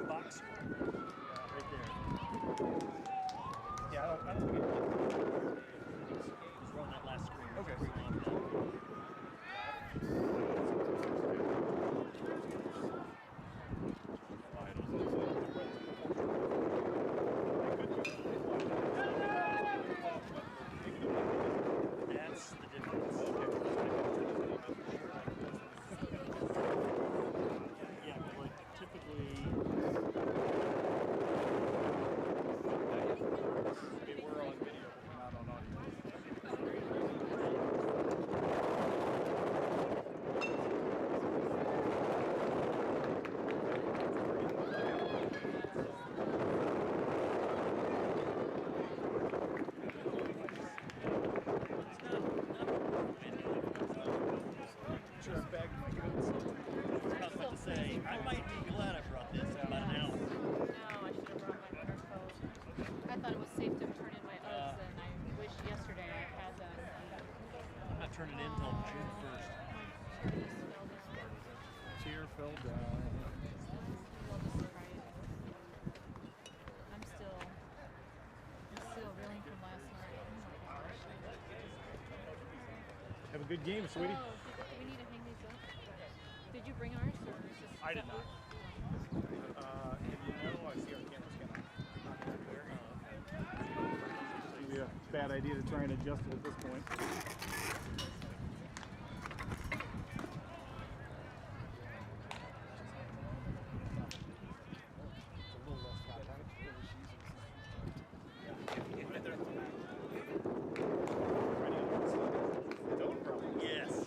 Box right there. Yeah, I don't think it was on that last screen. Okay. That's the difference. Yeah, but like typically. We're on video, but we're not on audio. I might be glad I brought this in about an hour. No, I should have brought my winter coat. I thought it was safe to turn in my Uggs, and I wish yesterday I had that. I'm not turning in until June 1st. Tear fell down. I'm still reeling from last night. Oh my gosh. Have a good game, sweetie. Oh, do we need to hang these up? Did you bring ours, or is this? I did not. I see our camera's maybe a bad idea to try and adjust it at this point. Yes.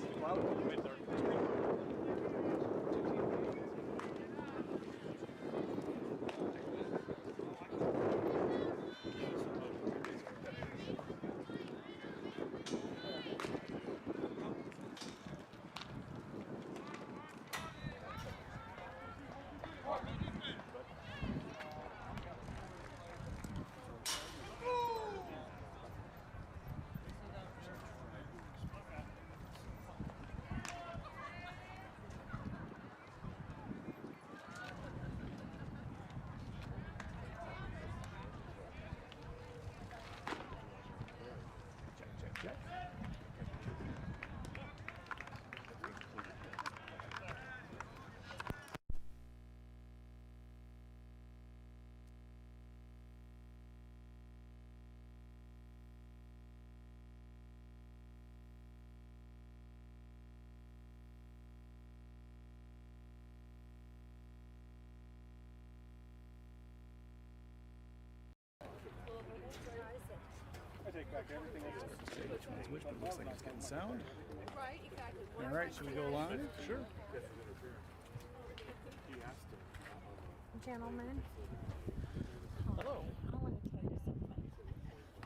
I take back everything I said. Say which one's which, but it looks like it's getting sound. Right, exactly. All right, should we go live? Sure. Gentlemen, Hello. I want to tell you something.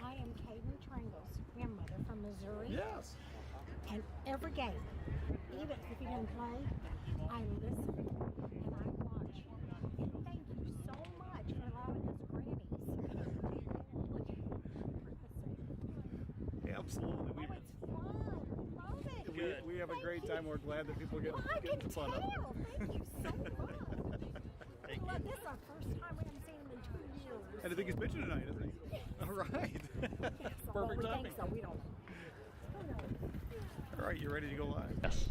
I am Caden Trangle's grandmother from Missouri. Yes. And every game, even if he didn't play, I listen and I watch. And thank you so much for allowing us grannies. Absolutely. Oh, it's fun. Love it. We have a great time. We're glad that people get I can the fun tell. of it. Thank you so much. Look, this is our first time. We haven't seen him in 2 years. And I think he's pitching tonight, isn't he? All right. Yes, Perfect we timing. think so. We don't. Who knows? All right, you ready to go live? Yes.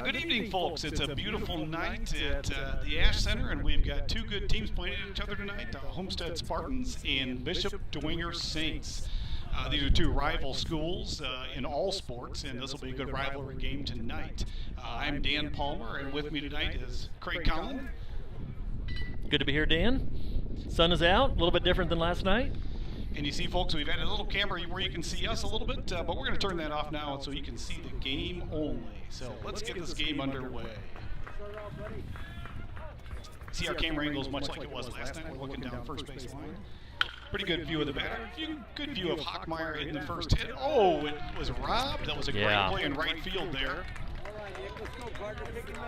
Good evening, folks. It's a beautiful night at the Ash Center, and we've got two good teams playing each other tonight, Homestead Spartans and Bishop Dwenger Saints. These are two rival schools in all sports, and this will be a good rivalry game tonight. I'm Dan Palmer, and with me tonight is Craig Collin. Good to be here, Dan. Sun is out, a little bit different than last night. And you see, folks, we've had a little camera where you can see us a little bit, but we're going to turn that off now so you can see the game only. So let's get this game underway. See, our camera angle is much like it was last night. We're looking down first base line. Pretty good view of the batter. Good view of Hockmeyer hitting the first hit. Oh, it was robbed. That was a great play in right field there.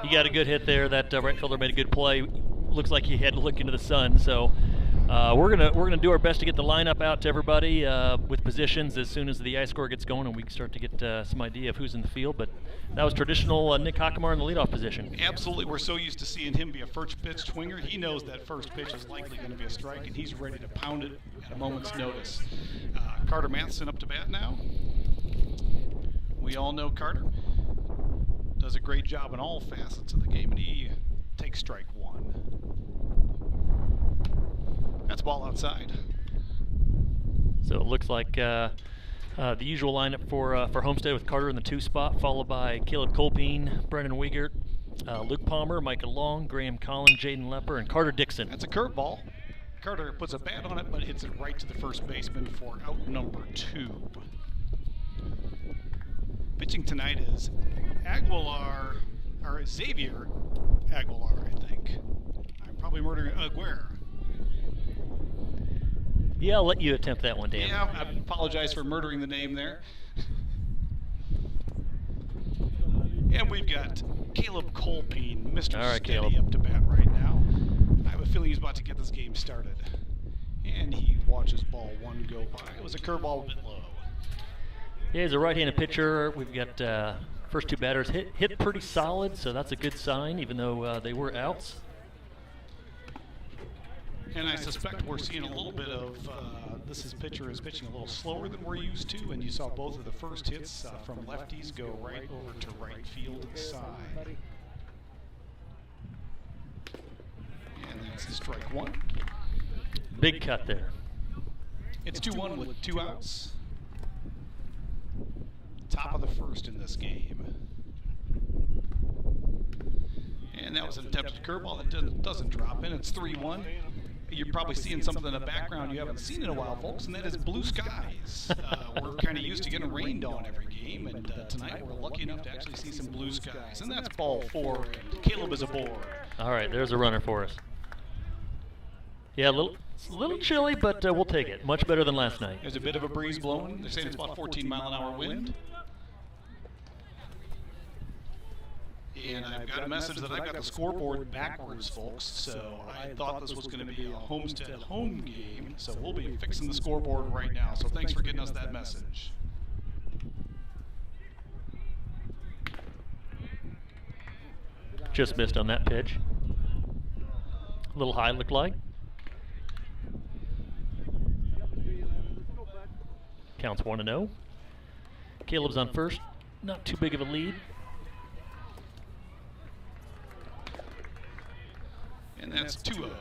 He got a good hit there. That right fielder made a good play. Looks like he had to look into the sun, so We're gonna do our best to get the lineup out to everybody with positions as soon as the ice score gets going and we can start to get some idea of who's in the field. But that was traditional Nick Hockamar in the leadoff position. Absolutely, we're so used to seeing him be a first pitch twinger. He knows that first pitch is likely going to be a strike, and he's ready to pound it at a moment's notice. Carter Madison up to bat now. We all know Carter does a great job in all facets of the game, and he takes strike one. That's ball outside. So it looks like the usual lineup for Homestead with Carter in the 2 spot, followed by Caleb Colpine, Brendan Wiegert, Luke Palmer, Micah Long, Graham Collins, Jaden Lepper, and Carter Dixon. That's a curveball. Carter puts a bat on it, but hits it right to the first baseman for out number 2. Pitching tonight is Xavier Aguilar, I think. I'm probably murdering Aguirre. Yeah, I'll let you attempt that one, Dan. Yeah, I apologize for murdering the name there. And we've got Caleb Colpine, Mr. All right, Steady Caleb. up to bat right now. I have a feeling he's about to get this game started. And he watches ball 1 go by. It was a curveball a bit low. Yeah, he's a right-handed pitcher. We've got first 2 batters hit pretty solid, so that's a good sign, even though they were outs. And I suspect we're seeing a little bit of this pitcher is pitching a little slower than we're used to, and you saw both of the first hits from lefties go right over to right field side. And that's strike 1. Big cut there. It's 2-1 with 2 outs. Top of the first in this game. And that was an attempted curveball that doesn't drop in. It's 3-1. You're probably seeing something in the background you haven't seen in a while, folks, and that is blue skies. We're kind of used to getting rained on every game, and tonight we're lucky enough to actually see some blue skies. And that's ball 4. Caleb is aboard. All right, there's a runner for us. Yeah, it's a little chilly, but we'll take it. Much better than last night. There's a bit of a breeze blowing. They're saying it's about 14-mile-an-hour wind. And I've got a message that I've got the scoreboard backwards, folks, so I thought this was going to be a Homestead home game, so we'll be fixing the scoreboard right now, so thanks for getting us that message. Just missed on that pitch. A little high, looked like. Counts 1-0. Caleb's on first. Not too big of a lead. And that's 2-0.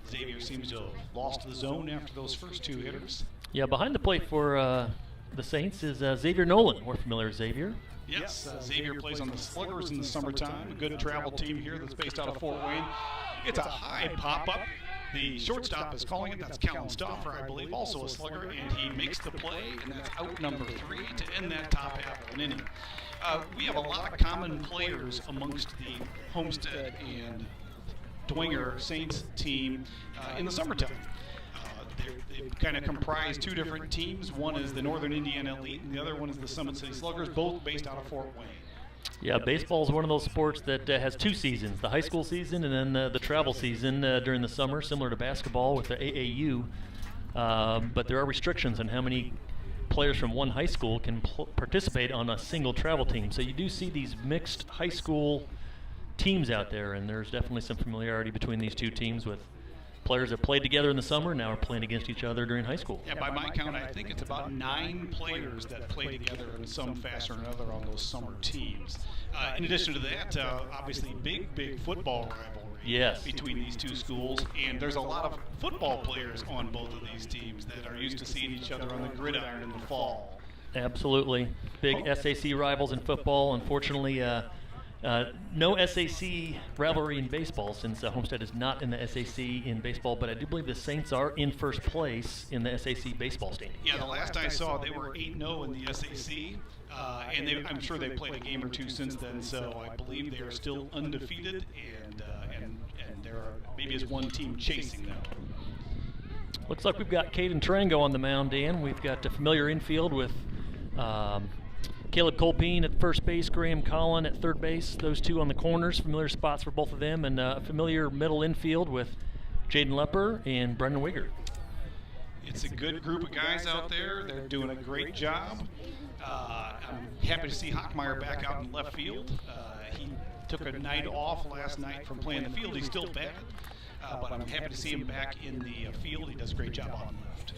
Xavier seems to have lost the zone after those first 2 hitters. Yeah, behind the plate for the Saints is Xavier Nolan. We're familiar with Xavier. Yes, Xavier plays on the Sluggers in the summertime. A good travel team here that's based out of Fort Wayne. It's a high pop-up. The shortstop is calling it. That's Callan Stauffer, I believe, also a slugger, and he makes the play, and that's out number 3 to end that top half of an inning. We have a lot of common players amongst the Homestead and Dwenger Saints team in the summertime. They kind of comprise 2 different teams. One is the Northern Indiana Elite, and the other one is the Summit City Sluggers, both based out of Fort Wayne. Yeah, baseball is one of those sports that has 2 seasons, the high school season and then the travel season during the summer, similar to basketball with the AAU. But there are restrictions on how many players from one high school can participate on a single travel team. So you do see these mixed high school teams out there, and there's definitely some familiarity between these 2 teams with players that played together in the summer now are playing against each other during high school. Yeah, by my count, I think it's about 9 players that play together in some fashion or another on those summer teams. In addition to that, obviously big football rivalry between these 2 schools, and there's a lot of football players on both of these teams that are used to seeing each other on the gridiron in the fall. Absolutely. Big SAC rivals in football. Unfortunately, no SAC rivalry in baseball since Homestead is not in the SAC in baseball, but I do believe the Saints are in first place in the SAC baseball standings. Yeah, the last I saw, they were 8-0 in the SAC, and I'm sure they've played a game or 2 since then, so I believe they are still undefeated, and there are maybe is 1 team chasing them. Looks like we've got Caden Tarango on the mound, Dan. We've got a familiar infield with Caleb Colpine at first base, Graham Collin at third base. Those 2 on the corners, familiar spots for both of them, and a familiar middle infield with Jaden Lepper and Brendan Wigger. It's a good group of guys out there. They're doing a great job. I'm happy to see Hockmeyer back out in left field. He took a night off last night from playing the field. He's still bad, but I'm happy to see him back in the field. He does a great job on left.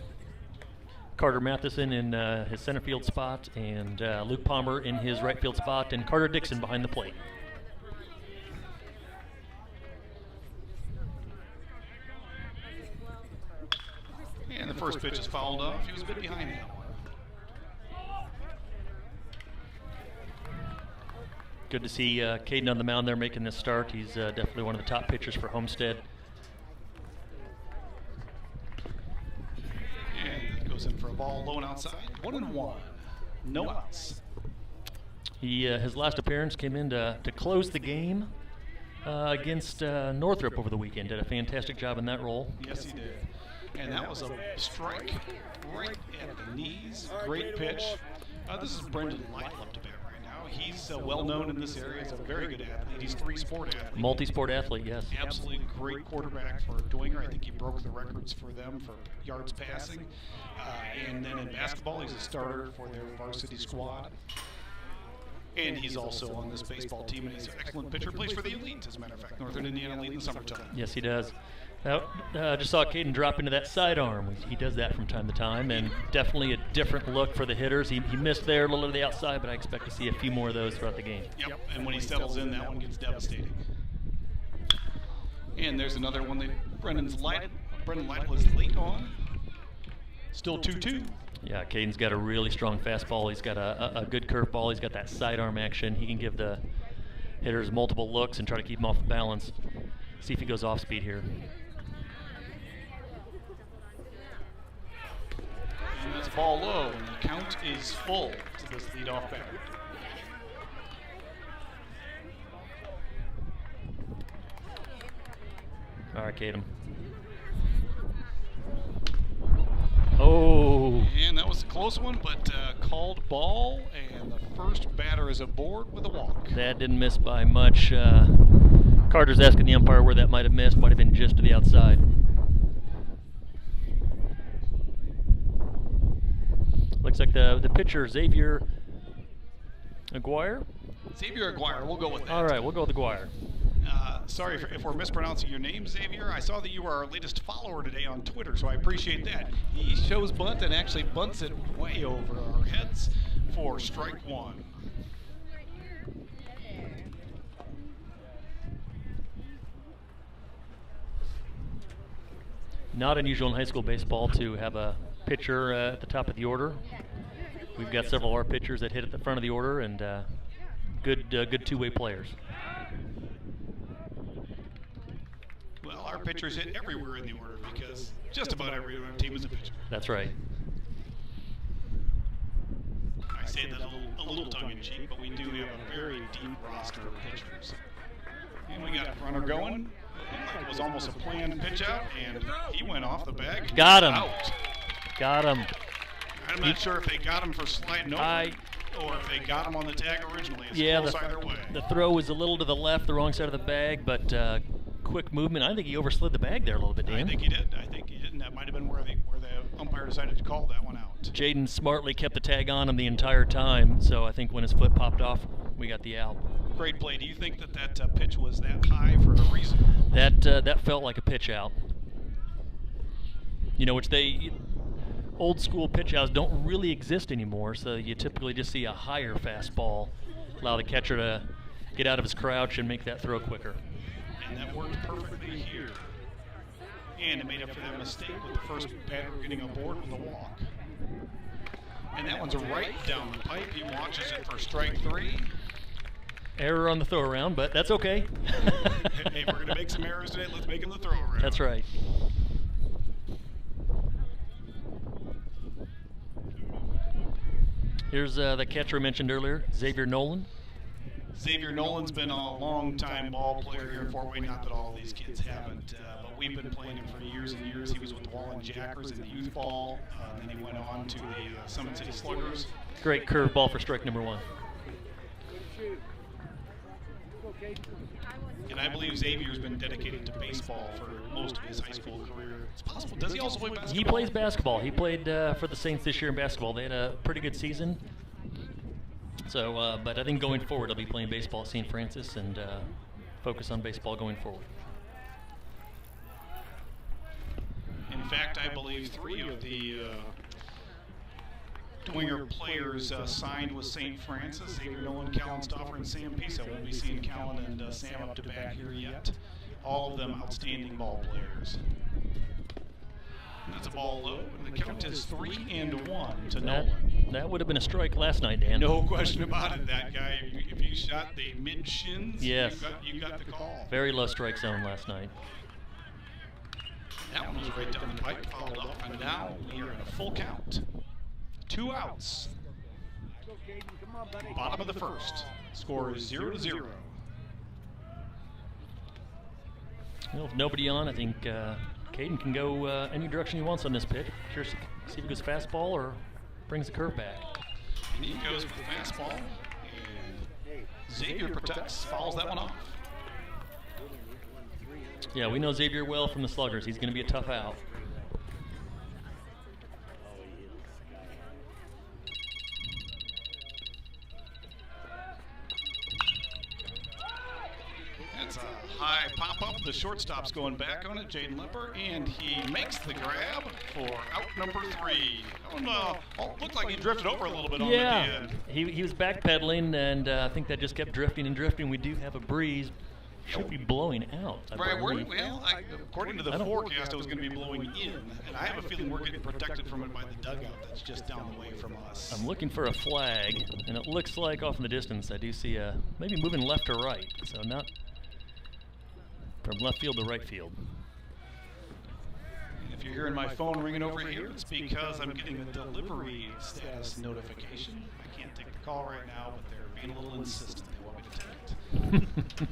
Carter Matheson in his center field spot, and Luke Palmer in his right field spot, and Carter Dixon behind the plate. And the first pitch is fouled off. He was a bit behind that one. Good to see Caden on the mound there making this start. He's definitely one of the top pitchers for Homestead. And it goes in for a ball low and outside. 1-1. No outs. His last appearance came in to close the game against Northrop over the weekend. Did a fantastic job in that role. Yes, he did. And that was a strike right at the knees. Great pitch. This is Brendan Lytle up to bat right now. He's well known in this area. He's a very good athlete. He's three-sport athlete. Multi-sport athlete, yes. Absolutely great quarterback for Dwenger. I think he broke the records for them for yards passing. And then in basketball, he's a starter for their varsity squad. And he's also on this baseball team, and he's an excellent pitcher. Plays for the Elite, as a matter of fact. Northern Indiana Elite in the summertime. Yes, he does. Now, just saw Caden drop into that sidearm. He does that from time to time, and definitely a different look for the hitters. He missed there a little to the outside, but I expect to see a few more of those throughout the game. Yep, and when he settles in, that one gets devastating. And there's another one that Brendan Lytle is late on. Still 2-2. Yeah, Caden's got a really strong fastball. He's got a good curveball. He's got that sidearm action. He can give the hitters multiple looks and try to keep them off the balance. See if he goes off speed here. And that's ball low, and the count is full to this leadoff batter. All right, Caden. Oh. And that was a close one, but called ball, and the first batter is aboard with a walk. That didn't miss by much. Carter's asking the umpire where that might have missed. Might have been just to the outside. Looks like the pitcher, Xavier Aguirre. Xavier Aguirre, we'll go with that. All right, we'll go with Aguirre. Sorry if we're mispronouncing your name, Xavier. I saw that you are our latest follower today on Twitter, so I appreciate that. He shows bunt and actually bunts it way over our heads for strike one. Not unusual in high school baseball to have a pitcher at the top of the order. We've got several of our pitchers that hit at the front of the order, and good two-way players. Well, our pitchers hit everywhere in the order because just about every team is a pitcher. That's right. I say that a little tongue-in-cheek, but we do have a very deep roster of pitchers. And we got a runner going. It was almost a planned pitch out, and he went off the bag. Got him. Out. Got him. I'm not sure if they got him for sliding over or if they got him on the tag originally. It's close either way. The throw was a little to the left, the wrong side of the bag, but quick movement. I think he overslid the bag there a little bit, Dan. I think he did, and that might have been where the umpire decided to call that one out. Jaden smartly kept the tag on him the entire time, so I think when his foot popped off, we got the out. Great play. Do you think that pitch was that high for a reason? That felt like a pitch out. You know, which old school pitch outs don't really exist anymore, so you typically just see a higher fastball, allow the catcher to get out of his crouch and make that throw quicker. And that worked perfectly here. And it made up for that mistake with the first batter getting aboard with a walk. And that one's right down the pipe. He watches it for strike three. Error on the throw around, but that's okay. Hey, we're going to make some errors today. Let's make them the throw around. That's right. Here's the catcher I mentioned earlier, Xavier Nolan. Xavier Nolan's been a long-time ball player here in Fort Wayne. Not that all these kids haven't, but we've been playing him for years and years. He was with the Wallen Jackers in the youth ball, and then he went on to the Summit City Sluggers. Great curveball for strike number one. And I believe Xavier's been dedicated to baseball for most of his high school career. It's possible. Does he also play basketball? He plays basketball. He played for the Saints this year in basketball. They had a pretty good season. So, but I think going forward, he'll be playing baseball at St. Francis and focus on baseball going forward. In fact, I believe 3 of the Dwenger players signed with St. Francis. Xavier Nolan, Callan Stoffer, and Sam Pisa. Won't be seeing Callan and Sam up to bat here yet. All of them outstanding ball players. And that's a ball low, and the count is 3-1 to Nolan. That would have been a strike last night, Dan. No question about it. That guy, if you shot the mid-shins, yes. you got the call. Very low strike zone last night. That one was right down the pipe, fouled off, and now we are in a full count. 2 outs. Bottom of the first. Score is 0-0. Well, with nobody on, I think Caden can go any direction he wants on this pitch. Curious to see if he goes fastball or brings the curve back. And he goes with the fastball, and Xavier protects, fouls that one off. Yeah, we know Xavier well from the Sluggers. He's going to be a tough out. That's a high pop-up. The shortstop's going back on it, Jaden Lepper, and he makes the grab for out number 3. That one looked like he drifted over a little bit on the end. He was backpedaling, and I think that just kept drifting and drifting. We do have a breeze. Should be blowing out. According to the forecast, it was going to be blowing in, and I have a feeling we're getting protected from it by the dugout that's just down the way from us. I'm looking for a flag, and it looks like off in the distance I do see maybe moving left or right, so not from left field to right field. If you're hearing my phone ringing over here, it's because I'm getting a delivery status notification. I can't take the call right now, but they're being a little insistent. They want me to take it.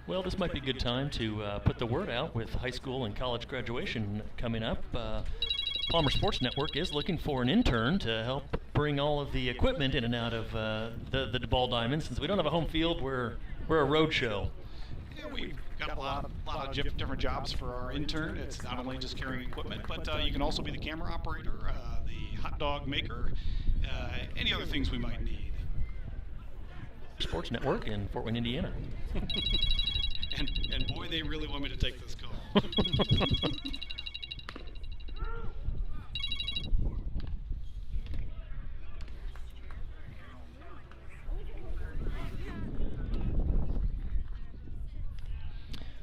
Well, this might be a good time to put the word out with high school and college graduation coming up. Palmer Sports Network is looking for an intern to help bring all of the equipment in and out of the Ball Diamond. Since we don't have a home field, we're a road show. Yeah, we've got a lot of different jobs for our intern. It's not only just carrying equipment, but you can also be the camera operator, the hot dog maker, any other things we might need. Sports Network in Fort Wayne, Indiana. and boy, they really want me to take this call.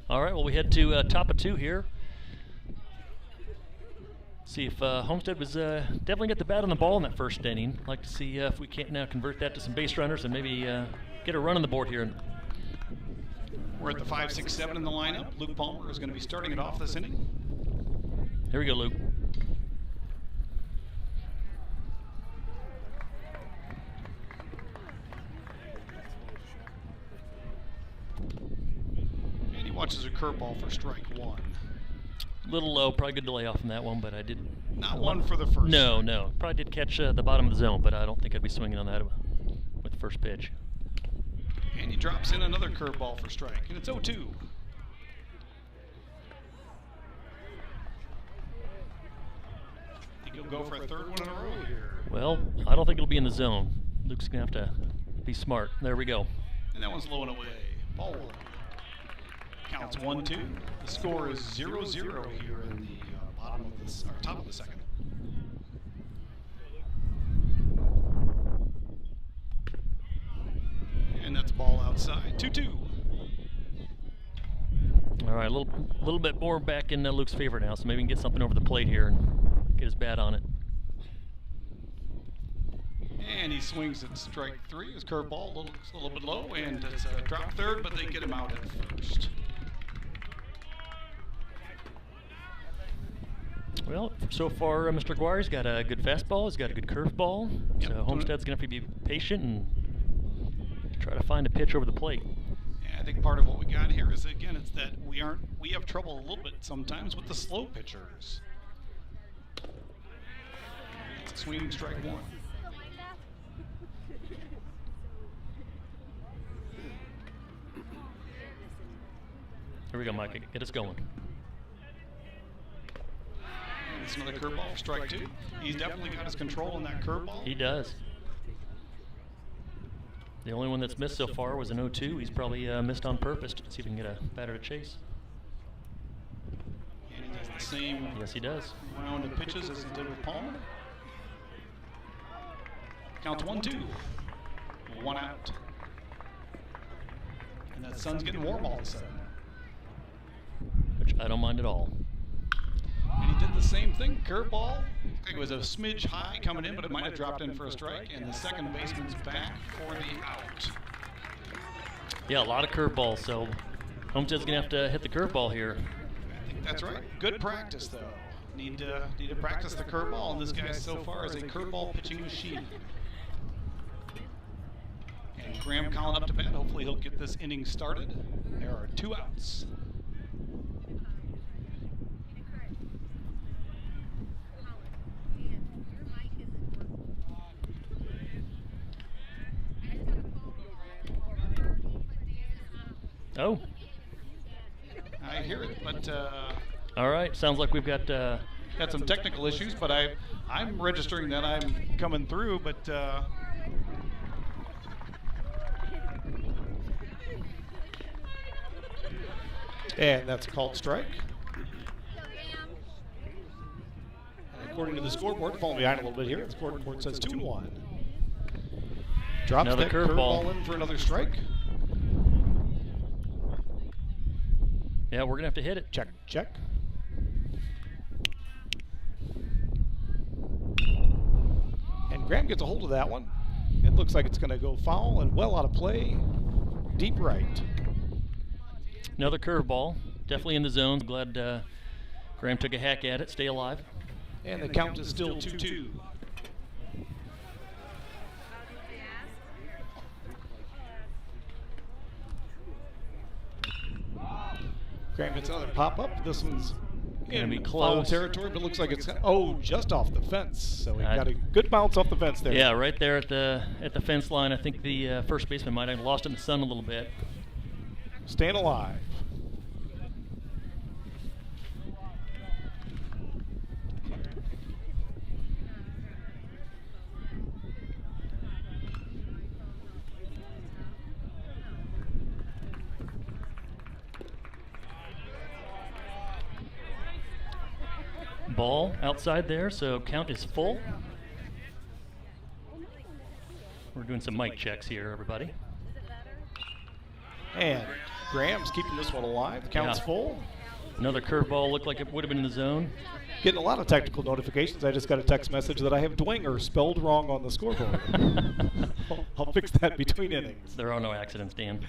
All right, well, we head to top of 2 here. See if Homestead was definitely get the bat on the ball in that first inning. Like to see if we can't now convert that to some base runners and maybe get a run on the board here. We're at the 5, 6, 7 in the lineup. Luke Palmer is going to be starting it off this inning. Here we go, Luke. And he watches a curveball for strike 1. Little low, probably good delay off on that one, but I did not one for the first. No, probably did catch the bottom of the zone, but I don't think I'd be swinging on that with the first pitch. And he drops in another curveball for strike, and it's 0-2. Think he'll go for a third one in a row here. Well, I don't think it'll be in the zone. Luke's gonna have to be smart. There we go. And that one's low and away. Ball one. Counts 1-2. The score is 0-0 here in the bottom of this, or top of the second. And that's ball outside. 2-2. All right, a little bit more back in Luke's favor now, so maybe we can get something over the plate here and get his bat on it. And he swings at strike 3. His curveball a little bit low, and it's a drop third, but they get him out at first. Well, so far, Mr. Guire's got a good fastball. He's got a good curveball. Yep. So Homestead's going to have to be patient and try to find a pitch over the plate. Yeah, I think part of what we got here is, again, it's that we have trouble a little bit sometimes with the slow pitchers. It's a swinging strike 1. Here we go, Mike. Get us going. It's another curveball, strike 2. He's definitely got his control on that curveball. He does. The only one that's missed so far was an 0-2. He's probably missed on purpose to see if he can get a batter to chase. And he does the same Yes, he does. round of pitches as he did with Palmer. Counts 1-2. 1 out. And that sun's getting warm all of a sudden. Which I don't mind at all. And he did the same thing, curveball. I think it was a smidge high coming in, but it might have dropped in for a strike. And the second baseman's back for the out. Yeah, a lot of curveballs, so Homestead's going to have to hit the curveball here. I think that's right. Good practice, though. Need to practice the curveball, and this guy so far is a curveball pitching machine. And Graham calling up to bat. Hopefully he'll get this inning started. There are 2 outs. Oh. I hear it, but All right. Sounds like we've got got some technical issues, but I'm registering that I'm coming through, but and that's a called strike. And according to the scoreboard, falling behind a little bit here, the scoreboard says 2-1. Drops Another that curveball. curveball in for another strike. Yeah, we're going to have to hit it. Check, check. And Graham gets a hold of that one. It looks like it's going to go foul and well out of play. Deep right. Another curveball. Definitely in the zone. Glad Graham took a hack at it. Stay alive. And the count is still 2-2. Graham gets another pop-up. This one's Gonna be in close. foul territory, but looks like it's just off the fence. So he got a good bounce off the fence there. Yeah, right there at the fence line. I think the first baseman might have lost in the sun a little bit. Staying alive. Ball outside there, so count is full. We're doing some mic checks here, everybody. And Graham's keeping this one alive. The count's Yeah. full. Another curveball looked like it would have been in the zone. Getting a lot of technical notifications. I just got a text message that I have Dwenger spelled wrong on the scoreboard. I'll fix that between innings. There are no accidents, Dan.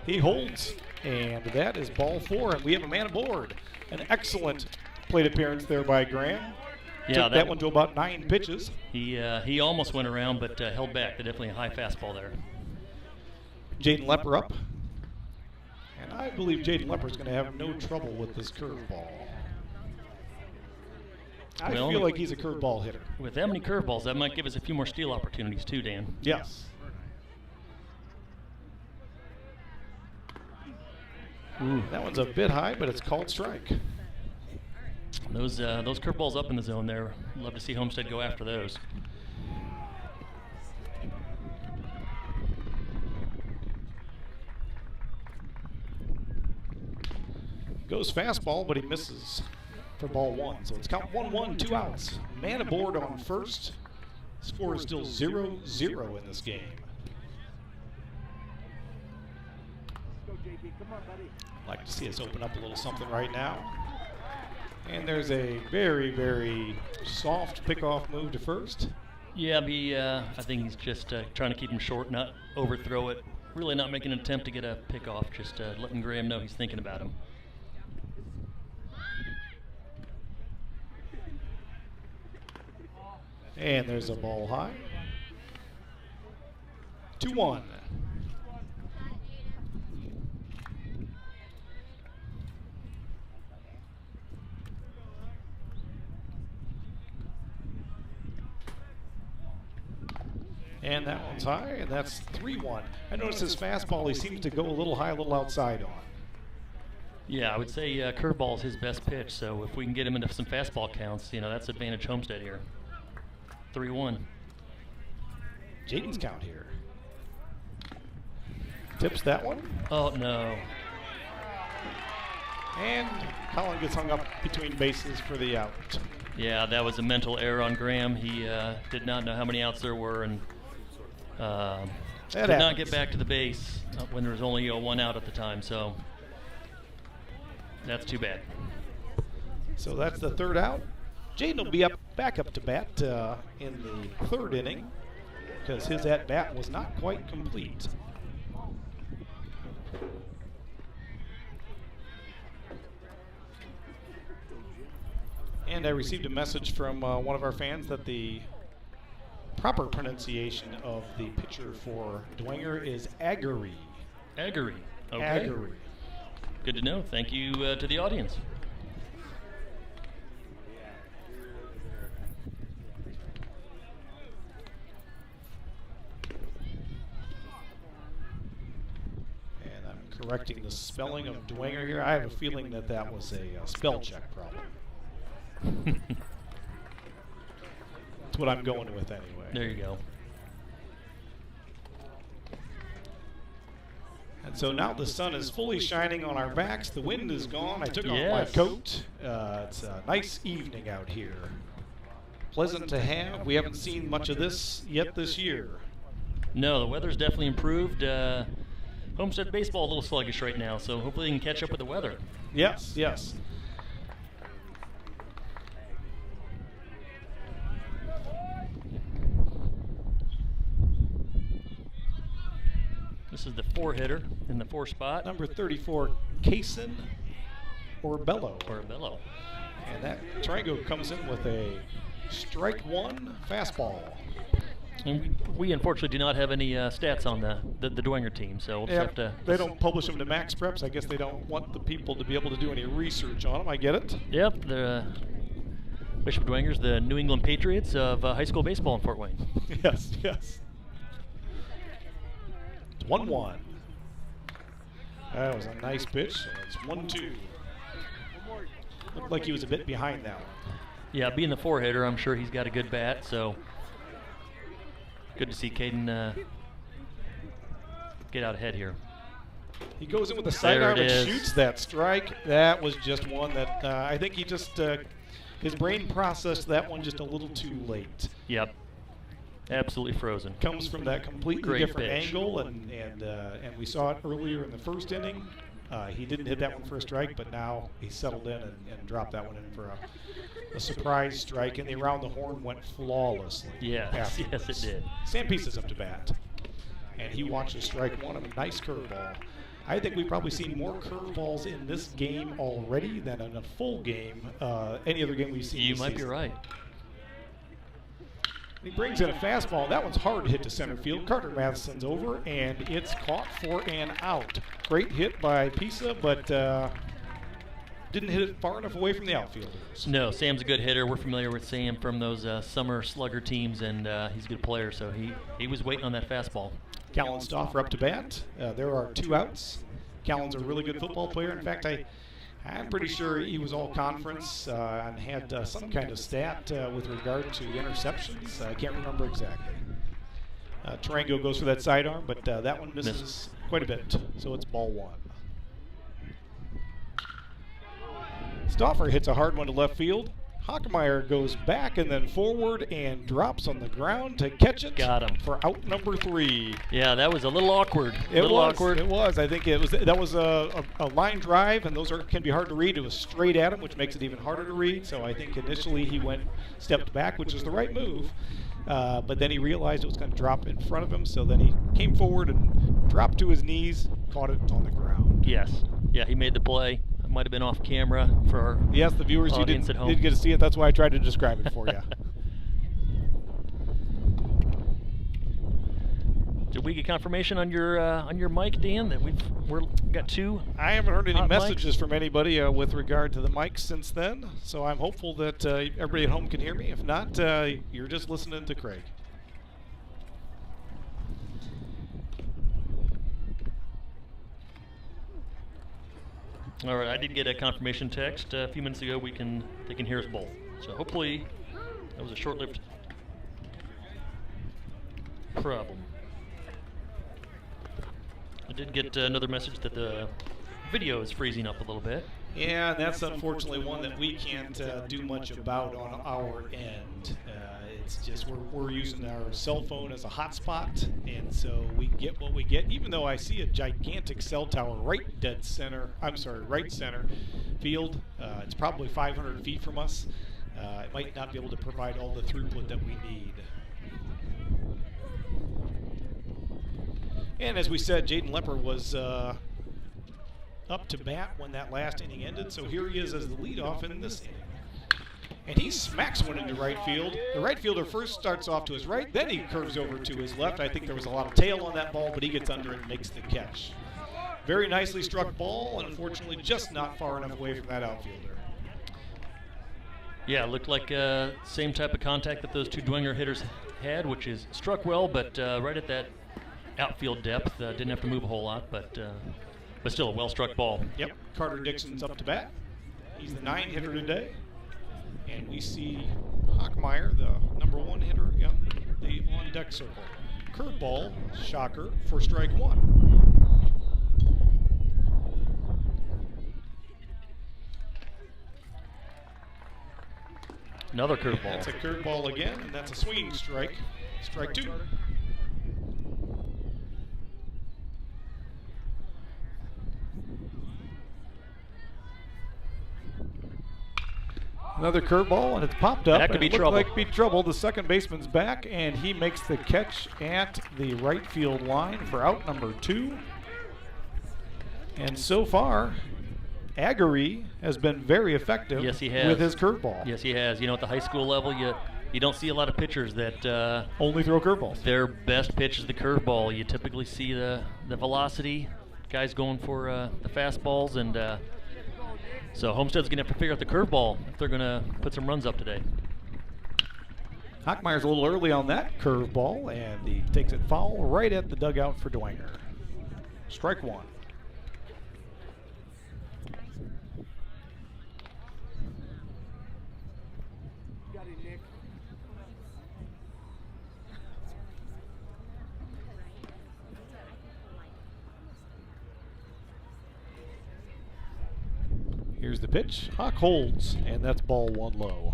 He holds, and that is ball 4, and we have a man aboard. An excellent plate appearance there by Graham. Yeah, Took that one to about 9 pitches. He almost went around, but held back. Definitely a high fastball there. Jaden Lepper up. And I believe Jaden Lepper's going to have no trouble with this curveball. I Well, feel like he's a curveball hitter. With that many curveballs, that might give us a few more steal opportunities too, Dan. Yes. Ooh. That one's a bit high, but it's called strike. Those curveballs up in the zone there. Love to see Homestead go after those. Goes fastball, but he misses for ball 1. So it's count 1-1, 2 outs. Man aboard on first. Score is still 0-0 in this game. Like to see us open up a little something right now. And there's a very, very soft pickoff move to first. Yeah, I think he's just trying to keep him short, not overthrow it. Really not making an attempt to get a pickoff, just letting Graham know he's thinking about him. And there's a ball high. 2-1. And that one's high, and that's 3-1. I notice his fastball, he seems to go a little high, a little outside on. Yeah, I would say curveball is his best pitch. So if we can get him into some fastball counts, that's advantage Homestead here. 3-1. Jaden's count here. Tips that one. Oh, no. And Colin gets hung up between bases for the out. Yeah, that was a mental error on Graham. He did not know how many outs there were and did not get back to the base when there was only one out at the time. So that's too bad. So that's the third out. Jaden will be back up to bat in the third inning because his at-bat was not quite complete. And I received a message from one of our fans that the proper pronunciation of the pitcher for Dwenger is Aggery. Aggery. Okay. Aggery. Good to know. Thank you to the audience. And I'm correcting the spelling of Dwenger here. I have a feeling that that was a spell check problem. That's what I'm going with anyway. There you go. And so now the sun is fully shining on our backs. The wind is gone. I took off my Yes. coat. It's a nice evening out here. Pleasant to have. We haven't seen much of this yet this year. No, the weather's definitely improved. Homestead baseball a little sluggish right now, so hopefully they can catch up with the weather. Yes, yes. This is the 4-hitter in the 4 spot. Number 34, Kaysen Orbello. Orbello. And that Triangle comes in with a strike one fastball. And we unfortunately do not have any stats on the Dwenger team, so we'll just have to. They don't publish them to Max Preps. I guess they don't want the people to be able to do any research on them. I get it. Yep, the Bishop Dwenger's the New England Patriots of high school baseball in Fort Wayne. Yes, yes. 1-1. That was a nice pitch. It's 1-2. Looked like he was a bit behind that one. Yeah, being the 4-hitter, I'm sure he's got a good bat, so good to see Caden get out ahead here. He goes in with a sidearm and is. shoots that strike. That was just one that I think he just, his brain processed that one just a little too late. Yep. Absolutely frozen. Comes from that completely Great different pitch. angle, and we saw it earlier in the first inning. He didn't hit that one for a strike, but now he settled in and dropped that one in for a surprise strike, and the around the horn went flawlessly. Yes, yes it did. Sam Peace is up to bat, and he watches strike one of a nice curveball. I think we've probably seen more curveballs in this game already than in a full game, any other game we've seen You this might be season. right. He brings in a fastball. That one's hard hit to center field. Carter Madison's over, and it's caught for an out. Great hit by Pisa, but didn't hit it far enough away from the outfielders. No, Sam's a good hitter. We're familiar with Sam from those summer slugger teams, and he's a good player, so he was waiting on that fastball. Callan Stauffer up to bat. There are 2 outs. Callan's a really good football player. In fact, I'm pretty sure he was all conference and had some kind of stat with regard to interceptions. I can't remember exactly. Tarango goes for that sidearm, but that one misses quite a bit, so it's ball 1. Stauffer hits a hard one to left field. Hockmeyer goes back and then forward and drops on the ground to catch it. Got him. For out number 3. Yeah, that was a little awkward. It was. I think that was a line drive, and those can be hard to read. It was straight at him, which makes it even harder to read. So I think initially he stepped back, which is the right move. But then he realized it was going to drop in front of him. So then he came forward and dropped to his knees, caught it on the ground. Yes. Yeah, he made the play. It might have been off camera for our the viewers, you audience at home. didn't get to see it. That's why I tried to describe it for you. Did we get confirmation on your mic, Dan, that we've got 2? I haven't heard any hot messages from anybody with regard to the mics since then, so I'm hopeful that everybody at home can hear me. If not, you're just listening to Craig. All right, I did get a confirmation text a few minutes ago. They can hear us both. So hopefully that was a short-lived problem. I did get another message that the video is freezing up a little bit. Yeah, and that's unfortunately one that we can't do much about on our end. It's just we're using our cell phone as a hotspot, and so we get what we get. Even though I see a gigantic cell tower right center field, it's probably 500 feet from us. It might not be able to provide all the throughput that we need. And as we said, Jaden Lepper was up to bat when that last inning ended, so here he is as the leadoff in this inning. And he smacks one into right field. The right fielder first starts off to his right, then he curves over to his left. I think there was a lot of tail on that ball, but he gets under it and makes the catch. Very nicely struck ball, unfortunately just not far enough away from that outfielder. Yeah, it looked like same type of contact that those two Dwenger hitters had, which is struck well, but right at that outfield depth. Didn't have to move a whole lot, but still a well-struck ball. Yep, Carter Dixon's up to bat. He's the 9 hitter today. And we see Hockmeyer, the #1 hitter, on the on-deck circle. Curveball, shocker, for strike 1. Another curveball. That's a curveball again, and that's a swinging strike. Strike 2. Another curveball, and it's popped up. That could be trouble. Like be trouble. The second baseman's back, and he makes the catch at the right field line for out number 2. And so far, Aggery has been very effective. Yes, he has. With his curveball. Yes, he has. You know, at the high school level, you don't see a lot of pitchers that only throw curveballs. Their best pitch is the curveball. You typically see the velocity, guys going for the fastballs, and so Homestead's going to have to figure out the curveball if they're going to put some runs up today. Hockmeyer's a little early on that curveball, and he takes it foul right at the dugout for Dwenger. Strike 1. Here's the pitch. Hawk holds, and that's ball 1 low.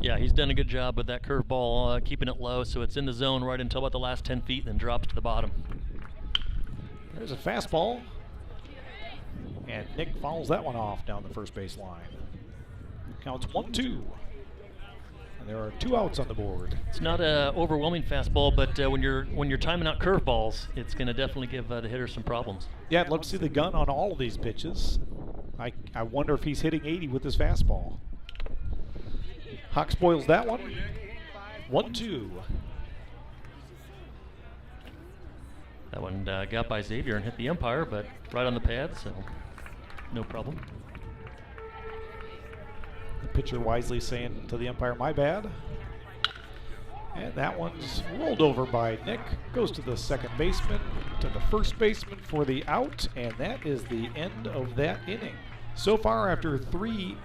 Yeah, he's done a good job with that curveball, keeping it low so it's in the zone right until about the last 10 feet and then drops to the bottom. There's a fastball, and Nick fouls that one off down the first base line. Counts 1-2. And there are 2 outs on the board. It's not an overwhelming fastball, but when you're timing out curveballs, it's going to definitely give the hitters some problems. Yeah, I'd love to see the gun on all of these pitches. I wonder if he's hitting 80 with his fastball. Hawk spoils that one. 1-2. That one got by Xavier and hit the umpire, but right on the pad, so no problem. The pitcher wisely saying to the umpire, my bad. And that one's rolled over by Nick. Goes to the second baseman, to the first baseman for the out, and that is the end of that inning. So far, after 3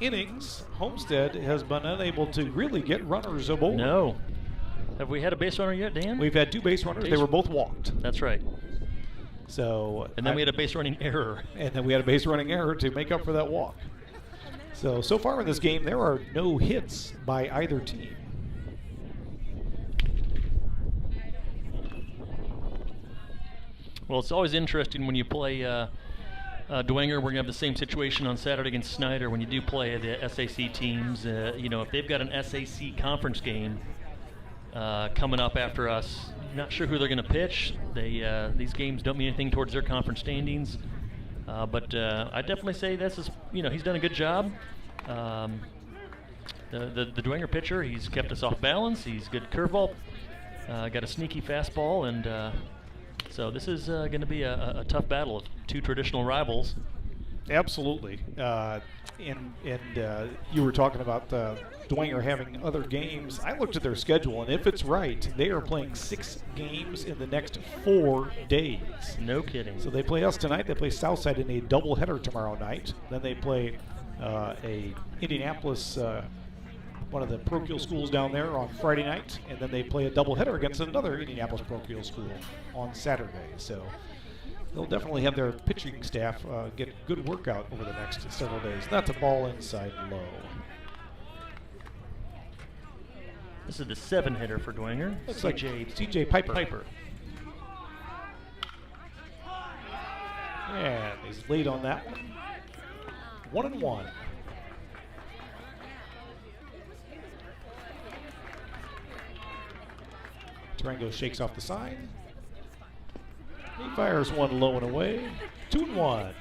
innings, Homestead has been unable to really get runners aboard. No. Have we had a base runner yet, Dan? We've had 2 base runners. They were both walked. That's right. So. And then we had a base running error. And then we had a base running error to make up for that walk. So far in this game, there are no hits by either team. Well, it's always interesting when you play Dwenger. We're going to have the same situation on Saturday against Snyder when you do play the SAC teams. If they've got an SAC conference game coming up after us, not sure who they're going to pitch. These games don't mean anything towards their conference standings. But I definitely say this is, he's done a good job. The Dwenger pitcher, he's kept us off balance. He's good curveball, got a sneaky fastball, and so this is going to be a tough battle of 2 traditional rivals. Absolutely. and you were talking about Dwenger having other games. I looked at their schedule, and if it's right, they are playing 6 games in the next 4 days. No kidding. So they play us tonight. They play Southside in a doubleheader tomorrow night. Then they play a Indianapolis, one of the parochial schools down there, on Friday night, and then they play a doubleheader against another Indianapolis parochial school on Saturday. So they'll definitely have their pitching staff get a good workout over the next several days. That's a ball inside low. This is the 7-hitter for Dwenger. Looks like CJ Piper. And he's late on that one. 1-1. Durango shakes off the side. He fires one low and away. 2-1.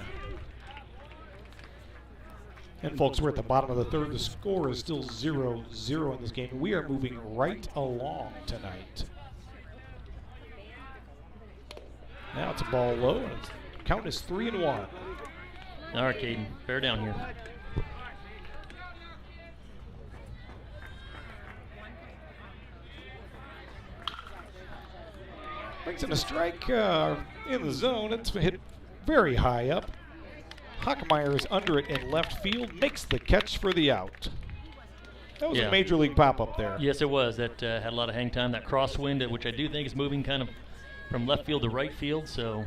And folks, we're at the bottom of the third. The score is still 0-0 in this game. We are moving right along tonight. Now it's a ball low, and the count is 3-1. All right, Caden, bear down here. Brings in a strike in the zone. It's hit very high up. Hockmeyer is under it in left field, makes the catch for the out. That was a major league pop-up there. Yes, it was. That had a lot of hang time. That crosswind, which I do think is moving kind of from left field to right field. So,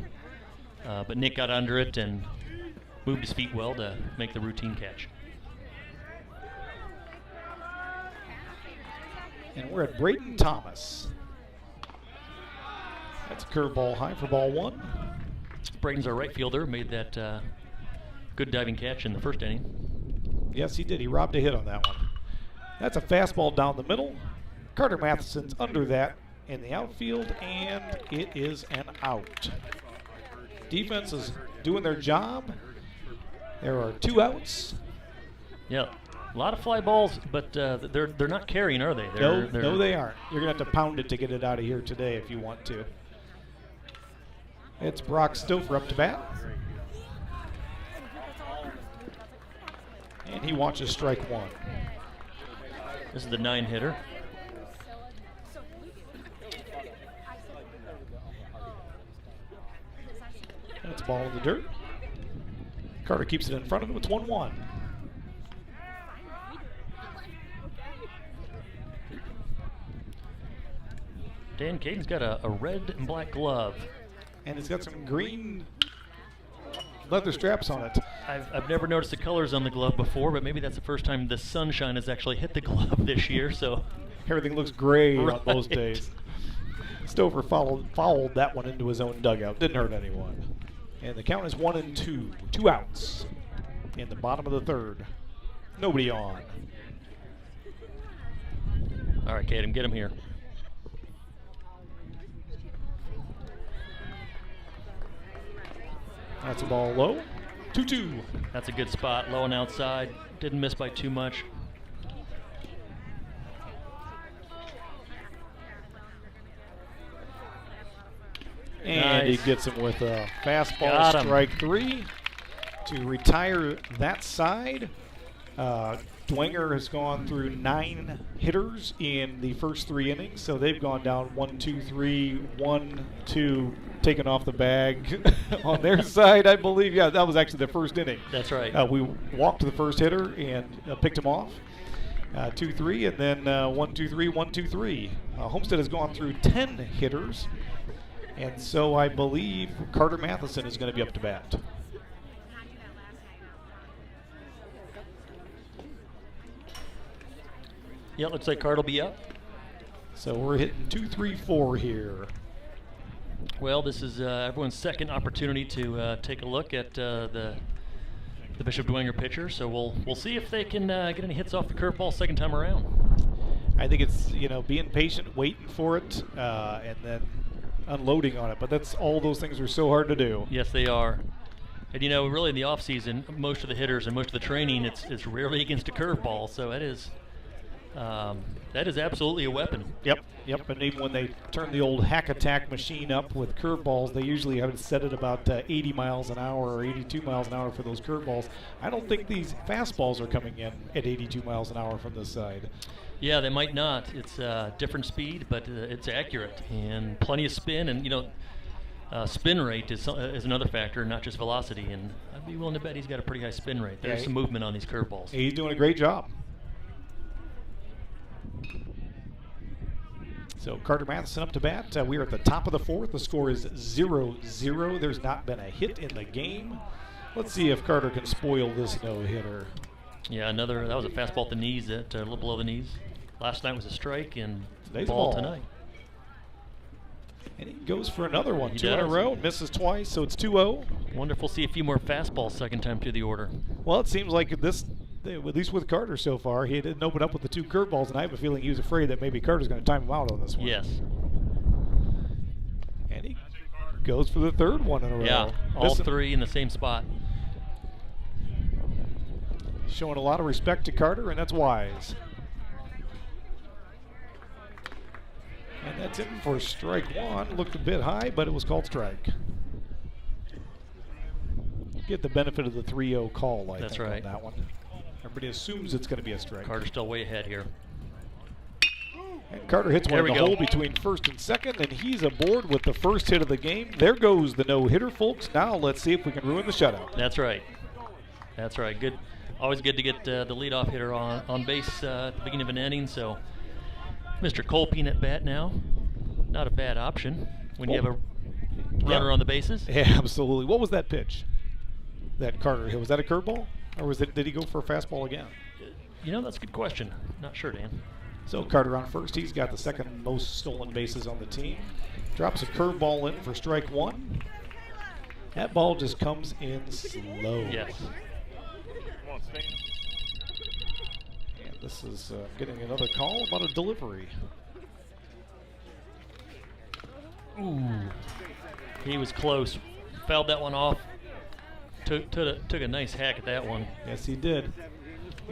but Nick got under it and moved his feet well to make the routine catch. And we're at Braden Thomas. That's a curveball high for ball 1. Braden's our right fielder, made that good diving catch in the first inning. Yes, he did. He robbed a hit on that one. That's a fastball down the middle. Carter Matheson's under that in the outfield, and it is an out. Defense is doing their job. There are 2 outs. Yeah, a lot of fly balls, but they're not carrying, are they? No, they aren't. You're going to have to pound it to get it out of here today if you want to. It's Brock Stouffer up to bat. And he watches strike 1. This is the 9-hitter. That's a ball in the dirt. Carter keeps it in front of him. It's 1-1. Dan Caden's got a red and black glove. And it's got some green leather straps on it. I've never noticed the colors on the glove before, but maybe that's the first time the sunshine has actually hit the glove this year. So everything looks gray on those days. Stouffer fouled that one into his own dugout. Didn't hurt anyone. And the count is 1-2. 2 outs in the bottom of the third. Nobody on. All right, Caden, get him here. That's a ball low. 2-2. That's a good spot, low and outside. Didn't miss by too much. And nice. he gets him with a fastball, strike 3 to retire that side. Dwenger has gone through 9 hitters in the first 3 innings, so they've gone down 1, 2, 3, 1, 2, taken off the bag on their side, I believe. Yeah, that was actually the first inning. That's right. We walked the first hitter and picked him off. 2, 3, and then 1, 2, 3, 1, 2, 3. Homestead has gone through 10 hitters, and so I believe Carter Matheson is going to be up to bat. Yeah, looks like Carter will be up. So we're hitting 2, 3, 4 here. Well, this is everyone's second opportunity to take a look at the Bishop Dwenger pitcher. So we'll see if they can get any hits off the curveball second time around. I think it's being patient, waiting for it, and then unloading on it. But that's all those things are so hard to do. Yes, they are. And really in the off season, most of the hitters and most of the training, it's rarely against a curveball. So it is That is absolutely a weapon. Yep. And even when they turn the old hack attack machine up with curveballs, they usually have it set at about 80 miles an hour or 82 miles an hour for those curveballs. I don't think these fastballs are coming in at 82 miles an hour from this side. Yeah, they might not. It's different speed, but it's accurate and plenty of spin. And spin rate is another factor, not just velocity. And I'd be willing to bet he's got a pretty high spin rate. There's some movement on these curveballs. He's doing a great job. So Carter Madison up to bat. We are at the top of the fourth. The score is 0-0. There's not been a hit in the game. Let's see if Carter can spoil this no-hitter. Yeah, that was a fastball at the knees, a little below the knees. Last night was a strike, and Today's ball a ball tonight. And he goes for another one. He Two in a does. row, misses twice, so it's 2-0. Wonder if we'll see a few more fastballs second time through the order. Well, it seems like this, at least with Carter so far, he didn't open up with the 2 curveballs, and I have a feeling he was afraid that maybe Carter's going to time him out on this one. Yes. And he goes for the 3rd one in a row. Yeah, all 3 in the same spot. Showing a lot of respect to Carter, and that's wise. And that's it for strike 1. Looked a bit high, but it was called strike. Get the benefit of the 3-0 call, I think, right. on that one. Everybody assumes it's going to be a strike. Carter's still way ahead here. And Carter hits one There in we the go. hole between first and second, and he's aboard with the first hit of the game. There goes the no-hitter, folks. Now let's see if we can ruin the shutout. That's right. That's right. Good. Always good to get the leadoff hitter on base at the beginning of an inning. So Mr. Colpine at bat now. Not a bad option when you have a runner on the bases. Yeah, absolutely. What was that pitch that Carter hit? Was that a curveball? Or did he go for a fastball again? That's a good question. Not sure, Dan. So Carter on first. He's got the 2nd most stolen bases on the team. Drops a curveball in for strike 1. That ball just comes in slow. Yes. And this is getting another call about a delivery. Ooh. He was close. Fouled that one off. Took a nice hack at that one. Yes, he did.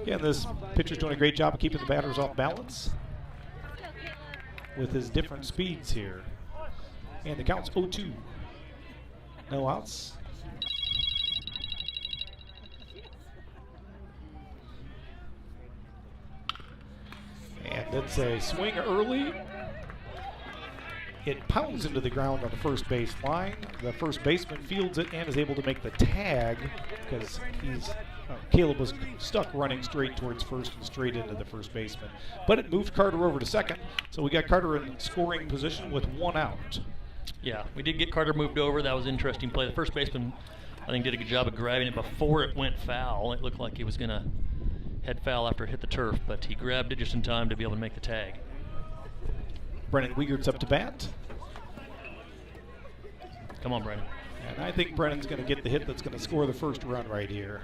Again, this pitcher's doing a great job of keeping the batters off balance with his different speeds here. And the count's 0-2. No outs. And it's a swing early. It pounds into the ground on the first base line. The first baseman fields it and is able to make the tag because Caleb was stuck running straight towards first and straight into the first baseman. But it moved Carter over to second, so we got Carter in scoring position with 1 out. Yeah, we did get Carter moved over. That was an interesting play. The first baseman, I think, did a good job of grabbing it before it went foul. It looked like he was going to head foul after it hit the turf, but he grabbed it just in time to be able to make the tag. Brennan Wiegert's up to bat. Come on, Brennan. And I think Brennan's going to get the hit that's going to score the first run right here.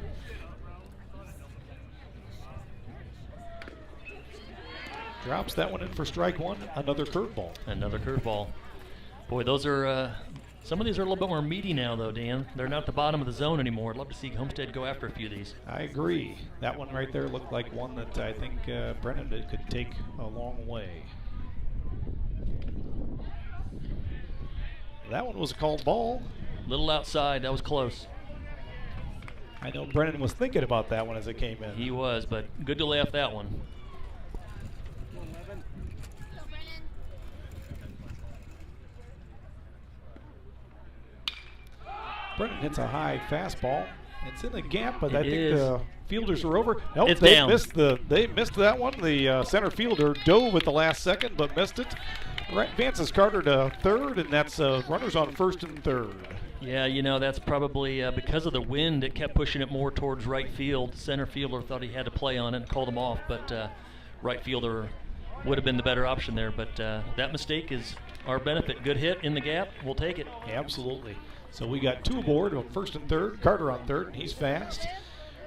Drops that one in for strike 1. Another curveball. Another curveball. Boy, those are some of these are a little bit more meaty now, though, Dan. They're not the bottom of the zone anymore. I'd love to see Homestead go after a few of these. I agree. That one right there looked like one that I think Brennan could take a long way. That one was a called ball. Little outside. That was close. I know Brennan was thinking about that one as it came in. He was, but good to lay off that one. Brennan hits a high fastball. It's in the gap, but I think is. the fielders are over. Nope, It's they down. They missed that one. The center fielder dove at the last second, but missed it. Right, advances Carter to third, and that's runners on first and third. Yeah, that's probably because of the wind. It kept pushing it more towards right field. Center fielder thought he had to play on it and called him off, but right fielder would have been the better option there. But that mistake is our benefit. Good hit in the gap. We'll take it. Absolutely. So we got 2 aboard on first and third. Carter on third, and he's fast.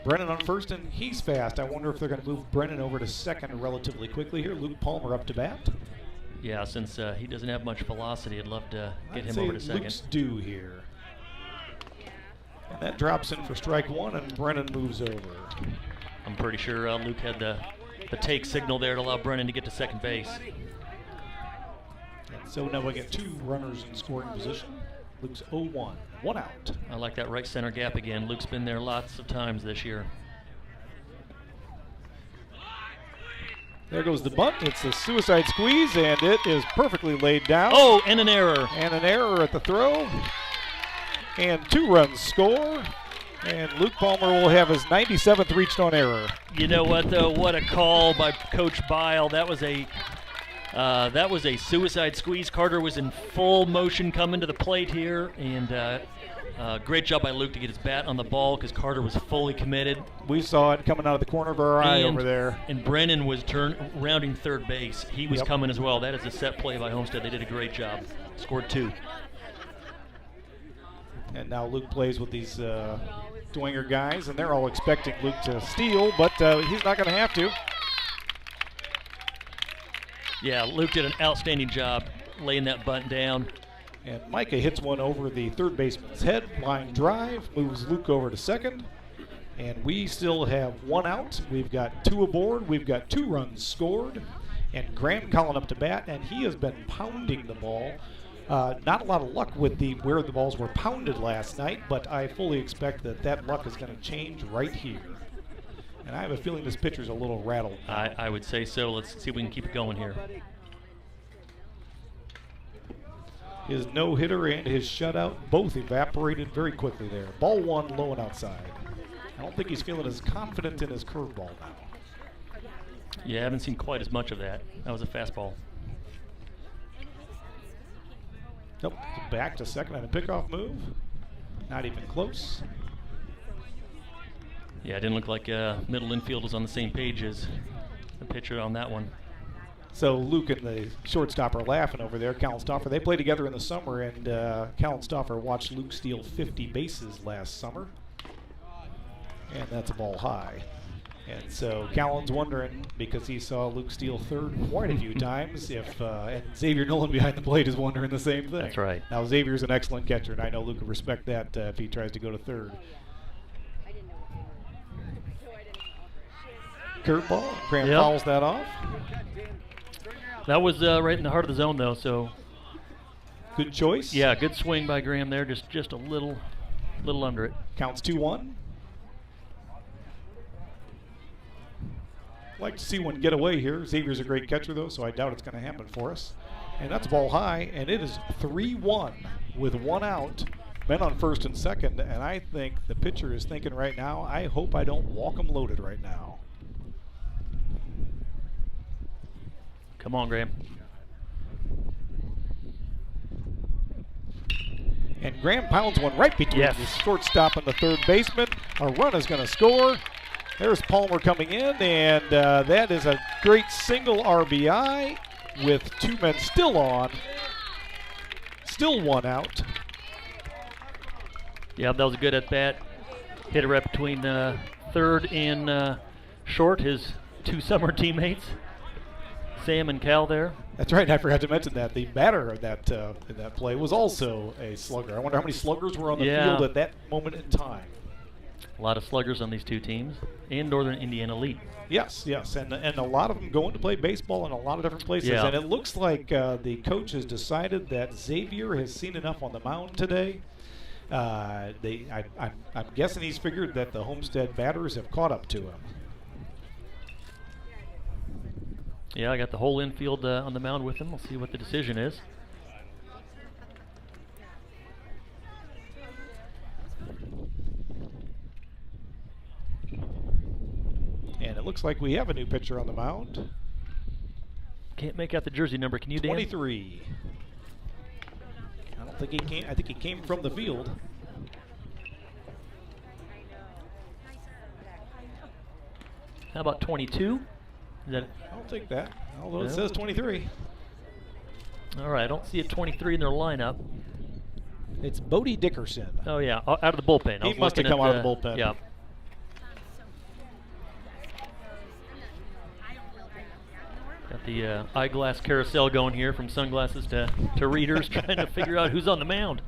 Brennan on first, and he's fast. I wonder if they're going to move Brennan over to second relatively quickly here. Luke Palmer up to bat. Yeah, since he doesn't have much velocity, I'd love to get him I'd over to say second. Luke's due here. And that drops in for strike 1, and Brennan moves over. I'm pretty sure Luke had the the take signal there to allow Brennan to get to second base. And so now we get 2 runners in scoring position. Luke's 0-1, 1 out. I like that right center gap again. Luke's been there lots of times this year. There goes the bunt. It's a suicide squeeze, and it is perfectly laid down. Oh, and an error. And an error at the throw. And 2 runs score. And Luke Palmer will have his 97th reached on error. You know what, though? What a call by Coach Bile. That was a suicide squeeze. Carter was in full motion coming to the plate here, and great job by Luke to get his bat on the ball because Carter was fully committed. We saw it coming out of the corner of our eye over there. And Brennan was rounding third base. He was coming as well. That is a set play by Homestead. They did a great job. Scored 2. And now Luke plays with these Dwenger guys, and they're all expecting Luke to steal, but he's not going to have to. Yeah, Luke did an outstanding job laying that bunt down. And Micah hits one over the third baseman's head. Line drive, moves Luke over to second. And we still have 1 out. We've got 2 aboard. We've got 2 runs scored. And Graham calling up to bat, and he has been pounding the ball. Not a lot of luck with where the balls were pounded last night, but I fully expect that luck is going to change right here. And I have a feeling this pitcher's a little rattled. I would say so. Let's see if we can keep it going here. His no-hitter and his shutout both evaporated very quickly there. Ball 1, low and outside. I don't think he's feeling as confident in his curveball now. Yeah, I haven't seen quite as much of that. That was a fastball. Nope, back to second on a pickoff move. Not even close. Yeah, it didn't look like middle infield was on the same page as the pitcher on that one. So Luke and the shortstop are laughing over there. Callan Stauffer, they played together in the summer, and Callan Stauffer watched Luke steal 50 bases last summer. And that's a ball high. And so Callan's wondering, because he saw Luke steal third quite a few times, if and Xavier Nolan behind the plate is wondering the same thing. That's right. Now Xavier's an excellent catcher, and I know Luke will respect that if he tries to go to third. Curveball, Graham fouls that off. That was right in the heart of the zone, though, so. Good choice. Yeah, good swing by Graham there, just a little under it. Counts 2-1. Like to see one get away here. Xavier's a great catcher, though, so I doubt it's going to happen for us. And that's ball high, and it is 3-1 with 1 out. Men on first and second, and I think the pitcher is thinking right now, I hope I don't walk him loaded right now. Come on, Graham. And Graham pounds one right between the shortstop and the third baseman. A run is going to score. There's Palmer coming in, and that is a great single RBI with 2 men still on. Still 1 out. Yeah, that was a good at-bat. Hit it right between third and short, his 2 summer teammates, Sam and Cal there. That's right, I forgot to mention that. The batter of that in that play was also a slugger. I wonder how many sluggers were on the field at that moment in time. A lot of sluggers on these 2 teams, and Northern Indiana Elite. Yes, and a lot of them going to play baseball in a lot of different places. Yeah. And it looks like the coach has decided that Xavier has seen enough on the mound today. I'm guessing he's figured that the Homestead batters have caught up to him. Yeah, I got the whole infield on the mound with him. We'll see what the decision is. And it looks like we have a new pitcher on the mound. Can't make out the jersey number. Can you, Dan? 23. I don't think he came. I think he came from the field. How about 22? Is that? I'll take that. Although it says 23. All right, I don't see a 23 in their lineup. It's Bodie Dickerson. Oh yeah, out of the bullpen. He must have come out of the bullpen. Yeah. Got the eyeglass carousel going here, from sunglasses to readers, trying to figure out who's on the mound.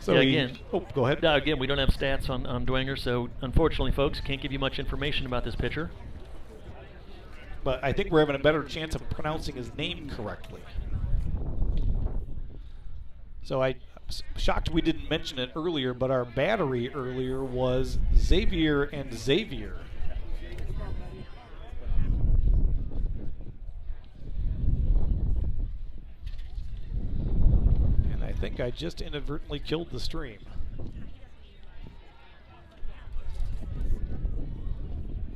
So Yeah, he, again. oh, go ahead. Again, we don't have stats on Dwenger, so unfortunately, folks, can't give you much information about this pitcher. But I think we're having a better chance of pronouncing his name correctly. So I'm shocked we didn't mention it earlier, but our battery earlier was Xavier and Xavier. And I think I just inadvertently killed the stream.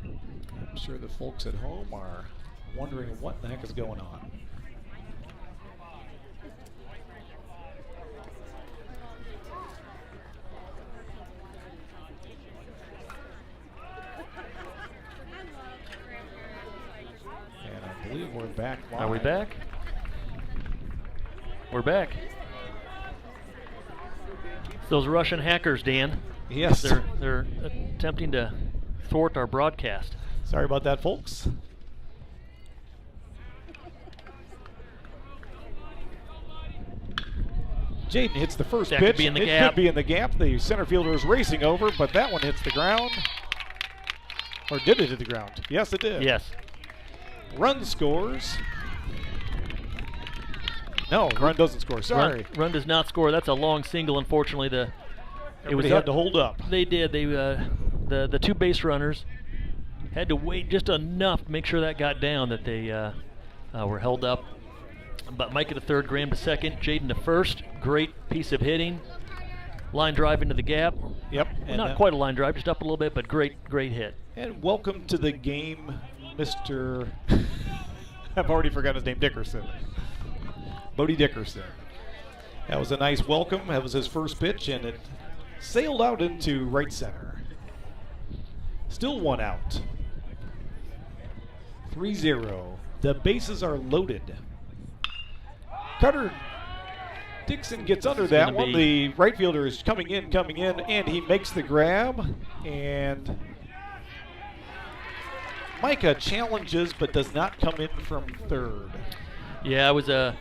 I'm sure the folks at home are wondering what the heck is going on. And I believe we're back live. Are we back? We're back. It's those Russian hackers, Dan. Yes. They're attempting to thwart our broadcast. Sorry about that, folks. Jaden hits the first That pitch. could be in the it gap. could be in the gap. The center fielder is racing over, but that one hits the ground. Or did it hit the ground? Yes, it did. Yes. Run scores. No, run doesn't score. Sorry. Run does not score. That's a long single. Unfortunately, it was Everybody had to hold up. They did. They the two base runners had to wait just enough to make sure that got down, that they were held up. But Mike at the third, Graham to second, Jaden to first. Great piece of hitting. Line drive into the gap. Yep. Well, not quite a line drive, just up a little bit, but great hit. And welcome to the game, Mr. I've already forgotten his name, Dickerson. Bodie Dickerson. That was a nice welcome. That was his first pitch, and it sailed out into right center. Still one out. 3-0. The bases are loaded. Carter Dixon gets under that one. The right fielder is coming in, and he makes the grab. And Micah challenges but does not come in from third. Yeah, it was a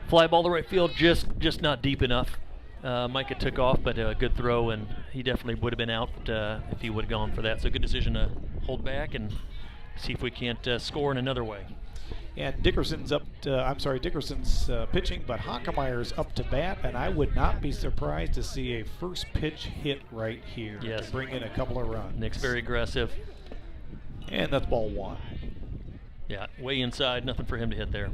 fly ball to right field, just not deep enough. Micah took off, but a good throw, and he definitely would have been out if he would have gone for that. So good decision to hold back and see if we can't score in another way. And Dickerson's Dickerson's pitching, but Hockenmeyer's up to bat, and I would not be surprised to see a first pitch hit right here to bring in a couple of runs. Nick's very aggressive. And that's ball one. Yeah, way inside, nothing for him to hit there.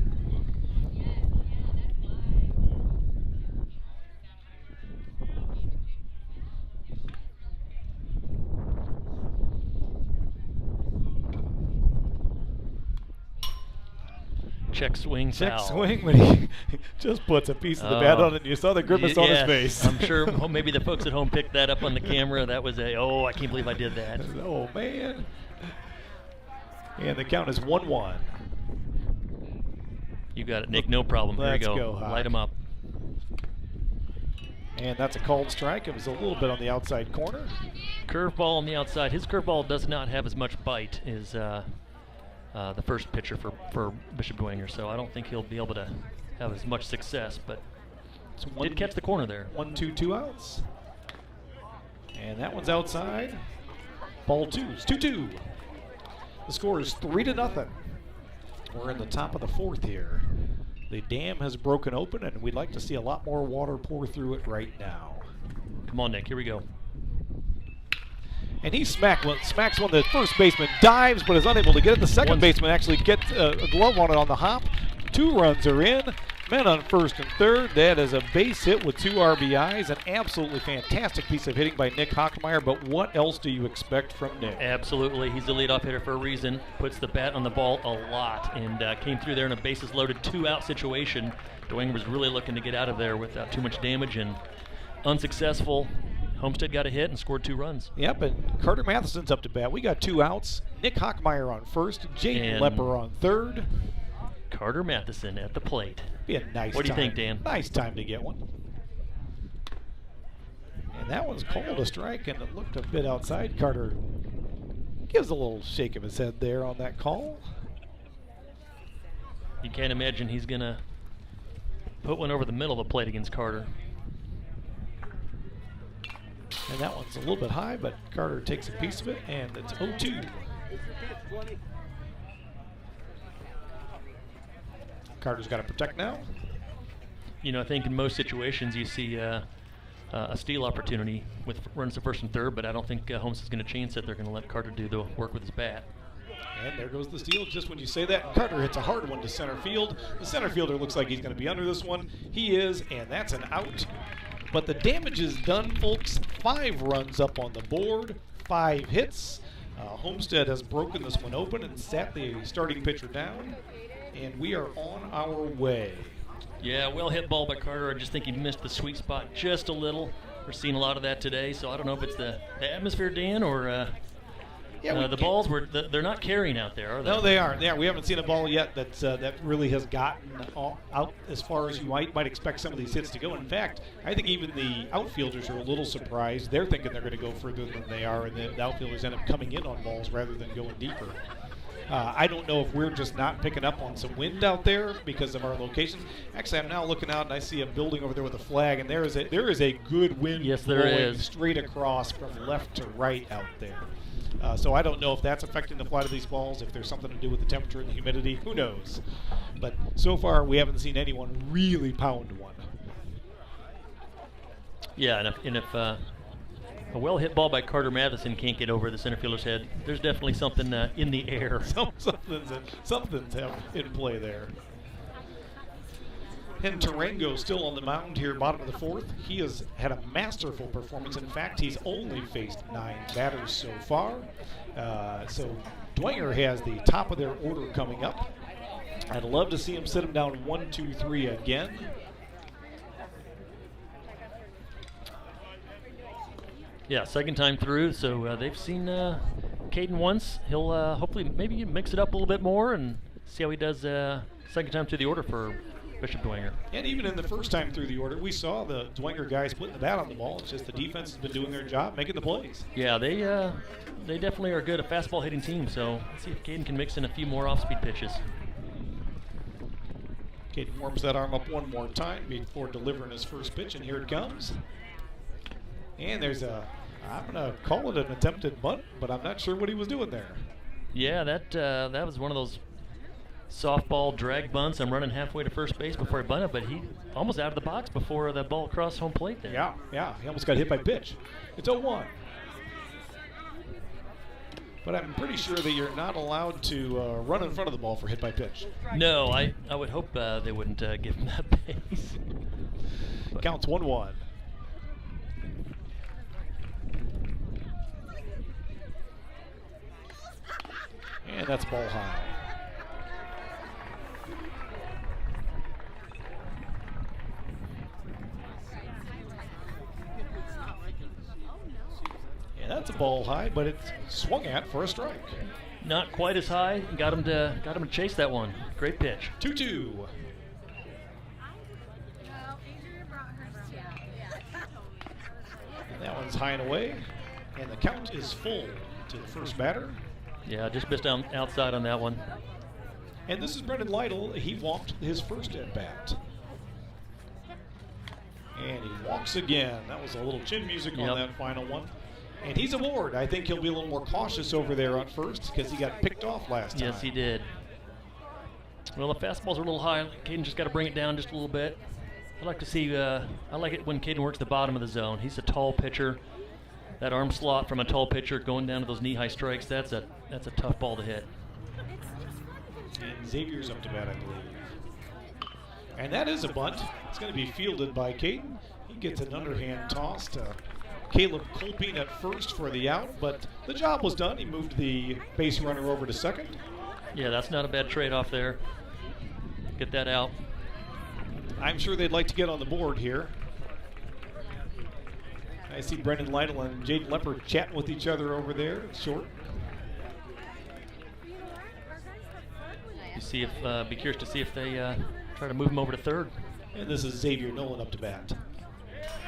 Check swing, Check foul. swing when he just puts a piece of the bat on it. And you saw the grimace on his face. I'm sure maybe the folks at home picked that up on the camera. That was I can't believe I did that. Oh, man. And the count is 1-1. You got it, Nick. No problem. There you Let's go. go, Hawk. Light him up. And that's a called strike. It was a little bit on the outside corner. Curveball on the outside. His curveball does not have as much bite as the first pitcher for Bishop Dwenger, so I don't think he'll be able to have as much success, but did catch the corner there. 1-2, 2 outs. And that one's outside. Ball two. It's 2-2. The score is 3-0. We're in the top of the fourth here. The dam has broken open, and we'd like to see a lot more water pour through it right now. Come on, Nick. Here we go. And he smacks one. The first baseman dives but is unable to get it. The second baseman actually gets a glove on it on the hop. 2 runs are in. Men on first and third. That is a base hit with 2 RBIs. An absolutely fantastic piece of hitting by Nick Hockenmeyer. But what else do you expect from Nick? Absolutely. He's the leadoff hitter for a reason. Puts the bat on the ball a lot and came through there in a bases loaded 2-out situation. Dwenger was really looking to get out of there without too much damage and unsuccessful. Homestead got a hit and scored 2 runs. Yep, and Carter Matheson's up to bat. We got 2 outs. Nick Hockenmeyer on first. Jaden Lepper on third. Carter Matheson at the plate. Be a nice What do you time. think, Dan? Nice time to get one. And that one's called a strike, and it looked a bit outside. Carter gives a little shake of his head there on that call. You can't imagine he's going to put one over the middle of the plate against Carter. And that one's a little bit high, but Carter takes a piece of it, and it's 0-2. Carter's got to protect now. You know, I think in most situations you see a steal opportunity with runs to first and third, but I don't think Homestead's going to chance it. They're going to let Carter do the work with his bat. And there goes the steal. Just when you say that, Carter hits a hard one to center field. The center fielder looks like he's going to be under this one. He is, and that's an out. But the damage is done, folks. 5 runs up on the board, 5 hits. Homestead has broken this one open and sat the starting pitcher down, and we are on our way. Yeah, well hit ball by Carter. I just think he missed the sweet spot just a little. We're seeing a lot of that today, so I don't know if it's the atmosphere, Dan, or the balls they're not carrying out there, are they? No, they aren't. We haven't seen a ball yet that really has gotten out as far as you might expect some of these hits to go. In fact, I think even the outfielders are a little surprised. They're thinking they're going to go further than they are, and the outfielders end up coming in on balls rather than going deeper. I don't know if we're just not picking up on some wind out there because of our location. Actually, I'm now looking out and I see a building over there with a flag, and there is a good wind blowing straight across from left to right out there. So I don't know if that's affecting the flight of these balls, if there's something to do with the temperature and the humidity. Who knows? But so far, we haven't seen anyone really pound one. Yeah, and if a well-hit ball by Carter Madison can't get over the center fielder's head, there's definitely something in the air. Something's in play there. And Tarango still on the mound here, bottom of the 4th. He has had a masterful performance. In fact, he's only faced 9 batters so far. So Dwenger has the top of their order coming up. I'd love to see him sit him down 1, 2, 3 again. Yeah, second time through, so they've seen Caden once. He'll hopefully maybe mix it up a little bit more and see how he does second time through the order for Bishop Dwenger. And even in the first time through the order, we saw the Dwenger guys putting the bat on the ball. It's just the defense has been doing their job, making the plays. Yeah, they definitely are good, a fastball hitting team, so let's see if Caden can mix in a few more off-speed pitches. Caden warms that arm up one more time before delivering his first pitch, and here it comes. And there's I'm going to call it an attempted bunt, but I'm not sure what he was doing there. Yeah, that was one of those softball drag bunts. I'm running halfway to first base before I bunt it, but he almost out of the box before the ball crossed home plate there. Yeah, he almost got hit by pitch. It's 0-1. But I'm pretty sure that you're not allowed to run in front of the ball for hit by pitch. No, I would hope they wouldn't give him that base. Counts 1-1. And that's ball high. And that's a ball high, but it's swung at for a strike. Not quite as high. Got him to chase that one. Great pitch. 2-2. And that one's high and away. And the count is full to the first batter. Yeah, just missed outside on that one. And this is Brendan Lytle. He walked his first at bat. And he walks again. That was a little chin music on that final one. And he's aboard. I think he'll be a little more cautious over there on first because he got picked off last time. Yes, he did. Well, the fastballs are a little high. Caden just got to bring it down just a little bit. I like to see. I like it when Caden works the bottom of the zone. He's a tall pitcher. That arm slot from a tall pitcher going down to those knee-high strikes, that's a tough ball to hit. And Xavier's up to bat, I believe. And that is a bunt. It's going to be fielded by Caden. He gets an underhand toss to Caleb Colpine at first for the out, but the job was done. He moved the base runner over to second. Yeah, that's not a bad trade-off there. Get that out. I'm sure they'd like to get on the board here. I see Brendan Lytle and Jaden Leopard chatting with each other over there. It's short. You see if be curious to see if they try to move him over to third. And this is Xavier Nolan up to bat.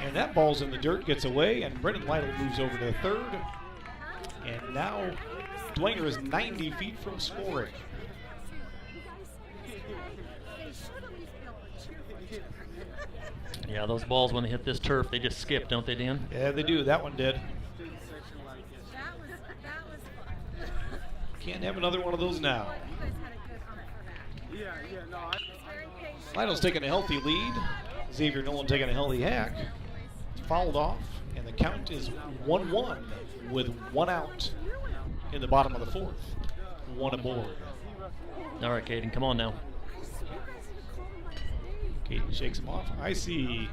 And that ball's in the dirt, gets away, and Brendan Lytle moves over to third. And now Dwenger is 90 feet from scoring. Yeah, those balls, when they hit this turf, they just skip, don't they, Dan? Yeah, they do. That one did. That was fun. Can't have another one of those now. You guys had a good hunt for that. Yeah, no, I, Very patient. Lytle's taking a healthy lead. Xavier Nolan taking a healthy hack. Fouled off, and the count is 1-1 with 1 out in the bottom of the 4th. 1 aboard. All right, Caden, come on now. Caden shakes him off. I see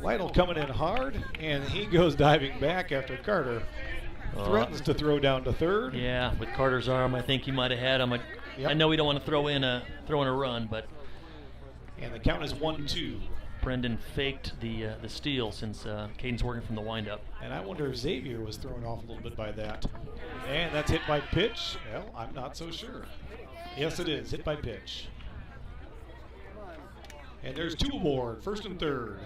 Lytle coming in hard, and he goes diving back after Carter threatens to throw down to third. Yeah, with Carter's arm, I think he might have had him. Yep. I know we don't want to throw in a run, but And the count is 1-2. Brendan faked the steal since Caden's working from the windup. And I wonder if Xavier was thrown off a little bit by that. And that's hit by pitch. Well, I'm not so sure. Yes, it is. Hit by pitch. And there's 2 aboard, 1st and 3rd.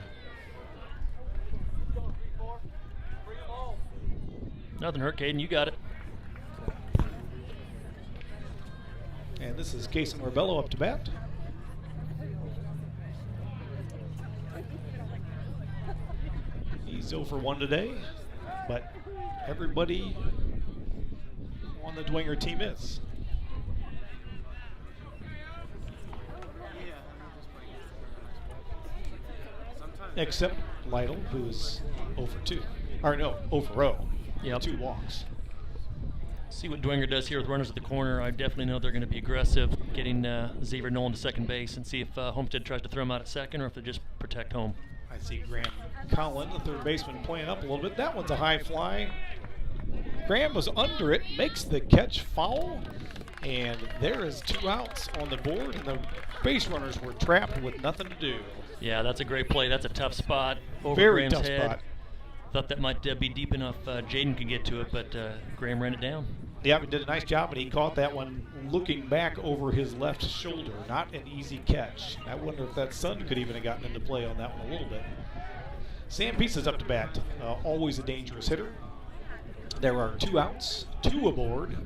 Nothing hurt, Caden. You got it. And this is Casey Marbello up to bat. He's 0 for 1 today, but everybody on the Dwenger team is. Except Lytle, who's 0 for 2. Or no, 0 for 0. Yep. 2 walks. See what Dwenger does here with runners at the corner. I definitely know they're going to be aggressive, getting Xavier Nolan to second base, and see if Homestead tries to throw him out at second or if they just protect home. I see Graham Collin, the third baseman, playing up a little bit. That one's a high fly. Graham was under it, makes the catch foul, and there is 2 outs on the board, and the base runners were trapped with nothing to do. Yeah, that's a great play. That's a tough spot over Very Graham's tough head. spot. Thought that might be deep enough Jaden could get to it, but Graham ran it down. Yeah, he did a nice job, but he caught that one looking back over his left shoulder. Not an easy catch. I wonder if that sun could even have gotten into play on that one a little bit. Sam Peace is up to bat. Always a dangerous hitter. There are 2 outs, 2 aboard.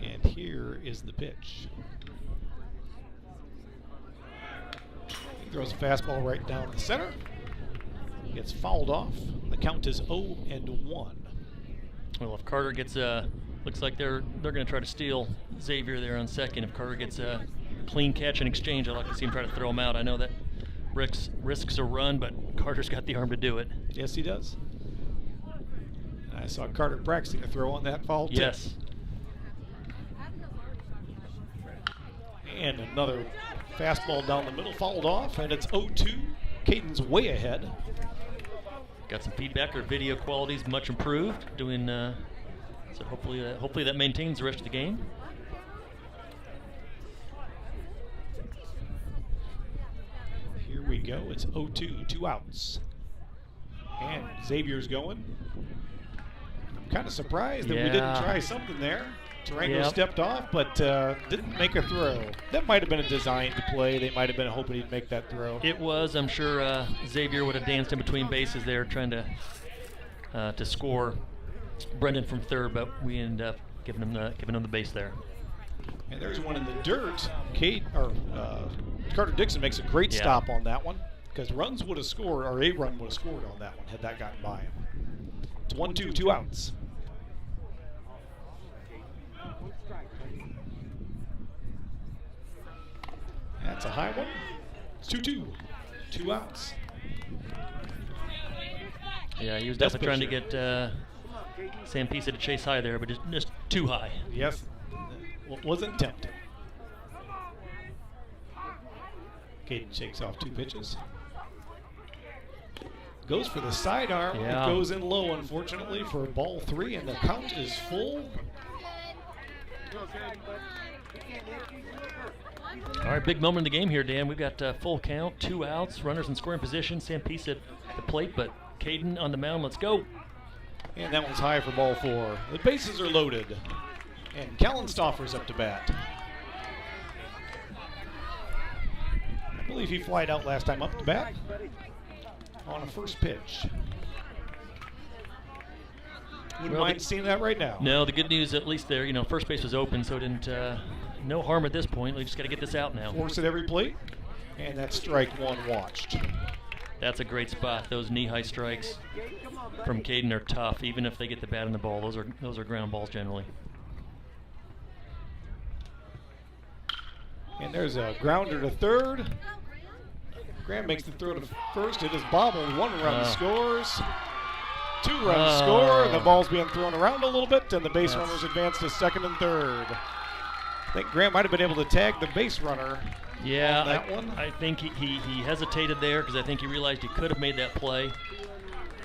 And here is the pitch. He throws a fastball right down the center. Gets fouled off. The count is 0-1. Well, if Carter gets looks like they're going to try to steal Xavier there on second. If Carter gets a clean catch in exchange, I'd like to see him try to throw him out. I know that risks a run, but Carter's got the arm to do it. Yes, he does. And I saw Carter practicing a throw on that foul tip. Yes. And another fastball down the middle, fouled off, and it's 0-2. Caden's way ahead. Got some feedback. Our video quality's much improved. Doing so hopefully that maintains the rest of the game. Here we go. It's 0-2, 2 outs. And Xavier's going. I'm kind of surprised that we didn't try something there. Durango stepped off, but didn't make a throw. That might have been a designed play. They might have been hoping he'd make that throw. It was. I'm sure Xavier would have danced in between bases there, trying to score Brendan from third, but we ended up giving him the base there. And there's one in the dirt. Carter Dixon makes a great stop on that one, because runs would have scored, or a run would have scored on that one had that gotten by him. It's 1-2, 2 outs. That's a high one. It's 2-2, 2 outs. Yeah, he was definitely trying to get Sam Pisa to chase high there, but just too high. Yes, wasn't tempting. Caden shakes off 2 pitches. Goes for the sidearm. Yeah. It goes in low, unfortunately, for ball 3, and the count is full. All right, big moment in the game here, Dan. We've got full count, 2 outs, runners in scoring position. Sam Peace at the plate, but Caden on the mound. Let's go. And that one's high for ball 4. The bases are loaded. And Callan Stauffer's up to bat. I believe he flied out last time up to bat on a first pitch. Wouldn't mind seeing that right now. No, the good news, at least there, first base was open, so it didn't no harm at this point. We just got to get this out now. Force at every plate, and that's strike one watched. That's a great spot. Those knee-high strikes from Caden are tough, even if they get the bat in the ball. Those are ground balls generally. And there's a grounder to third. Graham makes the throw to first. It is bobbled. 1 run scores. 2 runs score. The ball's being thrown around a little bit, and the base runners advance to second and third. I think Graham might have been able to tag the base runner. Yeah, on that one. I think he hesitated there because I think he realized he could have made that play,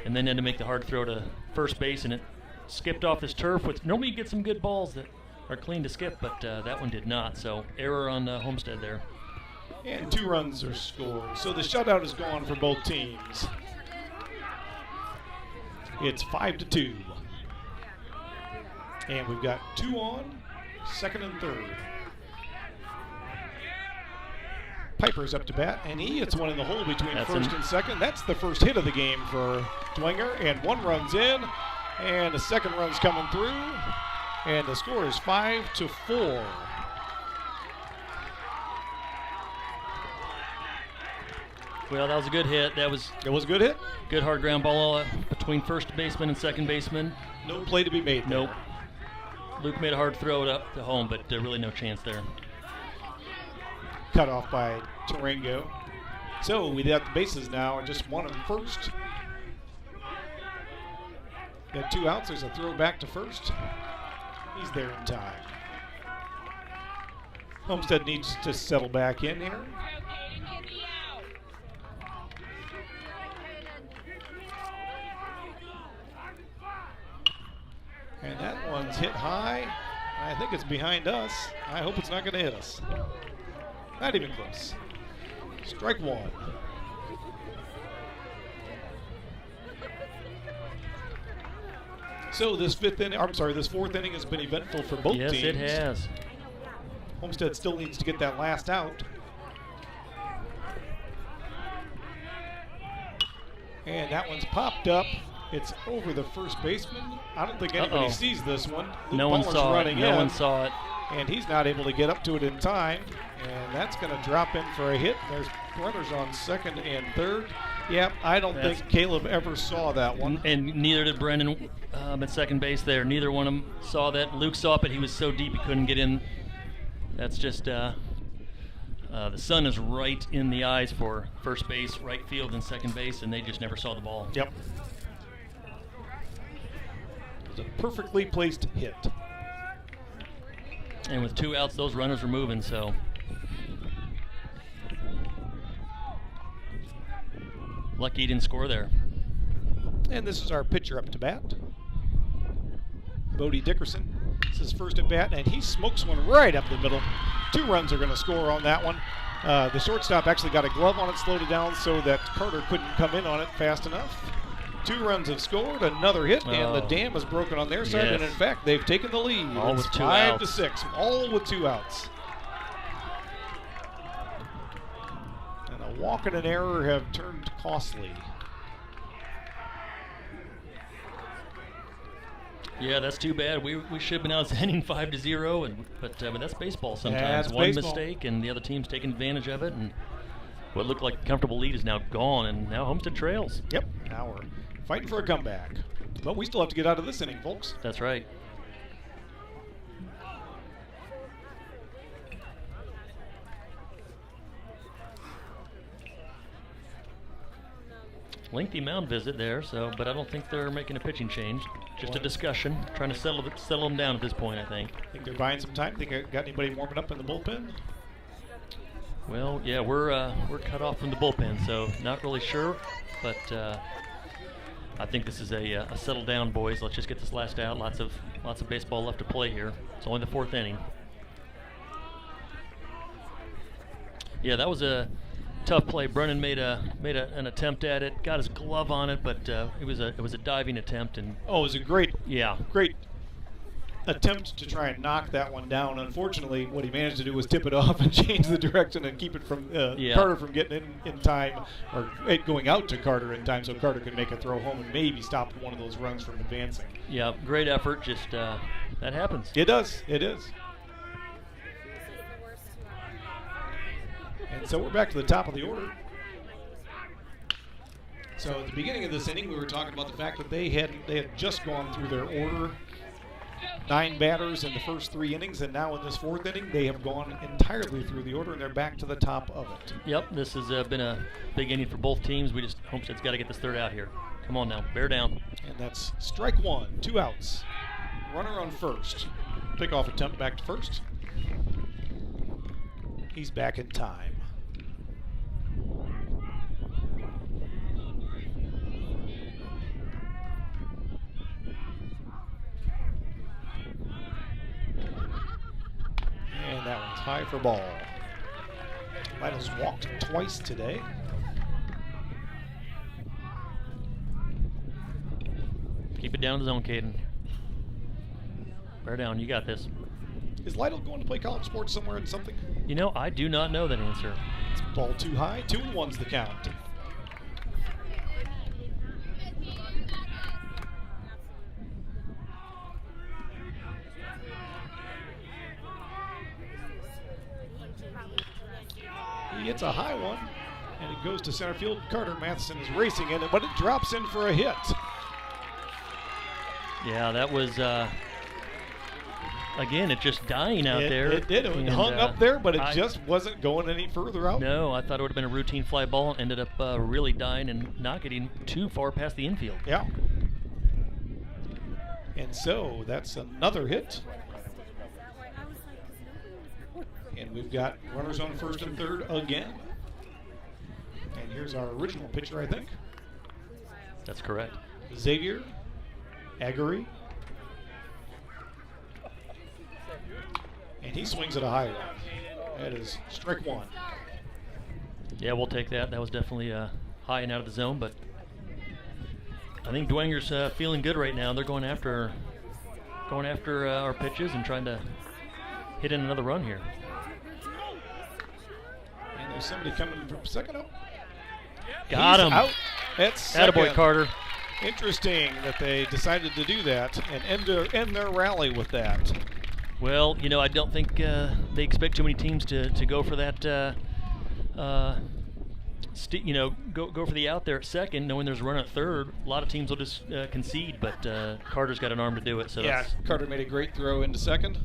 and then had to make the hard throw to first base, and it skipped off his turf. Which normally you get some good balls that are clean to skip, but that one did not. So error on Homestead there. And 2 runs are scored. So the shutout is gone for both teams. It's 5-2. And we've got 2 on, second and third. Piper's up to bat, and he hits one in the hole between first and second. That's the first hit of the game for Dwenger, and 1 run's in, and the second run's coming through, and the score is 5-4. Well, that was a good hit. It was a good hit. Good hard ground ball between first baseman and second baseman. No play to be made there. Nope. Luke made a hard throw it up to home, but really no chance there. Cut off by Tarango. So we got the bases now, and just 1 on first. Got 2 outs. There's a throw back to first. He's there in time. Homestead needs to settle back in here. And that one's hit high. I think it's behind us. I hope it's not going to hit us. Not even close. Strike 1. So this this 4th inning has been eventful for both teams. Yes, it has. Homestead still needs to get that last out. And that one's popped up. It's over the first baseman. I don't think anybody sees this one. No one saw it. No one saw it. And he's not able to get up to it in time. And that's going to drop in for a hit. There's runners on second and third. Yep, I don't think Caleb ever saw that one. And neither did Brendan at second base there. Neither one of them saw that. Luke saw it, but he was so deep he couldn't get in. That's just the sun is right in the eyes for first base, right field, and second base, and they just never saw the ball. Yep. It was a perfectly placed hit. And with 2 outs, those runners were moving, so. Lucky he didn't score there. And this is our pitcher up to bat. Bodie Dickerson. This is first at bat, and he smokes one right up the middle. 2 runs are going to score on that one. The shortstop actually got a glove on it, slowed it down so that Carter couldn't come in on it fast enough. 2 runs have scored, another hit, and the dam is broken on their side, and in fact, they've taken the lead. All with 2 outs. 5-6, all with 2 outs. And a walk and an error have turned costly. Yeah, that's too bad. We should have been out inning 5-0, but that's baseball sometimes. Yeah, one baseball. Mistake, and the other team's taking advantage of it, and what looked like a comfortable lead is now gone, and now Homestead trails. Yep, now we're fighting for a comeback. But we still have to get out of this inning, folks. That's right. Lengthy mound visit there, but I don't think they're making a pitching change. Just a discussion, trying to settle them down at this point, I think. Think they're buying some time? Think I got anybody warming up in the bullpen? Well, yeah, we're cut off from the bullpen, so not really sure, but I think this is a settle down, boys. Let's just get this last out. Lots of baseball left to play here. It's only the 4th inning. Yeah, that was a tough play. Brennan made an attempt at it, got his glove on it, but it was a diving attempt, and it was a great great attempt to try and knock that one down. Unfortunately, what he managed to do was tip it off and change the direction and keep it from Carter from getting in time, or it going out to Carter in time, so Carter could make a throw home and maybe stop one of those runs from advancing. Yeah, great effort. Just that happens. It does. It is. And so we're back to the top of the order. So at the beginning of this inning, we were talking about the fact that they had just gone through their order. 9 batters in the first 3 innings, and now in this 4th inning, they have gone entirely through the order, and they're back to the top of it. Yep, this has been a big inning for both teams. Homestead's got to get this 3rd out here. Come on now, bear down. And that's strike 1, 2 outs. Runner on first. Pickoff attempt back to first. He's back in time. And that one's high for ball. Lytle's walked twice today. Keep it down in the zone, Caden. Bear down, you got this. Is Lytle going to play college sports somewhere in something? You know, I do not know that answer. It's ball too high. 2-1's the count. He hits a high one, and it goes to center field. Carter Madison is racing in it, but it drops in for a hit. Yeah, that was, again, it just dying out there. It did. It hung up there, but it just wasn't going any further out. No, I thought it would have been a routine fly ball and ended up really dying and not getting too far past the infield. Yeah. And so that's another hit. And we've got runners on first and third again. And here's our original pitcher, I think. That's correct. Xavier Nolan. And he swings at a high one. That is strike 1. Yeah, we'll take that. That was definitely high and out of the zone, but I think Dwenger's feeling good right now. They're going after our pitches and trying to hit in another run here. And there's somebody coming from second up. Got him. Out at second. Attaboy, Carter. Interesting that they decided to do that and end their rally with that. Well, you know, I don't think they expect too many teams to go for that. Go for the out there at second, knowing there's a run at third. A lot of teams will just concede, but Carter's got an arm to do it. So yeah, Carter made a great throw into second,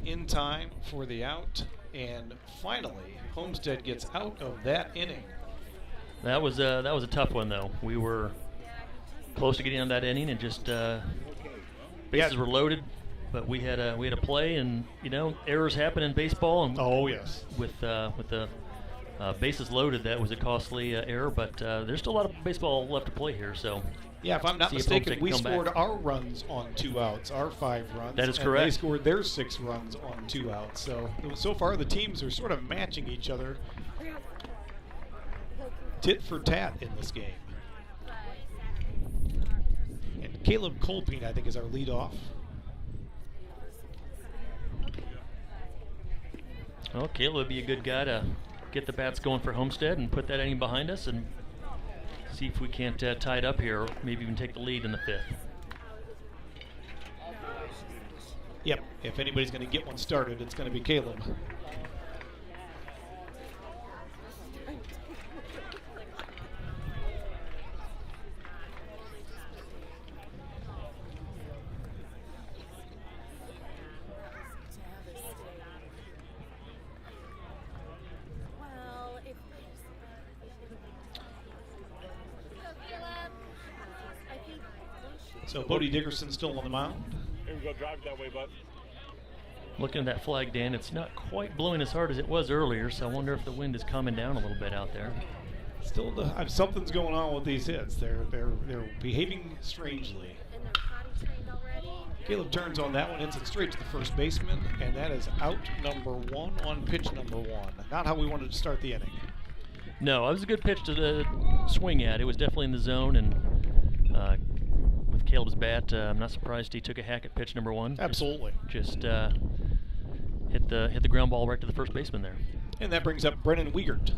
in time for the out, and finally Homestead gets out of that inning. That was a tough one, though. We were close to getting on that inning, and just bases were loaded. But we had a play, and you know, errors happen in baseball. And oh yes, with the bases loaded, that was a costly error. But there's still a lot of baseball left to play here. So yeah, if I'm not mistaken, we scored our runs on 2 outs, our 5 runs. That is and correct. They scored their 6 runs on 2 outs. So far the teams are sort of matching each other, tit for tat in this game. And Caleb Colpine, I think, is our leadoff. Well, Caleb would be a good guy to get the bats going for Homestead and put that inning behind us and see if we can't tie it up here, or maybe even take the lead in the 5th. Yep, if anybody's going to get one started, it's going to be Caleb. So Bodie Dickerson's still on the mound. Here we go, drive that way, bud. Looking at that flag, Dan, it's not quite blowing as hard as it was earlier, so I wonder if the wind is calming down a little bit out there. Still, something's going on with these hits. They're behaving strangely. Caleb turns on that one, hits it straight to the first baseman, and that is out number 1 on pitch number 1. Not how we wanted to start the inning. No, it was a good pitch to swing at. It was definitely in the zone, and with Caleb's bat, I'm not surprised he took a hack at pitch number 1. Absolutely. Just hit the ground ball right to the first baseman there. And that brings up Brennan Wiegert.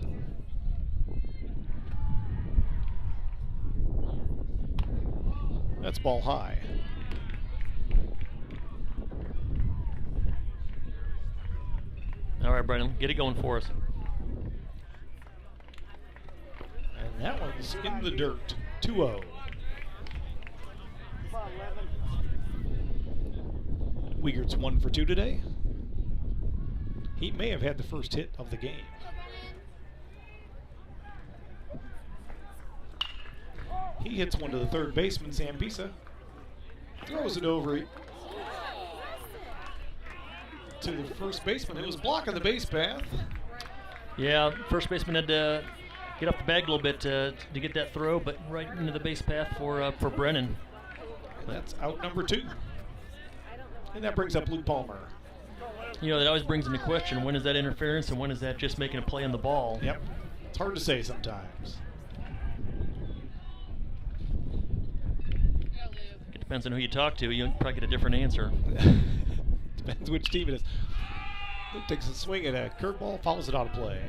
That's ball high. All right, Brennan, get it going for us. That one's in the dirt. 2-0. Wiegert's 1 for 2 today. He may have had the first hit of the game. He hits one to the third baseman, Sam Pisa. Throws it over to the first baseman. It was blocking the base path. Yeah, first baseman had to get up the bag a little bit to get that throw, but right into the base path for Brennan. And that's out number 2. And that brings up Luke Palmer. You know, that always brings into question, when is that interference and when is that just making a play on the ball? Yep. It's hard to say sometimes. It depends on who you talk to. You probably get a different answer. Depends which team it is. Luke takes a swing at a curveball, fouls it out of play.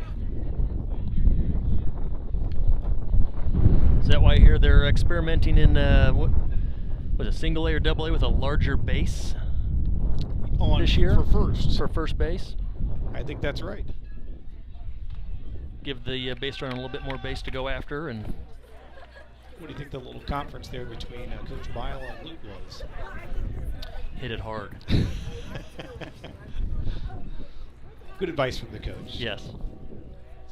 Is that why I hear they're experimenting in what was it, single A or double A with a larger base On this year? For first base. I think that's right. Give the base runner a little bit more base to go after. And what do you think the little conference there between Coach Bile and Luke was? Hit it hard. Good advice from the coach. Yes.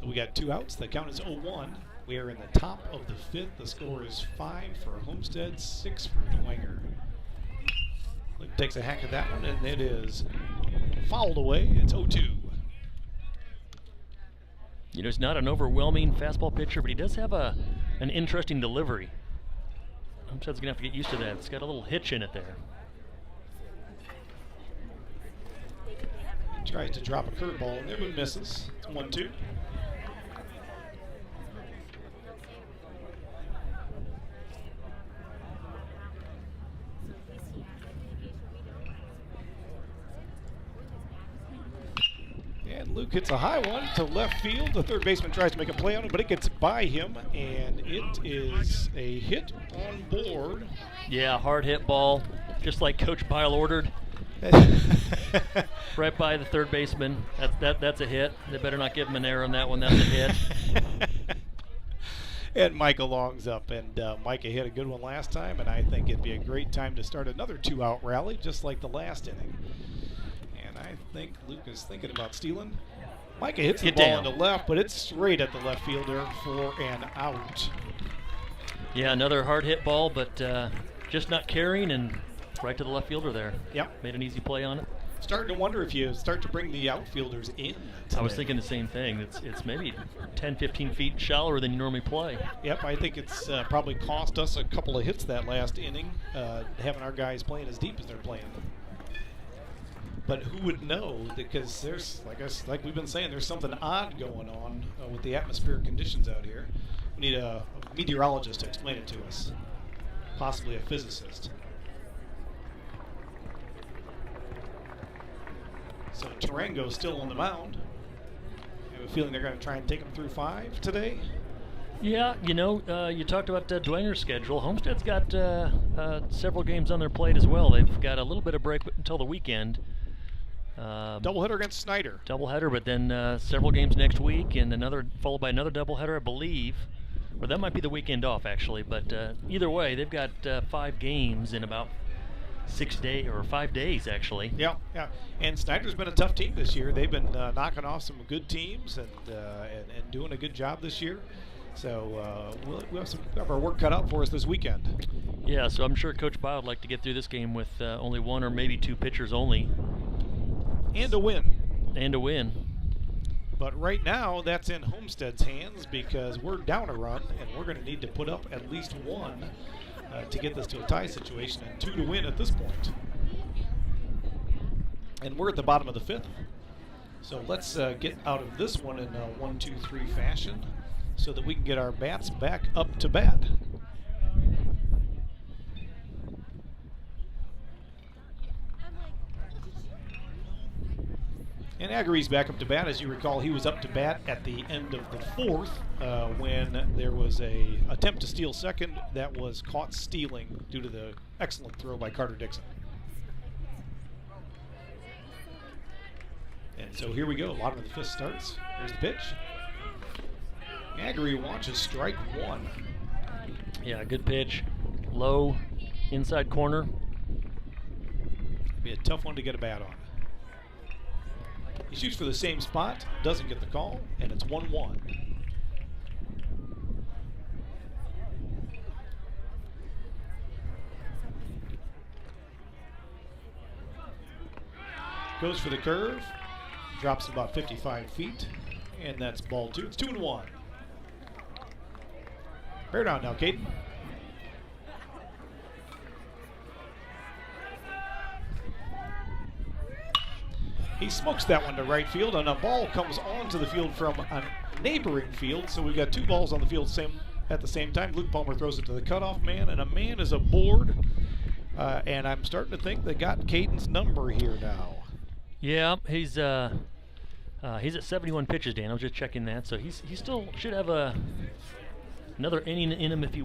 So we got 2 outs. The count is 0-1. We are in the top of the 5th. The score is 5 for Homestead, 6 for Dwenger. Luke takes a hack at that one, and it is fouled away. It's 0-2. You know, he's not an overwhelming fastball pitcher, but he does have an interesting delivery. Homestead's going to have to get used to that. It's got a little hitch in it there. Tries to drop a curveball in there, but misses. It's 1-2. And Luke hits a high one to left field. The third baseman tries to make a play on it, but it gets by him, and it is a hit on board. Yeah, hard hit ball, just like Coach Bile ordered. Right by the third baseman. That's a hit. They better not give him an error on that one. That's a hit. And Micah longs up, and Micah hit a good one last time, and I think it'd be a great time to start another 2-out rally, just like the last inning. And I think Luke is thinking about stealing. Micah hits the ball on the left, but it's straight at the left fielder for an out. Yeah, another hard hit ball, but just not carrying and right to the left fielder there. Yep. Made an easy play on it. Starting to wonder if you start to bring the outfielders in today. I was thinking the same thing. It's maybe 10, 15 feet shallower than you normally play. Yep, I think it's probably cost us a couple of hits that last inning, having our guys playing as deep as they're playing. But who would know? Because there's, like we've been saying, there's something odd going on with the atmospheric conditions out here. We need a meteorologist to explain it to us, possibly a physicist. So Tarango's still on the mound. I have a feeling they're going to try and take him through 5 today. Yeah, you know, you talked about Dwenger's schedule. Homestead's got several games on their plate as well. They've got a little bit of break until the weekend. Doubleheader against Snyder. Doubleheader, but then several games next week, and followed by another doubleheader, I believe. Or that might be the weekend off, actually. But either way, they've got 5 games in about 6 days or 5 days, actually. Yeah. And Snyder's been a tough team this year. They've been knocking off some good teams and doing a good job this year. So we'll have our work cut out for us this weekend. Yeah, so I'm sure Coach Bile would like to get through this game with only 1 or maybe 2 pitchers only. And a win. But right now, that's in Homestead's hands because we're down a run, and we're going to need to put up at least 1 to get this to a tie situation, and 2 to win at this point. And we're at the bottom of the 5th. So let's get out of this one in a 1-2-3 fashion so that we can get our bats back up to bat. And Aggery's back up to bat. As you recall, he was up to bat at the end of the 4th when there was a attempt to steal second that was caught stealing due to the excellent throw by Carter Dixon. And so here we go. Bottom of the 5th starts. Here's the pitch. Agri watches strike one. Yeah, good pitch. Low, inside corner. Be a tough one to get a bat on. He shoots for the same spot, doesn't get the call, and it's 1-1. Goes for the curve, drops about 55 feet, and that's ball two. It's 2-1. Bear down now, Caden. He smokes that one to right field, and a ball comes onto the field from a neighboring field. So we've got two balls on the field at the same time. Luke Palmer throws it to the cutoff man, and a man is aboard. And I'm starting to think they got Caden's number here now. Yeah, he's at 71 pitches, Dan. I was just checking that, so he still should have another inning in him if he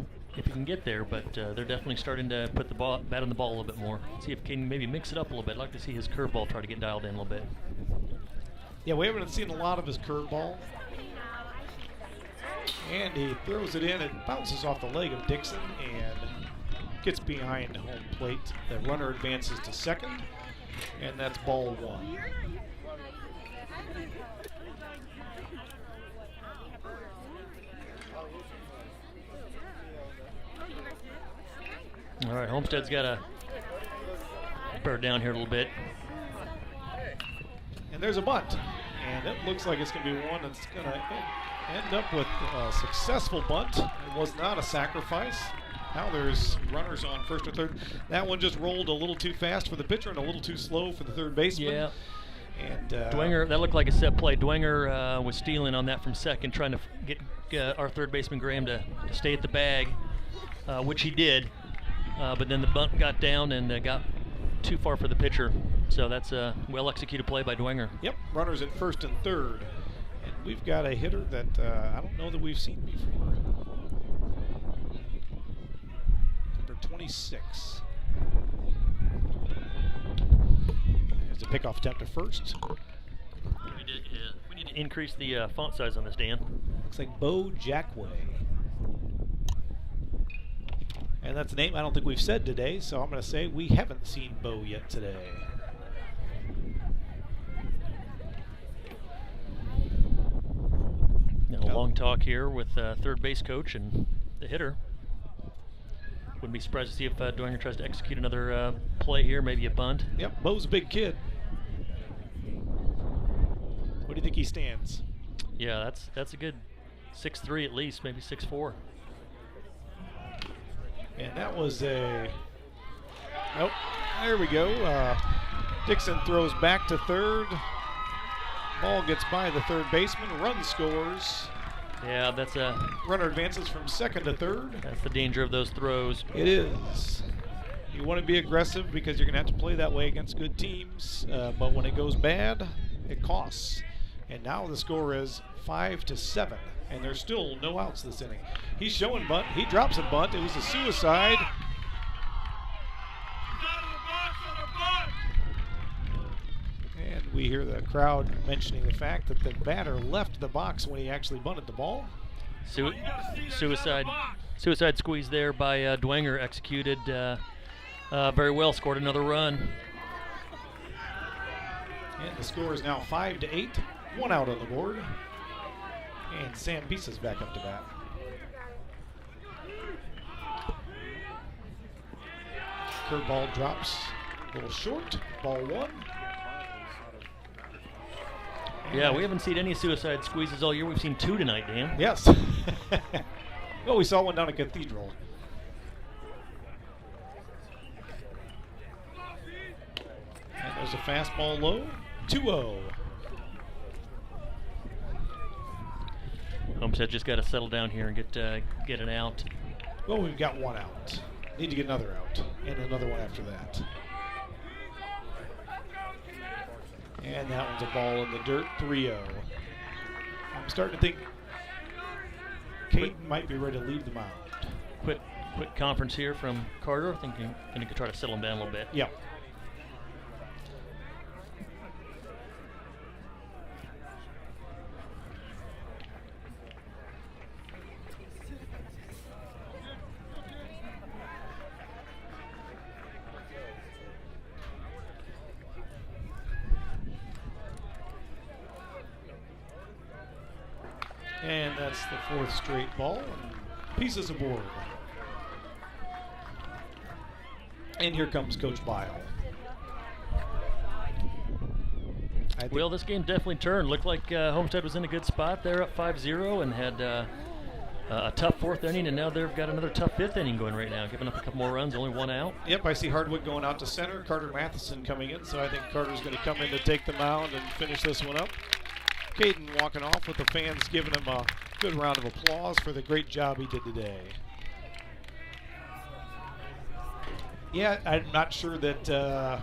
can get there. But they're definitely starting to put the bat on the ball a little bit more. See if Caden maybe mix it up a little bit. I'd like to see his curveball try to get dialed in a little bit. Yeah, we haven't seen a lot of his curveball. And he throws it in. It bounces off the leg of Dixon and gets behind home plate. The runner advances to second, and that's ball one. All right, Homestead's got to bear down here a little bit. And there's a bunt. And it looks like it's going to be one that's going to end up with a successful bunt. It was not a sacrifice. Now there's runners on first or third. That one just rolled a little too fast for the pitcher and a little too slow for the third baseman. Yeah. And Dwenger, that looked like a set play. Dwenger was stealing on that from second, trying to get our third baseman Graham to stay at the bag, which he did. But then the bunt got down and got too far for the pitcher. So that's a well-executed play by Dwenger. Yep, runners at first and third. And we've got a hitter that I don't know that we've seen before. Number 26. There's a pickoff attempt to first. We need to increase the font size on this, Dan. Looks like Bo Jackway. And that's a name I don't think we've said today, so I'm going to say we haven't seen Bo yet today. Now, a long talk here with third base coach and the hitter. Wouldn't be surprised to see if Dwenger tries to execute another play here, maybe a bunt. Yep, Bo's a big kid. What do you think he stands? Yeah, that's a good 6'3" at least, maybe 6'4". And that was a... Oh, there we go. Dixon throws back to third. Ball gets by the third baseman. Run scores. Yeah, that's a... Runner advances from second to third. That's the danger of those throws. It is. You want to be aggressive because you're going to have to play that way against good teams. But when it goes bad, it costs. And now the score is 5-7. And there's still no outs this inning. He's showing bunt. He drops a bunt. It was a suicide. And we hear the crowd mentioning the fact that the batter left the box when he actually bunted the ball. Suicide squeeze there by Dwenger, executed very well, scored another run. And the score is now 5-8. 1 out on the board. And Sam Pisa's back up to bat. Curveball drops a little short. Ball one. Yeah, we haven't seen any suicide squeezes all year. We've seen 2 tonight, Dan. Yes. Well, we saw one down at Cathedral. And there's a fastball low. 2-0. Homestead just got to settle down here and get an out. Well, we've got 1 out. Need to get another out. And another one after that. And that one's a ball in the dirt, 3-0. I'm starting to think Caden might be ready to leave the mound. Quick conference here from Carter. I think he could try to settle him down a little bit. Yeah. And that's the 4th straight ball. And pieces aboard. And here comes Coach Bile. Well, this game definitely turned. Looked like Homestead was in a good spot there, up 5-0, and had a tough 4th inning, and now they've got another tough 5th inning going right now, giving up a couple more runs, only 1 out. Yep, I see Hardwood going out to center, Carter Matheson coming in, so I think Carter's going to come in to take the mound and finish this one up. Caden walking off with the fans giving him a good round of applause for the great job he did today. Yeah, I'm not sure that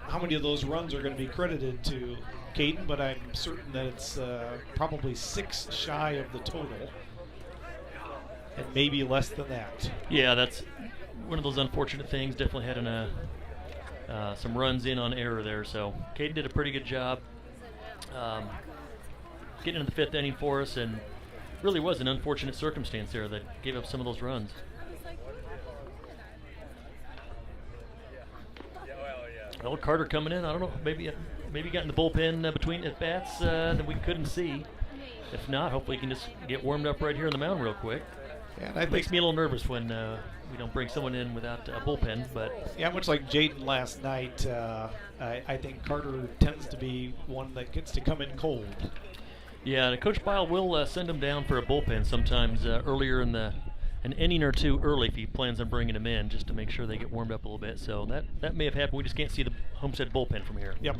how many of those runs are going to be credited to Caden, but I'm certain that it's probably 6 shy of the total, and maybe less than that. Yeah, that's one of those unfortunate things. Definitely had some runs in on error there, so Caden did a pretty good job getting into the 5th inning for us, and really was an unfortunate circumstance there that gave up some of those runs. Well, Carter coming in. I don't know. Maybe got in the bullpen between at bats that we couldn't see. If not, hopefully he can just get warmed up right here on the mound real quick. Yeah, and I think makes me a little nervous when we don't bring someone in without a bullpen. But yeah, much like Jaden last night, I think Carter tends to be one that gets to come in cold. Yeah, and Coach Bile will send him down for a bullpen sometimes earlier in an inning or two early if he plans on bringing them in, just to make sure they get warmed up a little bit. So that may have happened. We just can't see the Homestead bullpen from here. Yep.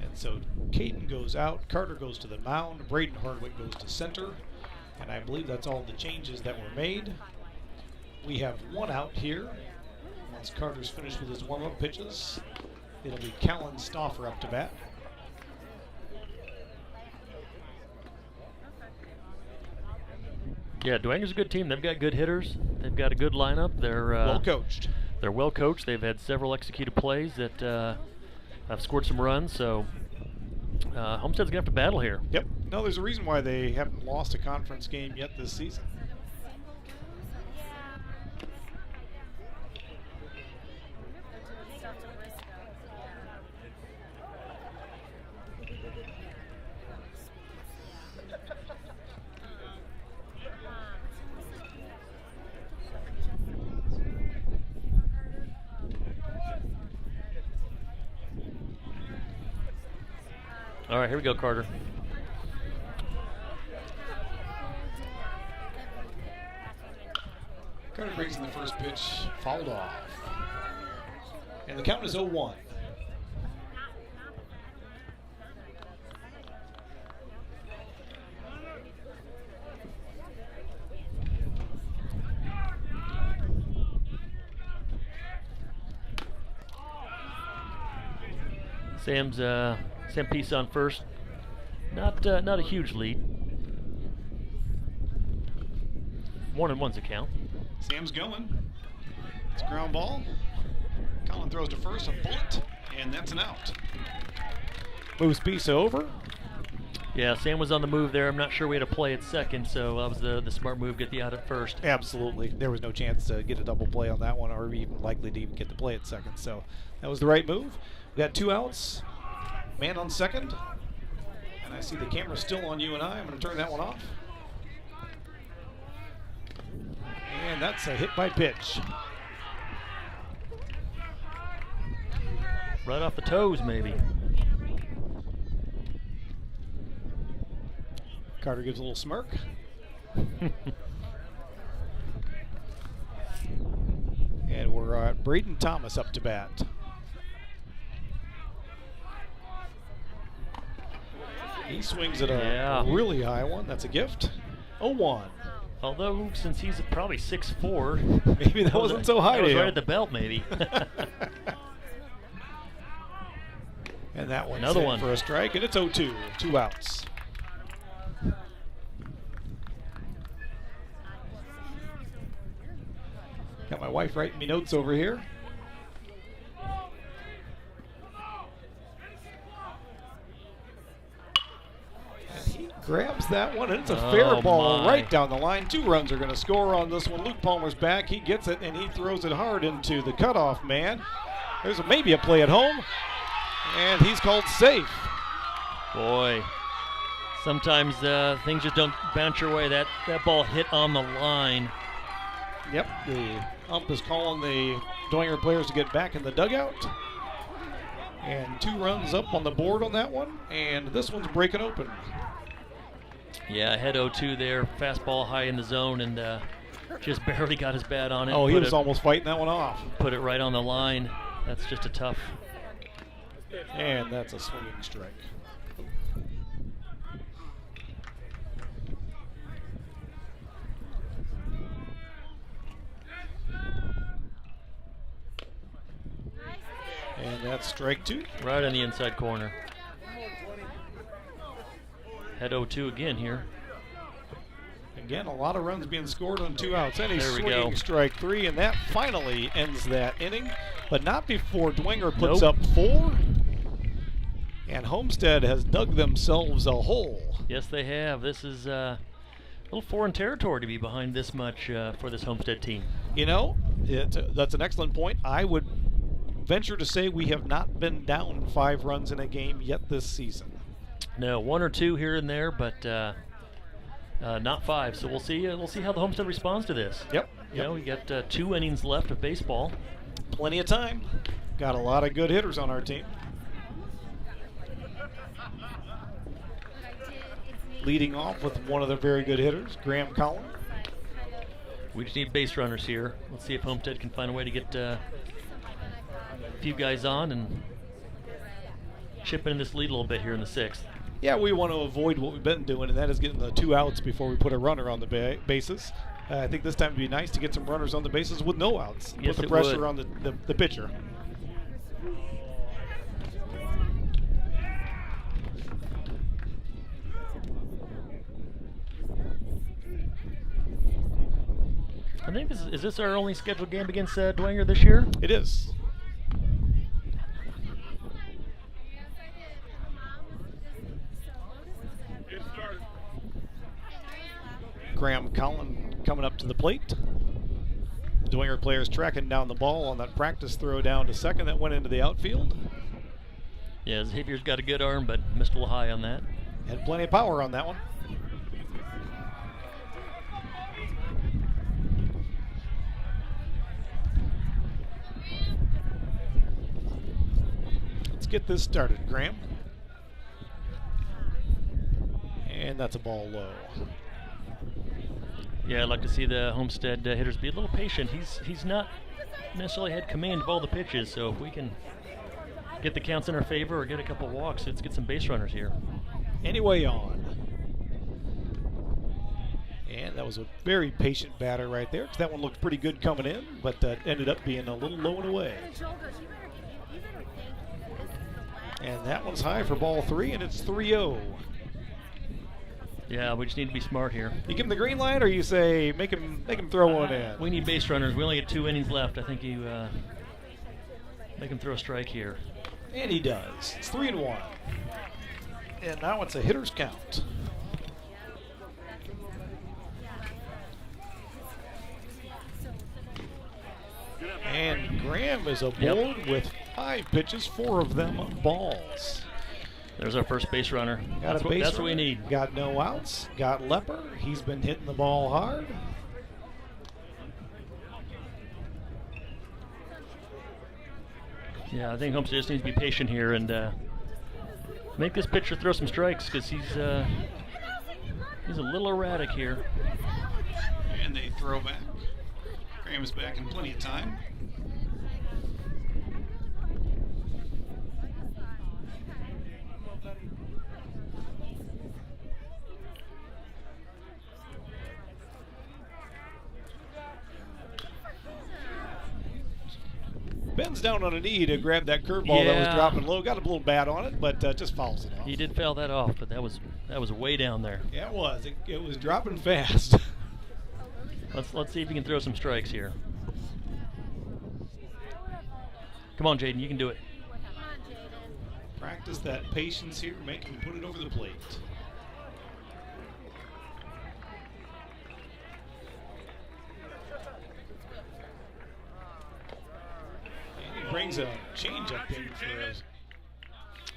And so Caden goes out, Carter goes to the mound, Braden Hardwick goes to center, and I believe that's all the changes that were made. We have 1 out here. Once Carter's finished with his warm-up pitches, it'll be Callan Stauffer up to bat. Yeah, Dwenger's a good team. They've got good hitters. They've got a good lineup. They're well coached. They're well coached. They've had several executed plays that have scored some runs. So Homestead's gonna have to battle here. Yep. No, there's a reason why they haven't lost a conference game yet this season. All right, here we go, Carter. Carter brings in the first pitch, fouled off. And the count is 0-1. Sam Peace on first. Not a huge lead. 1-1's a count. Sam's going. It's a ground ball. Colin throws to first, a bullet, and that's an out. Moves Peace over. Yeah, Sam was on the move there. I'm not sure we had a play at second, so that was the smart move, get the out at first. Absolutely. There was no chance to get a double play on that one, or even likely to even get the play at second. So that was the right move. We got 2 outs. Man on second. And I see the camera still on you and I'm going to turn that one off. And that's a hit by pitch. Right off the toes, maybe. Carter gives a little smirk. And we're at Braden Thomas up to bat. He swings at a really high one. That's a gift. 0-1. Although, since he's probably 6'4", maybe that wasn't so high. That was right at the belt, maybe. And that one's another one for a strike, and it's 0-2. 2 outs. Got my wife writing me notes over here. And he grabs that one, and it's a fair ball right down the line. 2 runs are going to score on this one. Luke Palmer's back. He gets it, and he throws it hard into the cutoff man. There's maybe a play at home, and he's called safe. Boy, sometimes things just don't bounce your way. That ball hit on the line. Yep, the ump is calling the Dwenger players to get back in the dugout. And 2 runs up on the board on that one, and this one's breaking open. Yeah, head 0-2 there, fastball high in the zone, and just barely got his bat on it. Oh, he was almost fighting that one off. Put it right on the line. That's just a tough. And that's a swinging strike. And that's strike 2. Right on the inside corner. Head 0-2 again here. Again, a lot of runs being scored on 2 outs. And he's There we swinging go. strike 3, and that finally ends that inning. But not before Dwenger puts up 4. And Homestead has dug themselves a hole. Yes, they have. This is a little foreign territory to be behind this much for this Homestead team. You know, that's an excellent point. I would venture to say we have not been down 5 runs in a game yet this season. No, 1 or 2 here and there, but not 5. So we'll see. We'll see how the Homestead responds to this. Yep. You know, we got 2 innings left of baseball. Plenty of time. Got a lot of good hitters on our team. Leading off with one of the very good hitters, Graham Collin. We just need base runners here. Let's see if Homestead can find a way to get a few guys on and chip in this lead a little bit here in the 6th. Yeah, we want to avoid what we've been doing, and that is getting the 2 outs before we put a runner on the bases. I think this time would be nice to get some runners on the bases with no outs. Yes, put the it pressure would. on the pitcher. I think is this our only scheduled game against Dwenger this year? It is. Graham Collin coming up to the plate. The Dwenger players tracking down the ball on that practice throw down to second that went into the outfield. Yeah, Xavier's got a good arm, but missed a little high on that. Had plenty of power on that one. Let's get this started, Graham. And that's a ball low. Yeah, I'd like to see the Homestead hitters be a little patient. He's not necessarily had command of all the pitches, so if we can get the counts in our favor or get a couple walks, let's get some base runners here. Anyway on. And that was a very patient batter right there. That one looked pretty good coming in, but ended up being a little low and away. And that one's high for ball 3, and it's 3-0. Yeah, we just need to be smart here. You give him the green light, or you say make him throw one in? We need base runners. We only get 2 innings left. I think you make him throw a strike here. And he does. It's 3-1. And now it's a hitter's count. And Graham is aboard with 5 pitches, 4 of them balls. There's our first base runner. Got That's what we need. Got no outs. Got Lepper. He's been hitting the ball hard. Yeah, I think Homestead just needs to be patient here and make this pitcher throw some strikes because he's a little erratic here. And they throw back. Graham is back in plenty of time. Bends down on a knee to grab that curveball that was Yeah. dropping low. Got a little bat on it, but just fouls it off. He did foul that off, but that was way down there. Yeah, it was. It was dropping fast. Let's see if he can throw some strikes here. Come on, Jaden, you can do it. Practice that patience here. Make him put it over the plate. And he brings a change-up in for us.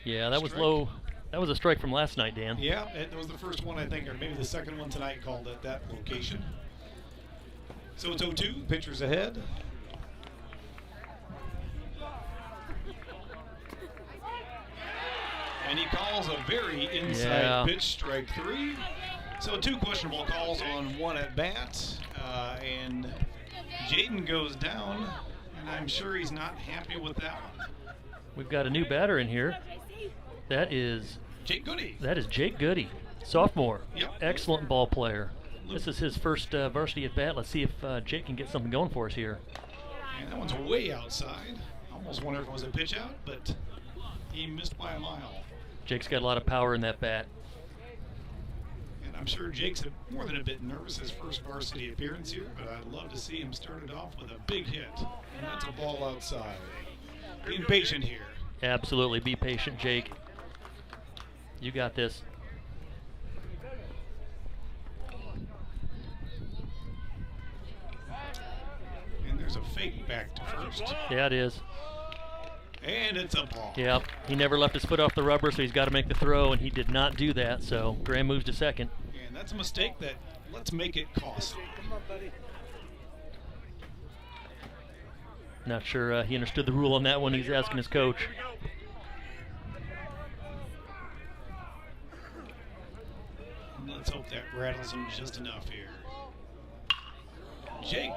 Yeah, that was Strike. low. That was a strike from last night, Dan. Yeah, it was the first one, I think, or maybe the second one tonight called at that location. So it's 0-2, pitcher's ahead. And he calls a very inside pitch, strike 3. So 2 questionable calls on 1 at bat. And Jaden goes down, and I'm sure he's not happy with that one. We've got a new batter in here. That is Jake Goody. That is Jake Goody, sophomore. Yep. Excellent ball player. This is his first varsity at bat. Let's see if Jake can get something going for us here. And that one's way outside. Almost wonder if it was a pitch out, but he missed by a mile. Jake's got a lot of power in that bat. And I'm sure Jake's more than a bit nervous his first varsity appearance here, but I'd love to see him start it off with a big hit. And that's a ball outside. Being patient here. Absolutely. Be patient, Jake. You got this. And there's a fake back to first. Yeah, it is. And it's a ball. Yep. He never left his foot off the rubber, so he's got to make the throw, and he did not do that. So Graham moves to second. And that's a mistake that let's make it costly. Not sure he understood the rule on that one. He's asking his coach. Let's hope that rattles him just enough here. Jake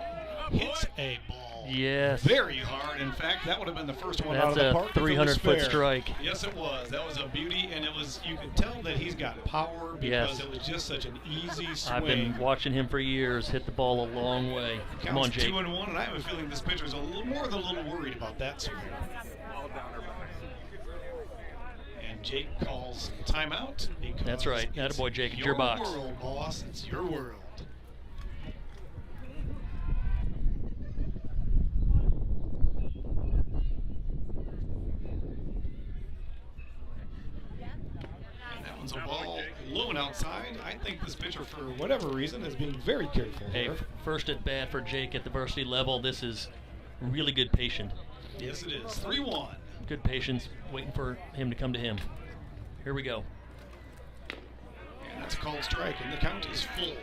hits a ball. Yes. Very hard. In fact, that would have been the first one out of That's the a park. if it was 300-foot fair. strike. Yes, it was. That was a beauty, and it was. You could tell that he's got power because Yes. it was just such an easy swing. I've been watching him for years. Hit the ball a long way. Come on, Counts Jake. 2-1, and I have a feeling this pitcher's a little more than a little worried about that swing. And Jake calls timeout. That's right. It's Attaboy, Jake. It's your box. world, boss. It's your world. That one's a ball low and outside. I think this pitcher, for whatever reason, is being very careful Hey, here. first at bat for Jake at the varsity level. This is really good patience. Yes, it is. 3-1. Good patience, waiting for him to come to him. Here we go. And that's a called strike, and the count is full.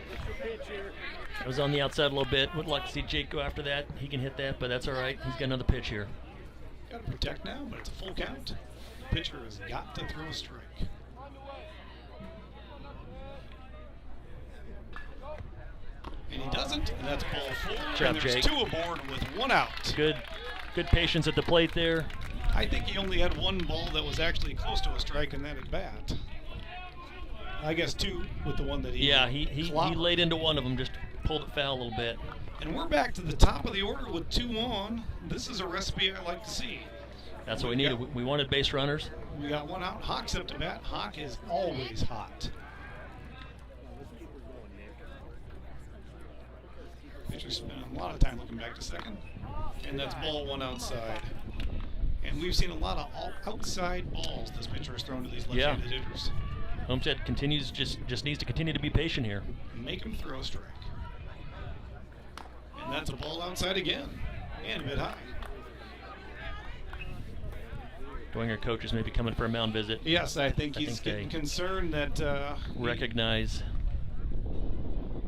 I was on the outside a little bit. Would like to see Jake go after that. He can hit that, but that's all right. He's got another pitch here. Got to protect now, but it's a full count. Pitcher has got to throw a strike. And he doesn't, and that's ball 4. Job, and there's Jake. 2 aboard with 1 out. Good patience at the plate there. I think he only had 1 ball that was actually close to a strike, and that at bat. I guess 2 with the one that he he clobbered. laid into one of them, just pulled it foul a little bit. And we're back to the top of the order with 2 on. This is a recipe I like to see. That's what we needed. We wanted base runners. We got 1 out. Hawk's up to bat. Hawk is always hot. Pitcher's spending a lot of time looking back to second. And that's ball 1 outside. And we've seen a lot of outside balls this pitcher has thrown to these left-handed hitters. Homestead continues, just needs to continue to be patient here. Make him throw a strike. And that's a ball outside again. And a bit high. Dwenger coaches may be coming for a mound visit. Yes, I think he's getting concerned that recognize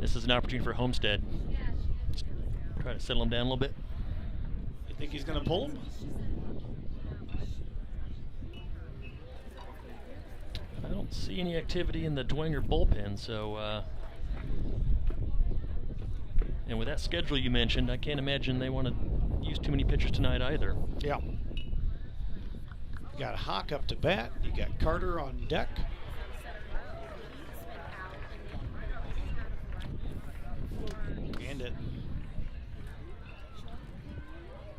this is an opportunity for Homestead. Try to settle him down a little bit. You think he's going to pull him? I don't see any activity in the Dwenger bullpen, so and with that schedule you mentioned, I can't imagine they want to use too many pitchers tonight either. Yeah. You got Hawk up to bat. You got Carter on deck. And it.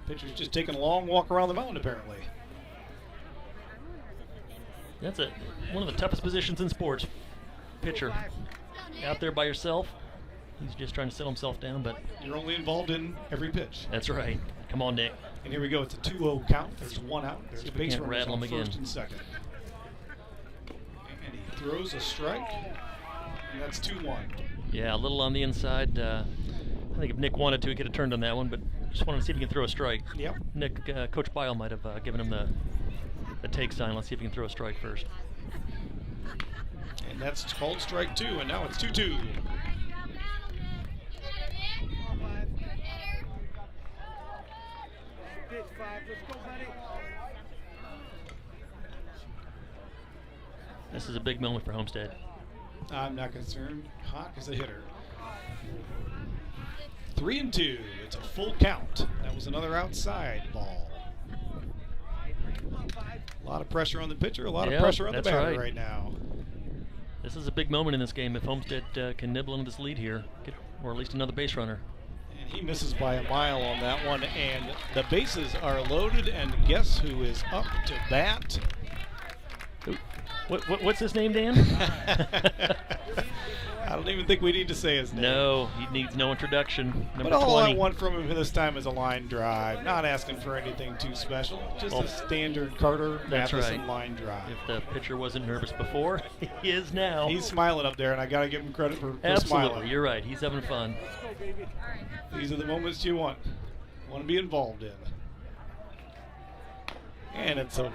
Pitcher's just taking a long walk around the mound, apparently. That's one of the toughest positions in sports. Pitcher out there by yourself. He's just trying to settle himself down, but you're only involved in every pitch. That's right. Come on, Nick. And here we go. It's a 2-0 count. There's 1 out. There's base runners rattle on him first again. and second. And he throws a strike. And that's 2-1. Yeah, a little on the inside. I think if Nick wanted to, he could have turned on that one, but Just wanted to see if he can throw a strike. Yep. Nick, Coach Bile might have given him the take sign. Let's see if he can throw a strike first. And that's called strike 2, and now it's 2-2. This is a big moment for Homestead. I'm not concerned. Hawk is a hitter. 3-2. It's a full count. That was another outside ball. A lot of pressure on the pitcher, a lot of pressure on the batter right now. This is a big moment in this game if Homestead can nibble into this lead here, or at least another base runner. And he misses by a mile on that one, and the bases are loaded, and guess who is up to bat? What's his name, Dan? I don't even think we need to say his name. No, he needs no introduction. Number But all 20. I want from him this time is a line drive. Not asking for anything too special. Just a standard Carter Madison line drive. If the pitcher wasn't nervous before, he is now. He's smiling up there, and I got to give him credit for Absolutely, smiling. you're right. He's having fun. These are the moments you want to be involved in. And it's a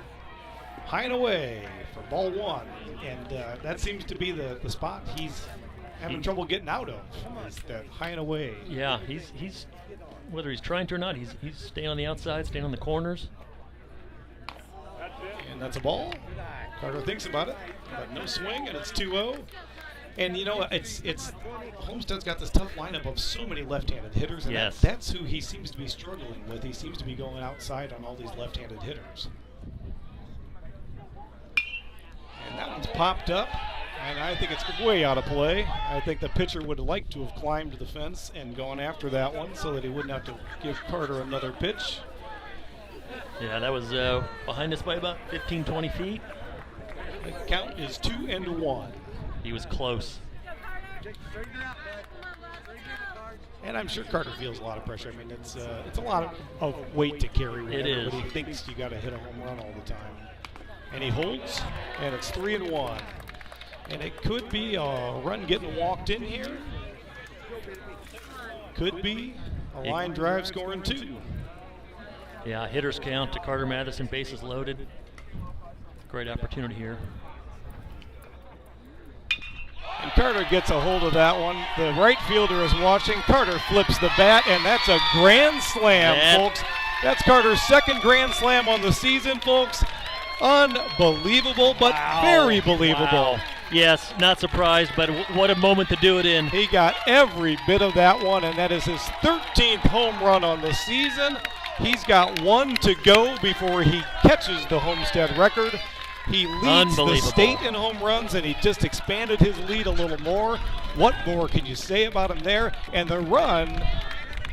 high and away for ball 1. And that seems to be the spot he's having trouble getting out of, is that high and away. Yeah, he's whether he's trying to or not, he's staying on the outside, staying on the corners. And that's a ball. Carter thinks about it, but no swing, and it's 2-0. And you know, it's Homestead's got this tough lineup of so many left-handed hitters, and that's who he seems to be struggling with. He seems to be going outside on all these left-handed hitters. And that one's popped up, and I think it's way out of play. I think the pitcher would like to have climbed the fence and gone after that one so that he wouldn't have to give Carter another pitch. Yeah, that was behind us by about 15, 20 feet. The count is 2-1. He was close. And I'm sure Carter feels a lot of pressure. I mean, it's a lot of weight to carry when everybody thinks you got to hit a home run all the time. And he holds, and it's 3-1. And it could be a run getting walked in here. Could be a line drive scoring 2. Yeah, hitters count to Carter Madison, bases loaded. Great opportunity here. And Carter gets a hold of that one. The right fielder is watching. Carter flips the bat, and that's a grand slam, folks. That's Carter's second grand slam on the season, folks. Unbelievable, but very believable. Wow. Yes, not surprised, but what a moment to do it in. He got every bit of that one, and that is his 13th home run on the season. He's got one to go before he catches the Homestead record. He leads the state in home runs, and he just expanded his lead a little more. What more can you say about him there? And the run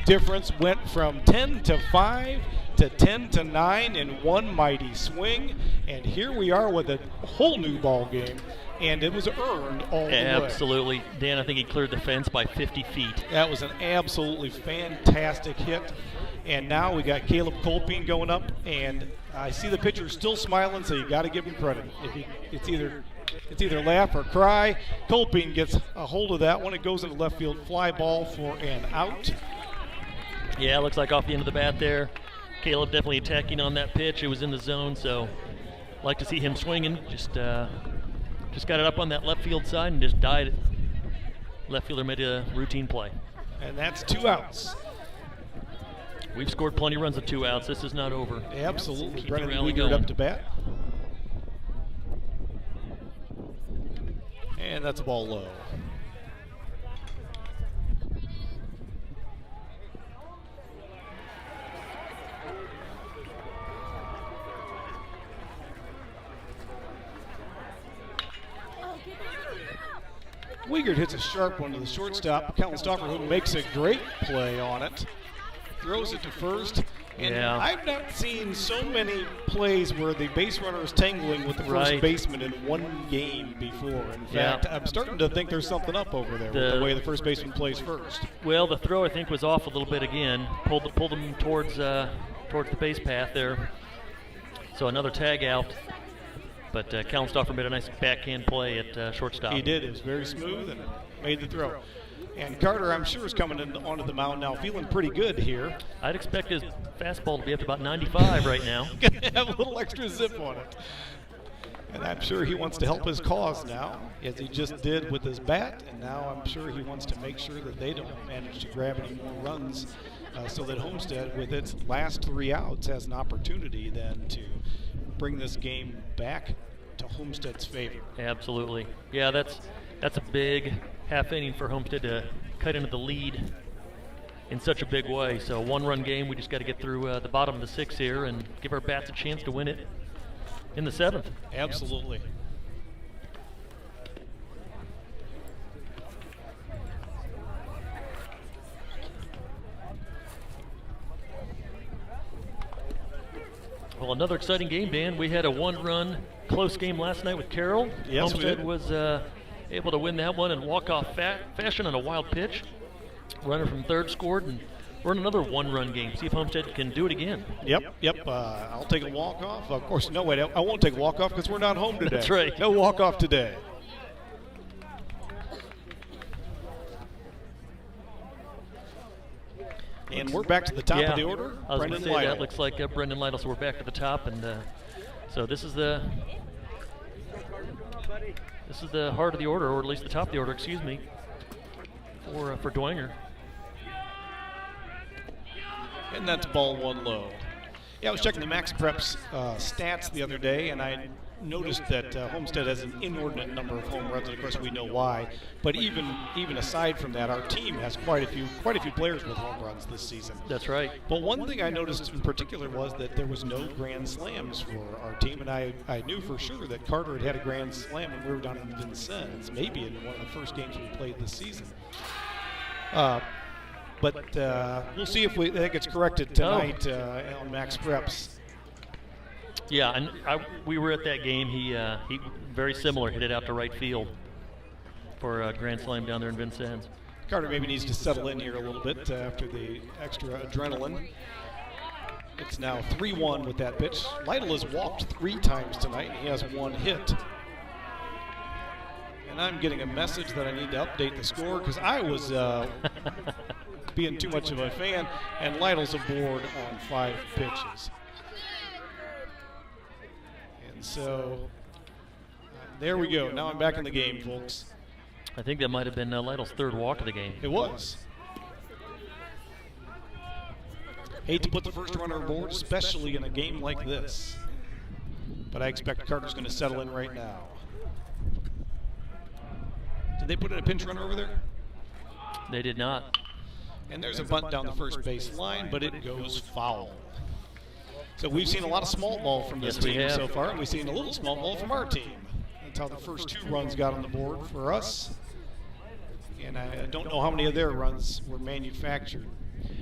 difference went from 10-5 to 10-9 in one mighty swing. And here we are with a whole new ball game, and it was earned all the way. Absolutely. Dan, I think he cleared the fence by 50 feet. That was an absolutely fantastic hit. And now we got Caleb Colpine going up, and I see the pitcher still smiling, so you got to give him credit. It's either laugh or cry. Colpine gets a hold of that one. It goes into left field, fly ball for an out. Yeah, it looks like off the end of the bat there. Caleb definitely attacking on that pitch. It was in the zone, so like to see him swinging. Just got it up on that left field side and just died. Left fielder made a routine play. And that's 2 outs. We've scored plenty of runs with 2 outs. This is not over. Absolutely. Keep Brennan the rally Dwenger going. up to bat. And that's a ball low. Wiegert hits a sharp one to the shortstop. Callan Stauffer, who makes a great play on it. Throws it to first. And I've not seen so many plays where the base runner is tangling with the first baseman in one game before. In fact, I'm starting to think there's something up over there with the way the first baseman plays first. Well, the throw, I think, was off a little bit again. Pulled him towards the base path there. So another tag out. But Callan Stauffer made a nice backhand play at shortstop. He did. It was very smooth and made the throw. And Carter, I'm sure, is coming onto the mound now feeling pretty good here. I'd expect his fastball to be up to about 95 right now. Have a little extra zip on it. And I'm sure he wants to help his cause now, as he just did with his bat. And now I'm sure he wants to make sure that they don't manage to grab any more runs so that Homestead, with its last 3 outs, has an opportunity then to bring this game back to Homestead's favor. Absolutely. Yeah, that's a big half inning for Homestead to cut into the lead in such a big way. So 1-run game, we just got to get through the bottom of the 6 here and give our bats a chance to win it in the 7th. Absolutely. Well, another exciting game, Dan. We had a 1-run close game last night with Carroll. Yes, Homestead was able to win that one in walk-off fashion on a wild pitch. Runner from third scored, and we're in another 1-run game. See if Homestead can do it again. Yep. I'll take a walk-off. Of course, no, wait, I won't take a walk-off because we're not home today. That's right. No walk-off today. And we're back to the top of the order. I was going to say Lytle. that looks like Brendan Lytle, so we're back to the top, and so this is the heart of the order, or at least the top of the order, excuse me, for Dwenger. And that's ball 1 low. Yeah, I was checking the Max Preps stats the other day, and I noticed that Homestead has an inordinate number of home runs, and of course we know why. But even aside from that, our team has quite a few players with home runs this season. That's right. But one thing I noticed in particular was that there was no grand slams for our team, and I knew for sure that Carter had a grand slam when we were down in Vincennes, maybe in one of the first games we played this season. But we'll see if that gets corrected tonight on Max Preps. Yeah, and we were at that game. He very similar, hit it out to right field for a grand slam down there in Vincennes. Carter maybe needs to settle in here a little bit after the extra adrenaline. It's now 3-1 with that pitch. Lytle has walked 3 times tonight. He has 1 hit. And I'm getting a message that I need to update the score because I was being too much of a fan, and Lytle's aboard on 5 pitches. And so there we go. Now I'm back in the game, folks. I think that might have been Lytle's 3rd walk of the game. It was. Hate to put the first runner aboard, especially in a game like this. But I expect Carter's going to settle in right now. Did they put in a pinch runner over there? They did not. And there's a bunt down the first base line, but it goes foul. So we've seen a lot of small ball from this team so far, and we've seen a little small ball from our team. That's how the first 2 runs got on the board for us. And I don't know how many of their runs were manufactured.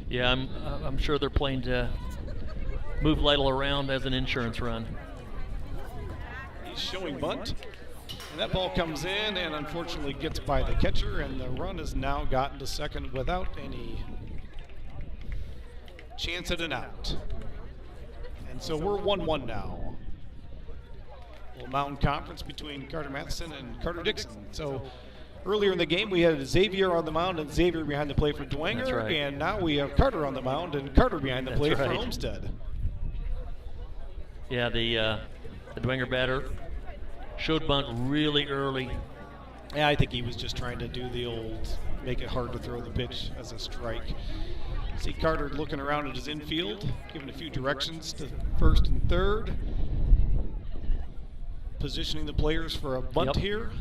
Yeah, I'm sure they're playing to move Lytle around as an insurance run. He's showing bunt. And that ball comes in and unfortunately gets by the catcher, and the run has now gotten to second without any chance at an out. And so we're 1-1 now. A little mountain conference between Carter Madison and Carter Dixon. So earlier in the game we had Xavier on the mound and Xavier behind the plate for Dwenger. That's right. And now we have Carter on the mound and Carter behind the plate for Homestead. Yeah, the Dwenger batter showed bunt really early. Yeah, I think he was just trying to do the old make it hard to throw the pitch as a strike. See Carter looking around at his infield, giving a few directions to first and third. Positioning the players for a bunt here.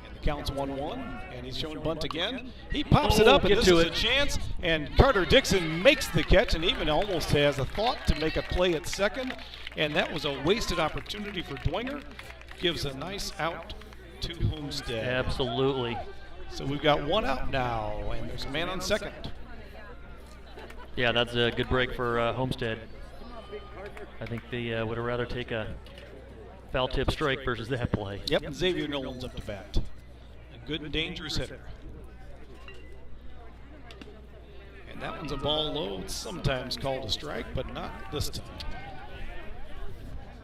And the count's 1-1, and he's showing bunt again. He pops it up, and this is a chance, and Carter Dixon makes the catch and even almost has a thought to make a play at second, and that was a wasted opportunity for Dwenger. Gives a nice out to Homestead. Absolutely. So we've got 1 out now, and there's a man on second. Yeah, that's a good break for Homestead. I think they would have rather take a foul tip strike versus that play. Yep, and Xavier Nolan's up to bat. A good and dangerous hitter. And that one's a ball low. It's sometimes called a strike, but not this time.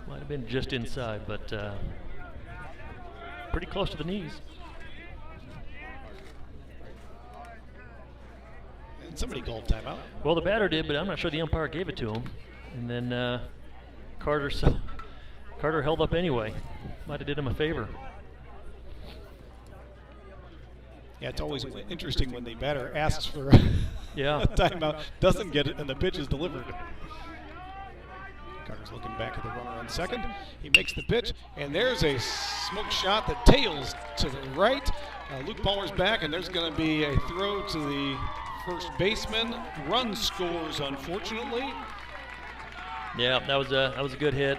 Might have been just inside, but pretty close to the knees. And somebody called timeout. Well, the batter did, but I'm not sure the umpire gave it to him. And then Carter held up anyway. Might have did him a favor. Yeah, it's always interesting when the batter asks for Yeah. a timeout, doesn't get it, and the pitch is delivered. Carter's looking back at the runner on second. He makes the pitch, and there's a smoke shot that tails to the right. Luke Palmer's back, and there's going to be a throw to the first baseman. Run scores, unfortunately. Yeah, that was a good hit.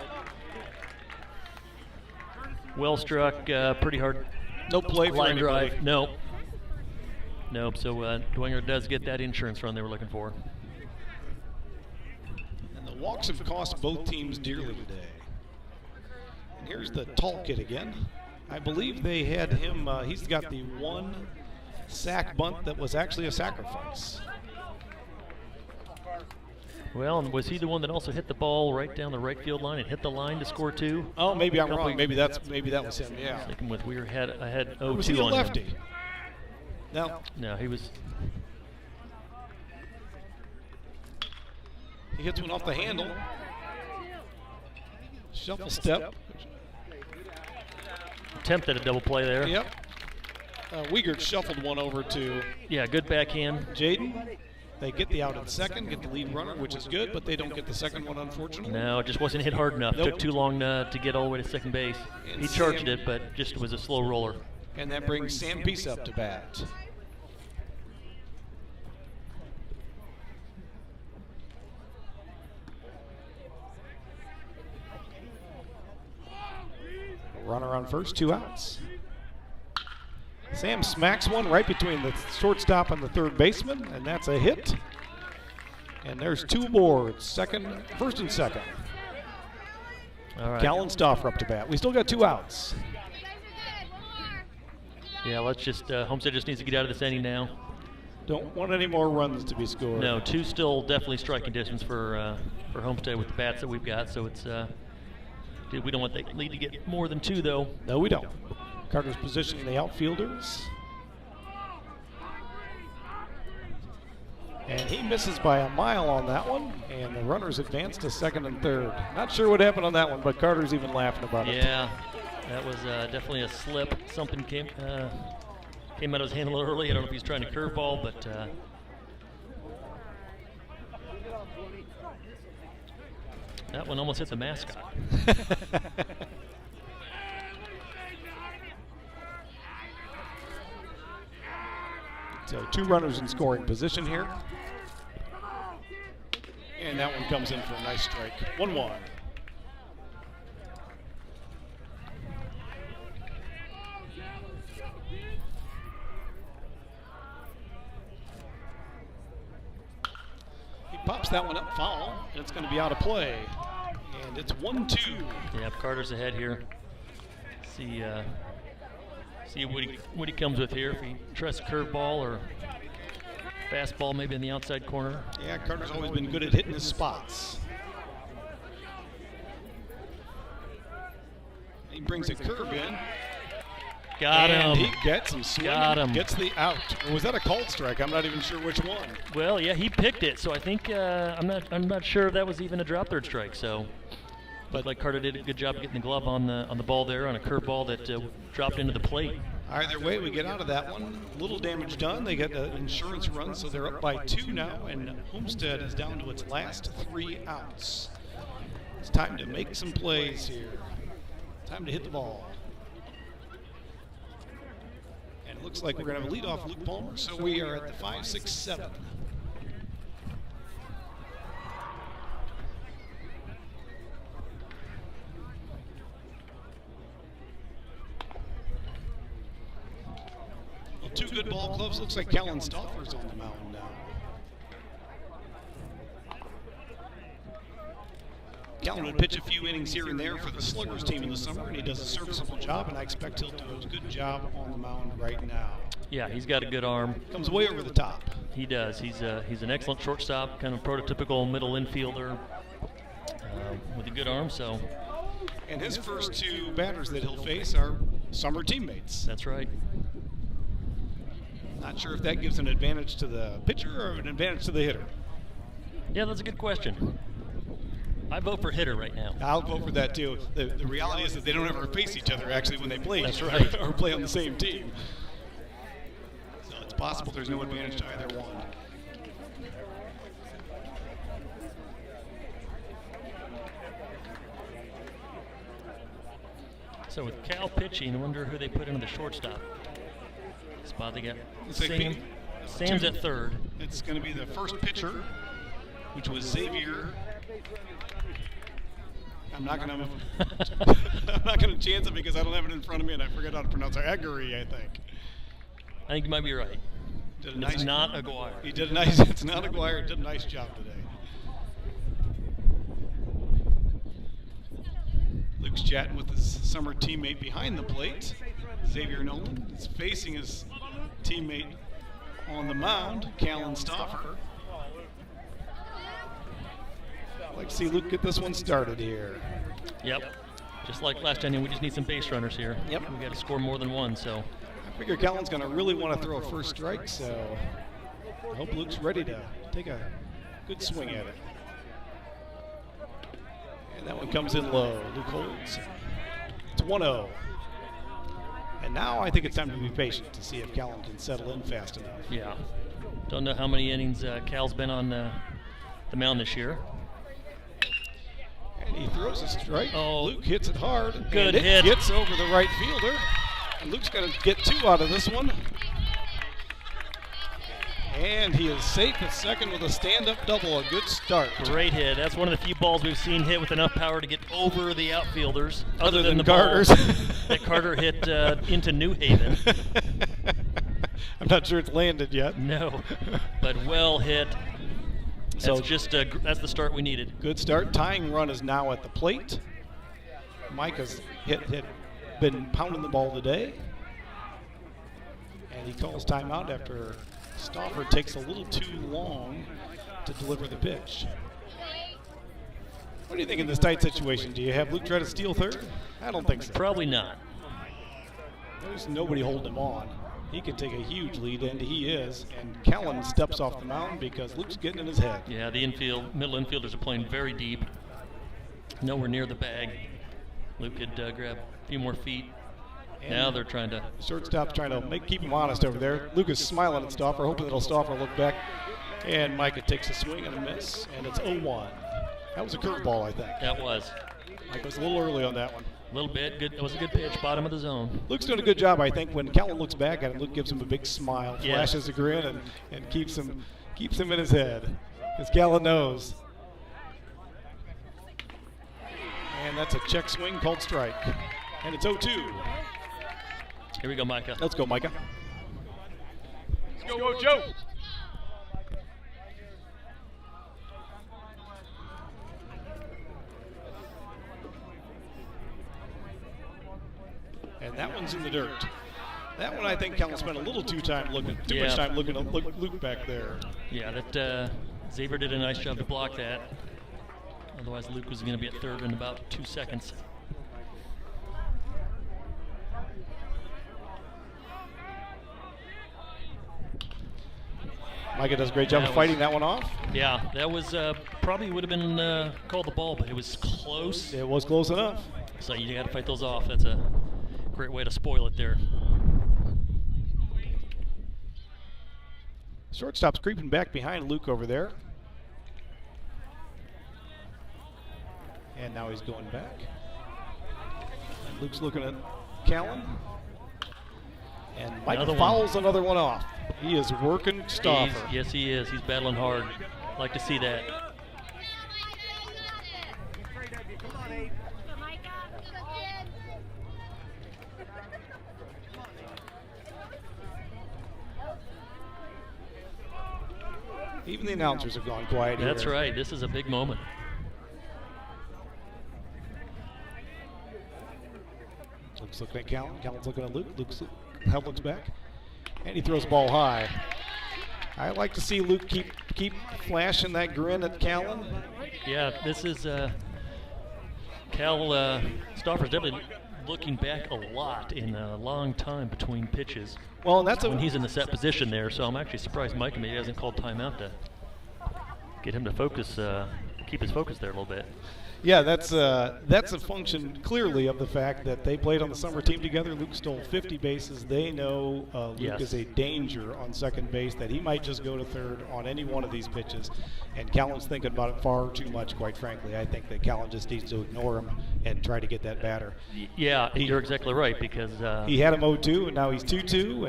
Well struck, pretty hard. No play for Line anybody. drive. Nope. So Dwenger does get that insurance run they were looking for. And the walks have cost both teams dearly today. And here's the tall kid again. I believe they had him, he's got the one sack bunt that was actually a sacrifice. Well, and was he the one that also hit the ball right down the right field line and hit the line to score 2? Oh, maybe I'm wrong. Maybe that was him. Yeah. Thinking with we were ahead 0-2 Was he a on lefty? him. No, he was. He hits one off the handle. Shuffle step. Attempted a double play there. Yep. Wiegert shuffled one over to Yeah, good backhand. Jaden. They get the out in second, get the lead runner, which is good, but they don't get the second one, unfortunately. No, it just wasn't hit hard enough. Nope. Took too long to get all the way to second base. And He charged Sam- it, but just was a slow roller. And that brings Sam Peace up to bat. Runner on first, 2 outs. Sam smacks one right between the shortstop and the third baseman, and that's a hit. And there's 2 boards, first and second. All right. Callan Stauffer up to bat. We still got 2 outs. Yeah, let's just Homestead just needs to get out of this inning now. Don't want any more runs to be scored. No, 2 still definitely striking distance for Homestead with the bats that we've got. So it's we don't want the lead to get more than 2 though. No, we don't. Carter's positioning the outfielders. And he misses by a mile on that one, and the runners advance to second and third. Not sure what happened on that one, but Carter's even laughing about it. Yeah, that was definitely a slip. Something came out of his hand a little early. I don't know if he's trying to curveball, but that one almost hit the mascot. So 2 runners in scoring position here. And that one comes in for a nice strike. 1-1. He pops that one up foul, and it's going to be out of play. And it's 1-2. Yeah, Carter's ahead here. See what he comes with here. If he tries a curveball or fastball, maybe in the outside corner. Yeah, Carter's always been good at hitting his spots. He brings a curve in. Got and him. he gets him swinging. Got him. Gets the out. Or was that a called strike? I'm not even sure which one. Well, yeah, he picked it. So I think I'm not sure if that was even a drop third strike. So, but like Carter did a good job getting the glove on the ball there on a curveball that dropped into the plate. Either way, we get out of that one. Little damage done. They get an insurance run, so they're up by 2 now, and Homestead is down to its last 3 outs. It's time to make some plays here. Time to hit the ball. And it looks like we're going to have a leadoff Luke Palmer, so we are at the 5, 6, 7. Well, 2 good ball clubs. Looks like Callan Stauffer's on the mound now. Callan would pitch a few innings here and there for the Sluggers team in the summer, and he does a serviceable job, and I expect he'll do a good job on the mound right now. Yeah, he's got a good arm. Comes way over the top. He does. He's an excellent shortstop, kind of prototypical middle infielder with a good arm. So. And his first 2 batters that he'll face are summer teammates. That's right. Not sure if that gives an advantage to the pitcher or an advantage to the hitter. Yeah, that's a good question. I vote for hitter right now. I'll vote for that too. The reality is that they don't ever face each other actually when they play That's each other right. or play on the same team. So it's possible there's no advantage to either one. So with Cal pitching, I wonder who they put into the shortstop spot. They got Looks like Sam. Sam's at third. It's going to be the first pitcher, which was Xavier. I'm not going to chance it because I don't have it in front of me and I forget how to pronounce it. Aguri, I think. I think you might be right. It's not Aguirre. He did a nice. It's not Aguirre. Did a nice job today. Luke's chatting with his summer teammate behind the plate. Xavier Nolan is facing his teammate on the mound, Callan Stauffer. I'd like to see Luke get this one started here. Yep. Just like last inning, we just need some base runners here. Yep. We got to score more than one, so. I figure Callan's going to really want to throw a first strike, so I hope Luke's ready to take a good swing at it. And that one comes in low. Luke holds. It's 1-0. And now I think it's time to be patient to see if Callan can settle in fast enough. Yeah. Don't know how many innings Cal's been on the mound this year. And he throws a strike. Oh. Luke hits it hard. Good and hit. It gets over the right fielder. And Luke's going to get 2 out of this one. And he is safe at second with a stand-up double. A good start. Great hit. That's one of the few balls we've seen hit with enough power to get over the outfielders. Other than the Carter's. ball that Carter hit into New Haven. I'm not sure it's landed yet. No, but well hit. That's So just that's the start we needed. good start. Tying run is now at the plate. Micah's been pounding the ball today. And he calls timeout after Stauffer takes a little too long to deliver the pitch. What do you think in this tight situation? Do you have Luke try to steal third? I don't think so. Probably not. There's nobody holding him on. He can take a huge lead, and he is. And Callan steps off the mound because Luke's getting in his head. Yeah, the middle infielders are playing very deep. Nowhere near the bag. Luke could grab a few more feet. And now they're trying to. Shortstop's trying to keep him honest over there. Luke is smiling at Stauffer, hoping that Stauffer will look back. And Micah takes a swing and a miss, and it's 0-1. That was a curveball, I think. That was. Micah was a little early on that one. A little bit. Good. It was a good pitch. Bottom of the zone. Luke's doing a good job, I think. When Callan looks back at him, Luke gives him a big smile, Yeah. flashes a grin, and keeps him in his head. Because Callan knows. And that's a check swing called strike. And it's 0-2. Here we go, Micah. Let's go, Micah. Let's go, Joe. And that one's in the dirt. That one, I think Callan spent a little too much time looking at Luke back there. Yeah, that Xavier did a nice job to block that. Otherwise, Luke was going to be at third in about 2 seconds. Micah does a great job of fighting that one off. Yeah, that was probably would have been called the ball, but it was close. It was close enough. So you got to fight those off. That's a great way to spoil it there. Shortstop's creeping back behind Luke over there. And now he's going back. And Luke's looking at Callan. And Mike fouls another one off. He is working Stauffer. Yes, he is. He's battling hard. Like to see that. Even the announcers have gone quiet here. That's right. This is a big moment. Luke's looking at Callan. Callan's looking at Luke. Luke's looks back. And he throws the ball high. I like to see Luke keep flashing that grin at Callan. Yeah, this is Cal Stauffer's definitely looking back a lot in a long time between pitches. Well, and that's when he's in the set position there, so I'm actually surprised Micah maybe hasn't called timeout to get him to focus, keep his focus there a little bit. Yeah, that's a function clearly of the fact that they played on the summer team together. Luke stole 50 bases. They know Luke is a danger on second base, that he might just go to third on any one of these pitches. And Callan's thinking about it far too much, quite frankly. I think that Callan just needs to ignore him and try to get that batter. Yeah, you're exactly right, because he had him 0-2, and now he's 2-2,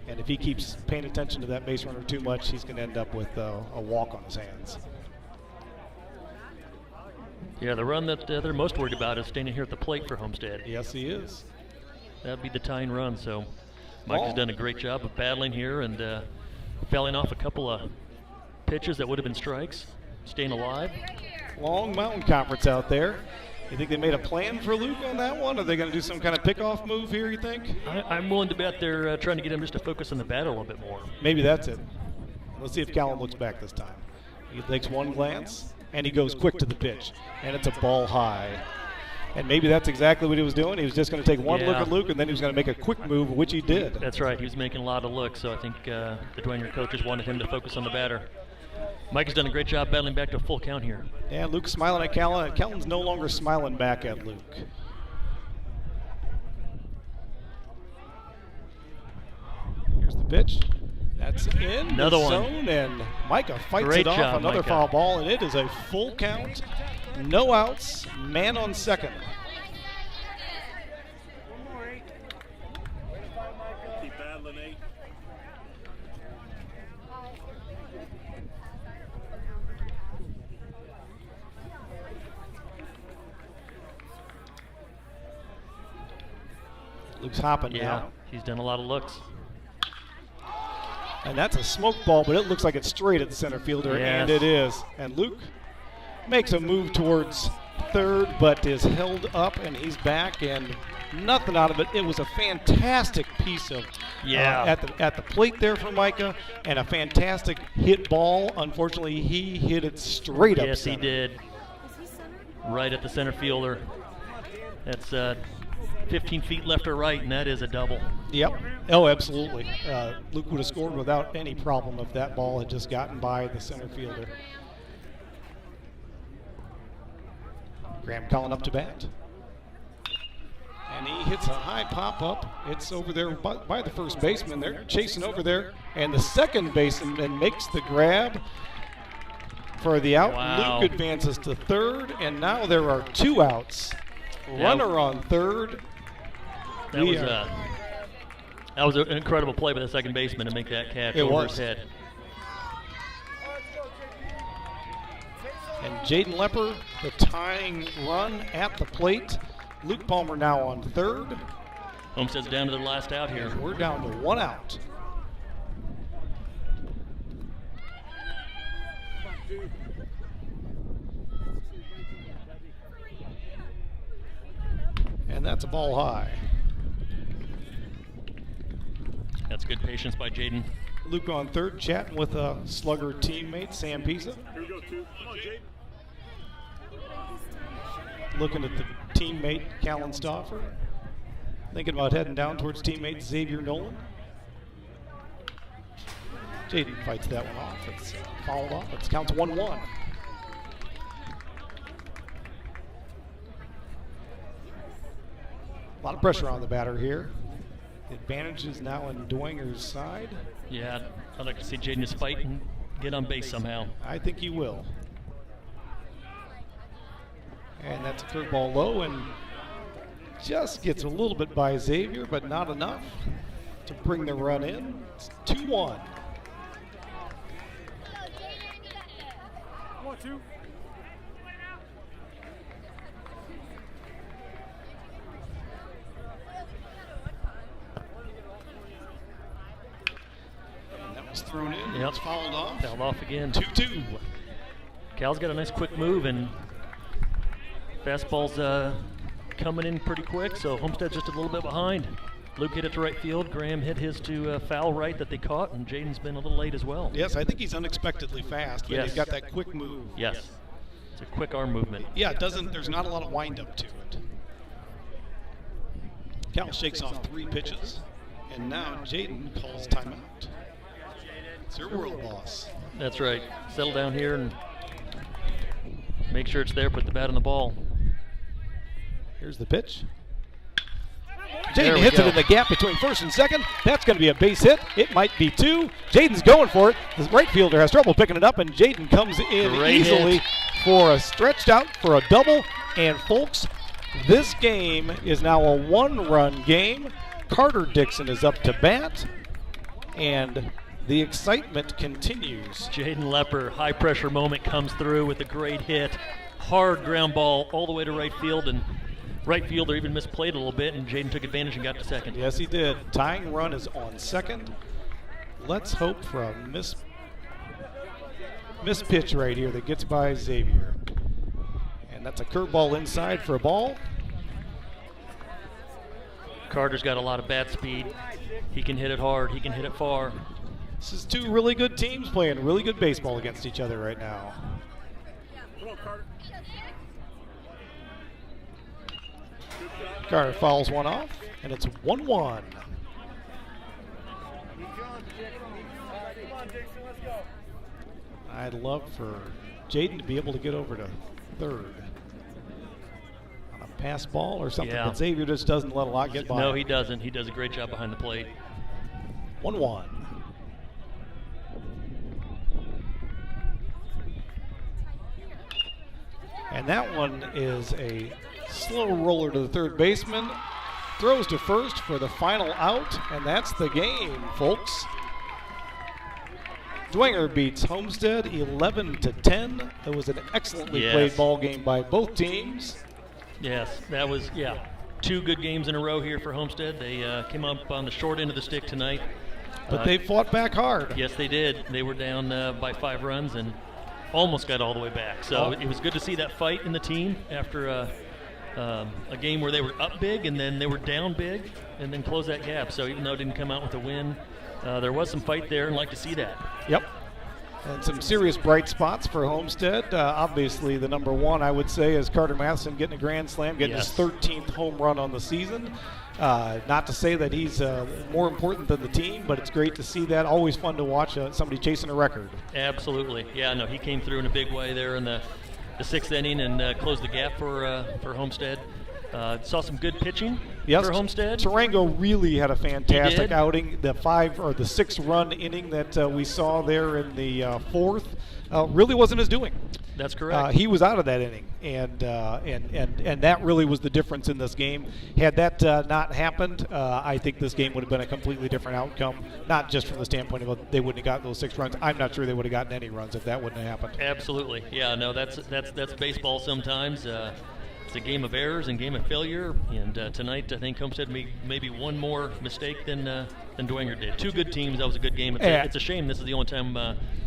and if he keeps paying attention to that base runner too much, he's going to end up with a walk on his hands. Yeah, the run that they're most worried about is standing here at the plate for Homestead. Yes, he is. That'd be the tying run, so Mike has done a great job of battling here and fouling off a couple of pitches that would have been strikes, staying alive. Long Mountain Conference out there. You think they made a plan for Luke on that one? Are they going to do some kind of pickoff move here, you think? I'm willing to bet they're trying to get him just to focus on the bat a little bit more. Maybe that's it. Let's see if Callan looks back this time. He takes one glance, and he goes quick to the pitch, and it's a ball high. And maybe that's exactly what he was doing. He was just going to take one look at Luke, and then he was going to make a quick move, which he did. That's right. He was making a lot of looks, so I think the Dwenger coaches wanted him to focus on the batter. Mike has done a great job battling back to a full count here. Yeah, Luke's smiling at Callan, and Callan's no longer smiling back at Luke. Here's the pitch. That's in another the one. Zone, and Micah fights Great it off. job, Another Micah. foul ball, and it is a full count. No outs, man on second. Keep battling, eh? Luke's hopping now. He's done a lot of looks. And that's a smoke ball, but it looks like it's straight at the center fielder, and it is. And Luke makes a move towards third, but is held up, and he's back, and nothing out of it. It was a fantastic piece of at the plate there for Micah, and a fantastic hit ball. Unfortunately, he hit it straight up center. Yes, he did. Right at the center fielder. That's 15 feet left or right, and that is a double. Yep. Oh, absolutely. Luke would have scored without any problem if that ball had just gotten by the center fielder. Graham Collin up to bat. And he hits a high pop-up. It's over there by the first baseman. They're chasing over there. And the second baseman makes the grab for the out. Wow. Luke advances to third, and now there are two outs. Runner on third. That was an incredible play by the second baseman to make that catch over his head. And Jaden Lepper, the tying run at the plate. Luke Palmer now on third. Homestead's down to their last out here. We're down to one out. And that's a ball high. That's good patience by Jaden. Luke on third, chatting with a slugger teammate, Sam Pisa. Here we go, two. Come on, Jade. Looking at the teammate, Callan Stauffer. Thinking about heading down towards teammate Xavier Nolan. Jaden fights that one off. It's fouled off. It counts 1-1. A lot of pressure on the batter here. The advantage is now on Dwenger's side. Yeah, I'd like to see Jaden just fight and get on base somehow. I think he will. And that's a curveball low, and just gets a little bit by Xavier, but not enough to bring the run in. It's 2-1. Come on, two. Thrown in. Yep. It's fouled off. Fouled off again. 2-2. Cal's got a nice quick move, and fastball's coming in pretty quick, so Homestead's just a little bit behind. Luke hit it to right field. Graham hit his to foul right that they caught, and Jaden's been a little late as well. Yes, I think he's unexpectedly fast, but he's got that quick move. Yes. It's a quick arm movement. Yeah, there's not a lot of wind up to it. Cal shakes off 3 pitches, and now Jaden calls timeout. It's your world, boss. That's right. Settle down here and make sure it's there. Put the bat on the ball. Here's the pitch. There Jaden we hits go. it in the gap between first and second. That's going to be a base hit. It might be 2. Jaden's going for it. The right fielder has trouble picking it up, and Jaden comes in Great easily hit. for a stretched out for a double. And folks, this game is now a 1-run game. Carter Dixon is up to bat, and the excitement continues. Jaden Lepper, high pressure moment, comes through with a great hit. Hard ground ball all the way to right field, and right fielder even misplayed a little bit, and Jaden took advantage and got to second. Yes, he did. Tying run is on second. Let's hope for a miss pitch right here that gets by Xavier. And that's a curveball inside for a ball. Carter's got a lot of bat speed. He can hit it hard. He can hit it far. This is 2 really good teams playing really good baseball against each other right now. Carter fouls one off, and it's 1-1. I'd love for Jaden to be able to get over to third on a pass ball or something, Yeah. but Xavier just doesn't let a lot get by. No, he doesn't. He does a great job behind the plate. 1-1. And that one is a slow roller to the third baseman. Throws to first for the final out, and that's the game, folks. Dwenger beats Homestead 11-10. It was an excellently Yes. played ball game by both teams. Yes, that was, 2 good games in a row here for Homestead. They came up on the short end of the stick tonight. But they fought back hard. Yes, they did. They were down by 5 runs and almost got all the way back. So it was good to see that fight in the team after a game where they were up big and then they were down big and then close that gap. So even though it didn't come out with a win, there was some fight there, and like to see that. Yep. And some serious bright spots for Homestead. Obviously, the number one, I would say, is Carter Madison getting a grand slam, getting his 13th home run on the season. Not to say that he's more important than the team, but it's great to see that. Always fun to watch somebody chasing a record. Absolutely. Yeah, no, he came through in a big way there in the 6th inning and closed the gap for Homestead. Saw some good pitching for Homestead. Tarango really had a fantastic did. outing. The 6-run inning that we saw there in the 4th really wasn't his doing. That's correct. He was out of that inning, and that really was the difference in this game. Had that not happened, I think this game would have been a completely different outcome. Not just from the standpoint of they wouldn't have gotten those 6 runs. I'm not sure they would have gotten any runs if that wouldn't have happened. Absolutely. Yeah. No, that's baseball. Sometimes it's a game of errors and game of failure. And tonight, I think Homestead maybe one more mistake than Dwenger did. 2 good teams. That was a good game. It's a shame this is the only time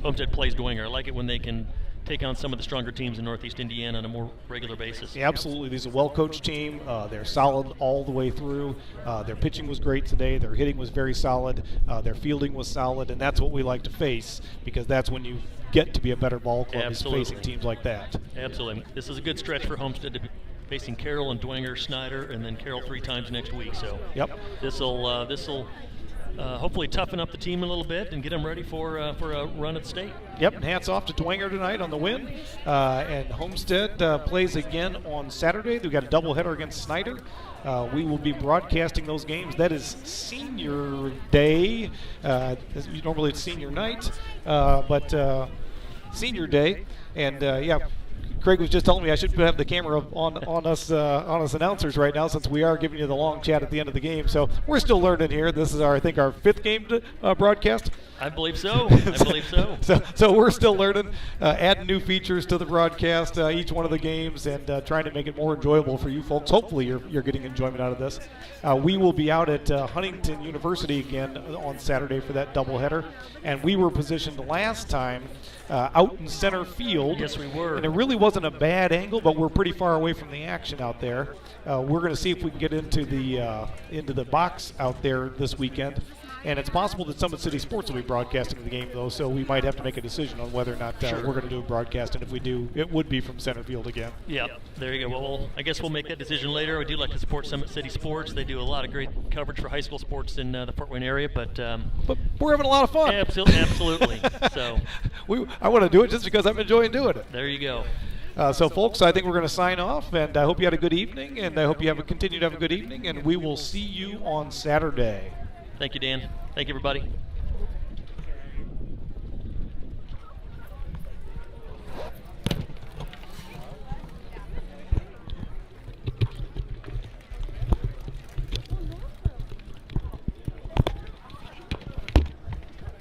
Homestead plays Dwenger. I like it when they can take on some of the stronger teams in Northeast Indiana on a more regular basis. Yeah, absolutely. This is a well-coached team. They're solid all the way through. Their pitching was great today. Their hitting was very solid. Their fielding was solid, and that's what we like to face, because that's when you get to be a better ball club, is facing teams like that. Absolutely. This is a good stretch for Homestead to be facing Carroll and Dwenger, Snyder, and then Carroll 3 times next week. So this'll hopefully toughen up the team a little bit and get them ready for a run at state. Yep, and hats off to Dwenger tonight on the win. And Homestead plays again on Saturday. They've got a doubleheader against Snyder. We will be broadcasting those games. That is senior day. Normally it's senior night, but senior day. And Craig was just telling me I should have the camera on us announcers right now, since we are giving you the long chat at the end of the game. So we're still learning here. This is I think our 5th game broadcast. I believe so. So we're still learning, adding new features to the broadcast each one of the games, and trying to make it more enjoyable for you folks. Hopefully you're getting enjoyment out of this. We will be out at Huntington University again on Saturday for that doubleheader, and we were positioned last time out in center field. Yes, we were. And it really wasn't a bad angle, but we're pretty far away from the action out there. We're going to see if we can get into the box out there this weekend. And it's possible that Summit City Sports will be broadcasting the game, though, so we might have to make a decision on whether or not Sure. we're going to do a broadcast. And if we do, it would be from center field again. Yeah, there you go. Well, I guess we'll make that decision later. We do like to support Summit City Sports. They do a lot of great coverage for high school sports in the Fort Wayne area, but we're having a lot of fun. Absolutely. So I want to do it just because I'm enjoying doing it. there you go. So, folks, I think we're going to sign off, and I hope you had a good evening, and I hope you continue to have a good evening, and we will see you on Saturday. Thank you, Dan. Thank you, everybody.